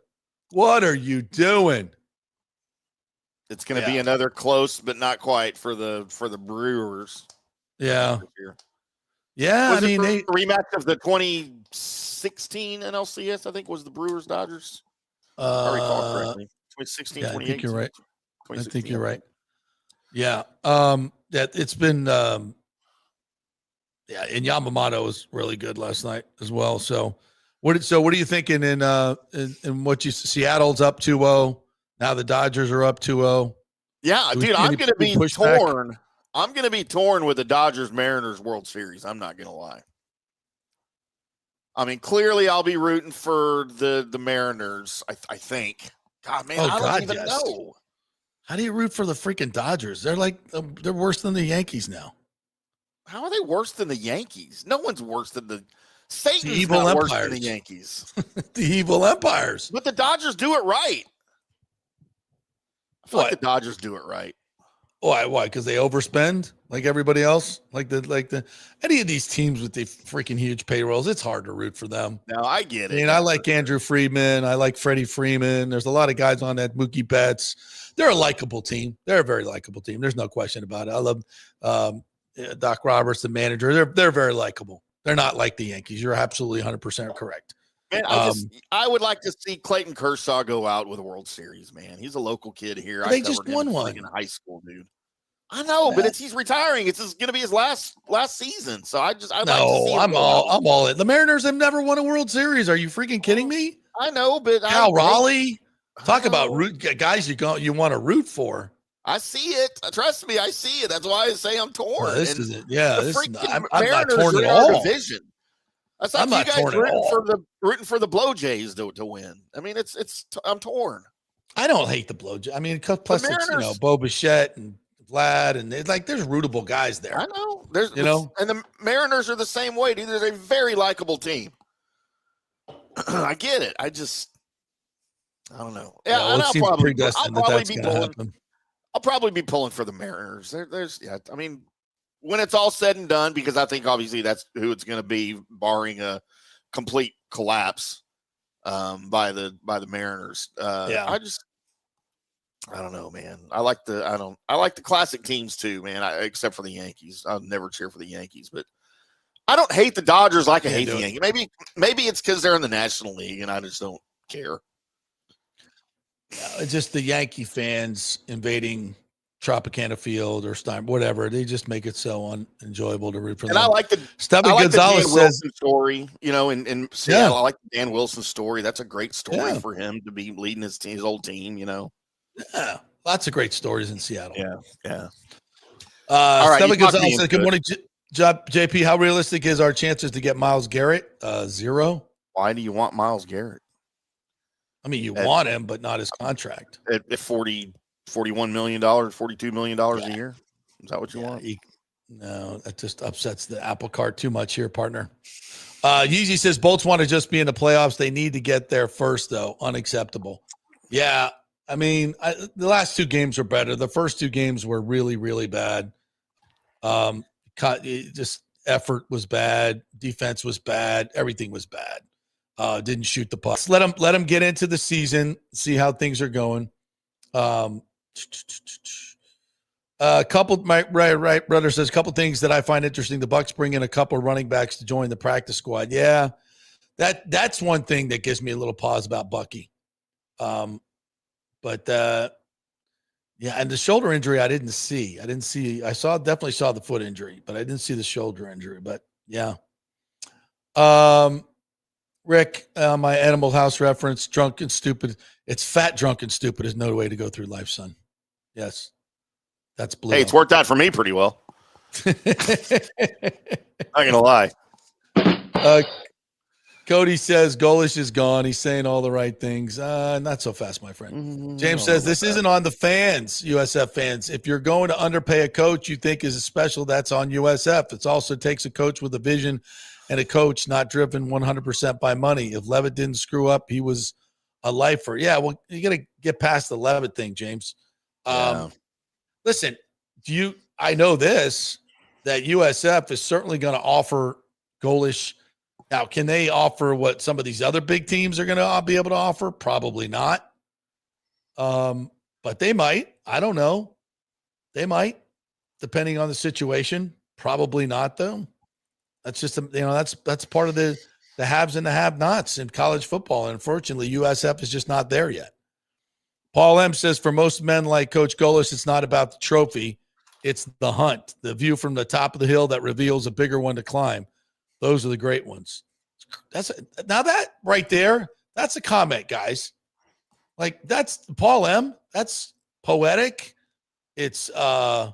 What are you doing? It's going to be another close, but not quite for the Brewers. Yeah. Yeah. Was it the rematch of the 2016 NLCS, I think was the Brewers Dodgers. I recall correctly. 2016, yeah, 2018. I think you're right. I think you're right. Yeah. That it's been, and Yamamoto was really good last night as well. So what are you thinking in what Seattle's up 2-0? Now the Dodgers are up 2-0. Yeah, dude, I'm going to be torn. Back? I'm going to be torn with the Dodgers-Mariners World Series. I'm not going to lie. I mean, clearly I'll be rooting for the Mariners, I think. God, man, I don't even know. How do you root for the freaking Dodgers? They're like they're worse than the Yankees now. How are they worse than the Yankees? No one's worse than the Satan's The evil not empires. worse than the Yankees. The evil empires. But the Dodgers do it right. I feel like the Dodgers do it right. Why? Because they overspend like everybody else? Like the any of these teams with the freaking huge payrolls, it's hard to root for them. No, I get it. I mean, I like Andrew Friedman. I like Freddie Freeman. There's a lot of guys on that. Mookie Betts. They're a likable team. They're a very likable team. There's no question about it. I love Doc Roberts, the manager. They're very likable. They're not like the Yankees. You're absolutely 100% correct. Man, I would like to see Clayton Kershaw go out with a World Series, man. He's a local kid here. They just won one in high school, dude. I know, but he's retiring. It's going to be his last season. So I'd like to see him I'm all in. The Mariners have never won a World Series. Are you freaking kidding me? I know, but Cal Raleigh, talk about guys you want to root for. I see it. Trust me, I see it. That's why I say I'm torn. Well, this is it. Yeah, I'm not Mariners torn at are in our all. division. That's like I'm not you guys torn at all. rooting for the Blow Jays to win. I mean, I'm torn. I don't hate the Blow Jays. I mean, plus it's Bo Bichette and Vlad, and there's rootable guys there. I know. And the Mariners are the same way. Dude. They're a very likable team. I get it. I don't know. Yeah, well, I'll probably be pulling for the Mariners. I mean, when it's all said and done, because I think obviously that's who it's going to be, barring a complete collapse by the Mariners. I don't know, man. I like the classic teams too, man. Except for the Yankees. I'll never cheer for the Yankees, but I don't hate the Dodgers like I hate the Yankees. Maybe it's because they're in the National League and I just don't care. It's just the Yankee fans invading Tropicana Field or Stein, whatever. They just make it so unenjoyable to root for them. And I like the Gonzalez Dan Wilson story, in Seattle. I like the Dan Wilson story. That's a great story for him to be leading his old team, Yeah, lots of great stories in Seattle. Yeah. All right. Stephen Gonzalez says, good morning, JP. How realistic is our chances to get Myles Garrett? 0. Why do you want Myles Garrett? I mean, you want him, but not his contract. At $41 million, $42 million a year? Is that what you want? No, that just upsets the apple cart too much here, partner. Yeezy says, Bolts want to just be in the playoffs. They need to get there first, though. Unacceptable. Yeah. I mean, the last 2 games were better. The first 2 games were really, really bad. Just effort was bad. Defense was bad. Everything was bad. Didn't shoot the puck. Let them get into the season, see how things are going. My brother says a couple things that I find interesting. The Bucks bring in a couple of running backs to join the practice squad. Yeah, that's one thing that gives me a little pause about Bucky. But and the shoulder injury I didn't see. I definitely saw the foot injury, but I didn't see the shoulder injury. But yeah. Rick, my Animal House reference, drunk and stupid. It's fat, drunk, and stupid is no way to go through life, son. Yes. That's blue. Hey, it's worked out for me pretty well. Not gonna lie. Cody says Golish is gone. He's saying all the right things. Not so fast, my friend. James says this isn't on the fans, USF fans. If you're going to underpay a coach you think is special, that's on USF. It also takes a coach with a vision and a coach not driven 100% by money. If Levitt didn't screw up, he was a lifer. Yeah, well, you got to get past the Levitt thing, James. Listen, I know this, that USF is certainly going to offer Golish. Now, can they offer what some of these other big teams are going to be able to offer? Probably not. But they might. I don't know. They might, depending on the situation. Probably not, though. That's just that's part of the haves and the have-nots in college football. And unfortunately, USF is just not there yet. Paul M says, for most men like Coach Golish, it's not about the trophy. It's the hunt, the view from the top of the hill that reveals a bigger one to climb. Those are the great ones. Now that right there, that's a comment, guys. Like, that's Paul M. That's poetic. It's, dare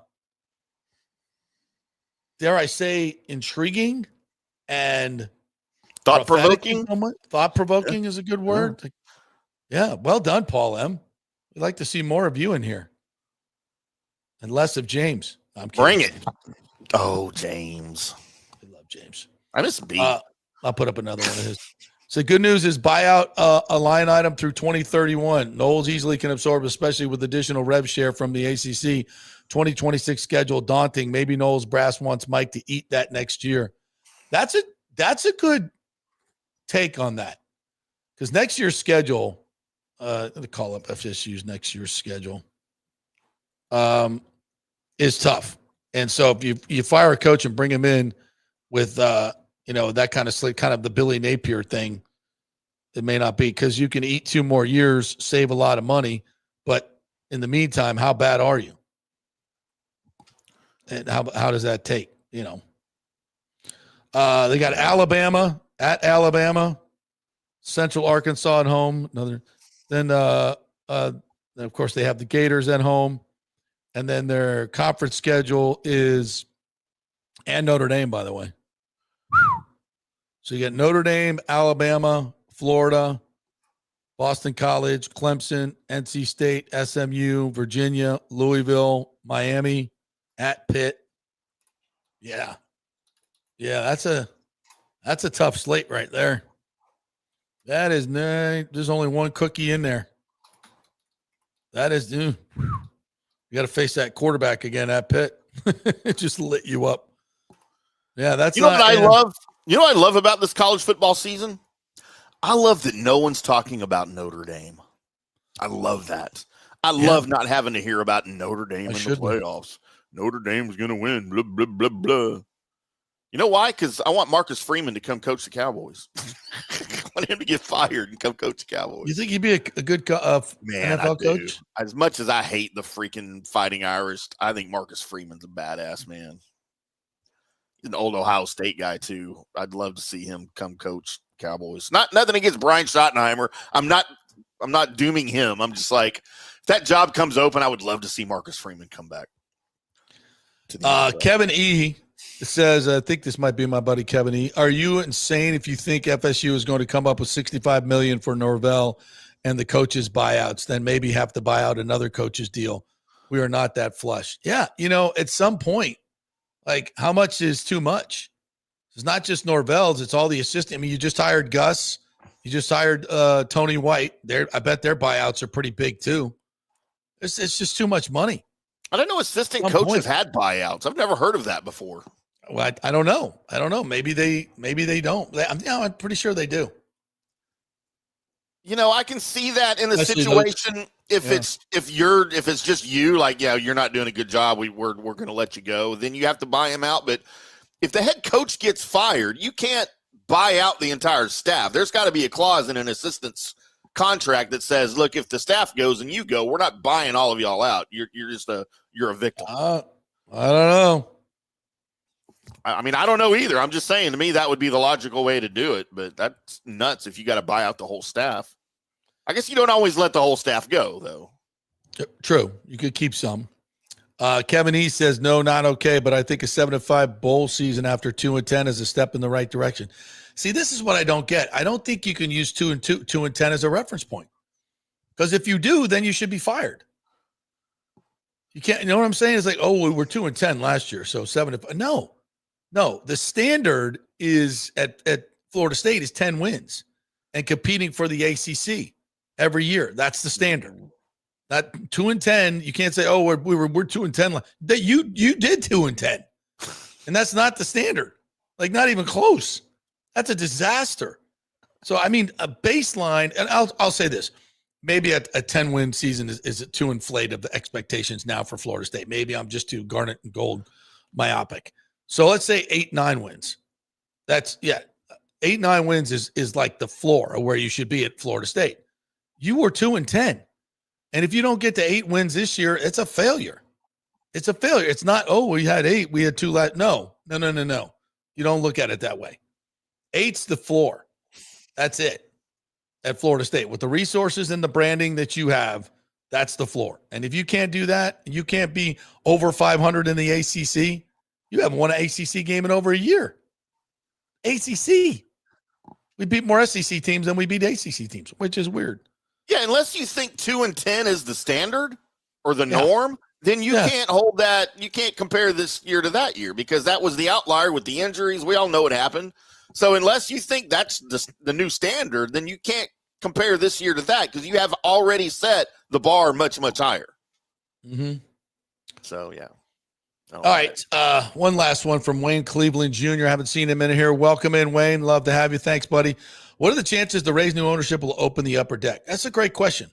I say, intriguing and thought-provoking. Thought-provoking is a good word. Yeah, well done, Paul M. We'd like to see more of you in here. and less of James. I'm Bring kidding. it. Oh, James. I love James. I miss B. I'll put up another one of his. So good news is buyout a line item through 2031. Knowles easily can absorb, especially with additional rev share from the ACC. 2026 schedule daunting. Maybe Knowles brass wants Mike to eat that next year. That's a good take on that, because next year's schedule. Let me call up FSU's next year's schedule. Is tough, and so if you fire a coach and bring him in with that kind of the Billy Napier thing, it may not be, because you can eat 2 more years, save a lot of money, but in the meantime, how bad are you? And how does that take? They got Alabama at Alabama, Central Arkansas at home. Then of course they have the Gators at home, and then their conference schedule is, and Notre Dame, by the way. So you got Notre Dame, Alabama, Florida, Boston College, Clemson, NC State, SMU, Virginia, Louisville, Miami, at Pitt. Yeah, that's a tough slate right there. That is nice. There's only one cookie in there. That is new. You got to face that quarterback again at Pitt. It just lit you up. Yeah, that's what I love. You know what I love about this college football season? I love that no one's talking about Notre Dame. I love that. I love not having to hear about Notre Dame in the playoffs. Notre Dame's going to win, blah, blah, blah, blah. You know why? Because I want Marcus Freeman to come coach the Cowboys. I want him to get fired and come coach the Cowboys. You think he'd be a good NFL coach? As much as I hate the freaking Fighting Irish, I think Marcus Freeman's a badass, man. He's an old Ohio State guy, too. I'd love to see him come coach Cowboys. Nothing against Brian Schottenheimer. I'm not dooming him. I'm just like, if that job comes open, I would love to see Marcus Freeman come back. Kevin E. says, I think this might be my buddy Kevin E. Are you insane if you think FSU is going to come up with $65 million for Norvell and the coaches' buyouts, then maybe have to buy out another coach's deal? We are not that flush. Yeah, at some point, like, how much is too much? It's not just Norvell's; it's all the assistants. I mean, you just hired Gus, you just hired Tony White. I bet their buyouts are pretty big too. It's just too much money. I don't know. Assistant coaches had buyouts. I've never heard of that before. Well, I don't know. Maybe they don't. I'm pretty sure they do. I can see that in a situation if it's just you, like, you're not doing a good job, we're going to let you go, then you have to buy him out. But if the head coach gets fired, you can't buy out the entire staff. There's got to be a clause in an assistant's contract that says, look, if the staff goes and you go, we're not buying all of y'all out. You're a victim. I don't know. I mean, I don't know either. I'm just saying, to me, that would be the logical way to do it. But that's nuts if you got to buy out the whole staff. I guess you don't always let the whole staff go, though. True. You could keep some. Kevin E. says, no, not okay, but I think a 7-5 bowl season after 2-10 is a step in the right direction. See, this is what I don't get. I don't think you can use 2-10 as a reference point. Because if you do, then you should be fired. You can't, you know what I'm saying? It's like, oh, we were 2-10 last year, so 7-5. No, the standard is at Florida State is 10 wins and competing for the ACC every year. That's the standard. Not 2-10. You can't say, oh, we're 2-10. That you did 2-10, and that's not the standard. Like, not even close. That's a disaster. So, I mean, a baseline, and I'll say this. Maybe a 10-win season is too inflated of the expectations now for Florida State. Maybe I'm just too garnet and gold myopic. So let's say 8-9 wins. 8-9 wins is like the floor of where you should be at Florida State. You were 2-10. And if you don't get to 8 wins this year, it's a failure. It's a failure. It's not, oh, we had 8, we had 2 last. No. You don't look at it that way. 8's the floor. That's it. At Florida State, with the resources and the branding that you have, that's the floor. And if you can't do that, you can't be over 500 in the ACC. You haven't won an ACC game in over a year. ACC. We beat more SEC teams than we beat ACC teams, which is weird. Yeah, unless you think 2-10 is the standard or the norm, then you can't hold that. You can't compare this year to that year because that was the outlier with the injuries. We all know what happened. So unless you think that's the new standard, then you can't compare this year to that because you have already set the bar much, much higher. Mm-hmm. So, yeah. All right. One last one from Wayne Cleveland Jr. I haven't seen him in here. Welcome in, Wayne. Love to have you. Thanks, buddy. What are the chances the Rays new ownership will open the upper deck? That's a great question.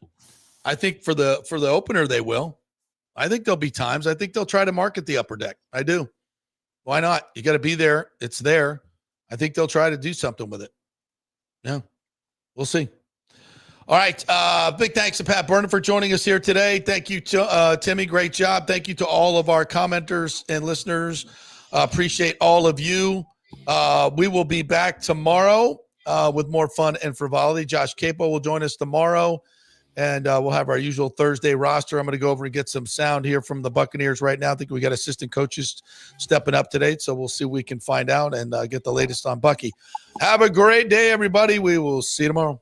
I think for the opener, they will. I think there'll be times. I think they'll try to market the upper deck. I do. Why not? You got to be there. It's there. I think they'll try to do something with it. Yeah. We'll see. All right. Big thanks to Pat Burnham for joining us here today. Thank you to Timmy. Great job. Thank you to all of our commenters and listeners. Appreciate all of you. We will be back tomorrow with more fun and frivolity. Josh Capo will join us tomorrow, and we'll have our usual Thursday roster. I'm going to go over and get some sound here from the Buccaneers right now. I think we got assistant coaches stepping up today, so we'll see what we can find out and get the latest on Bucky. Have a great day, everybody. We will see you tomorrow.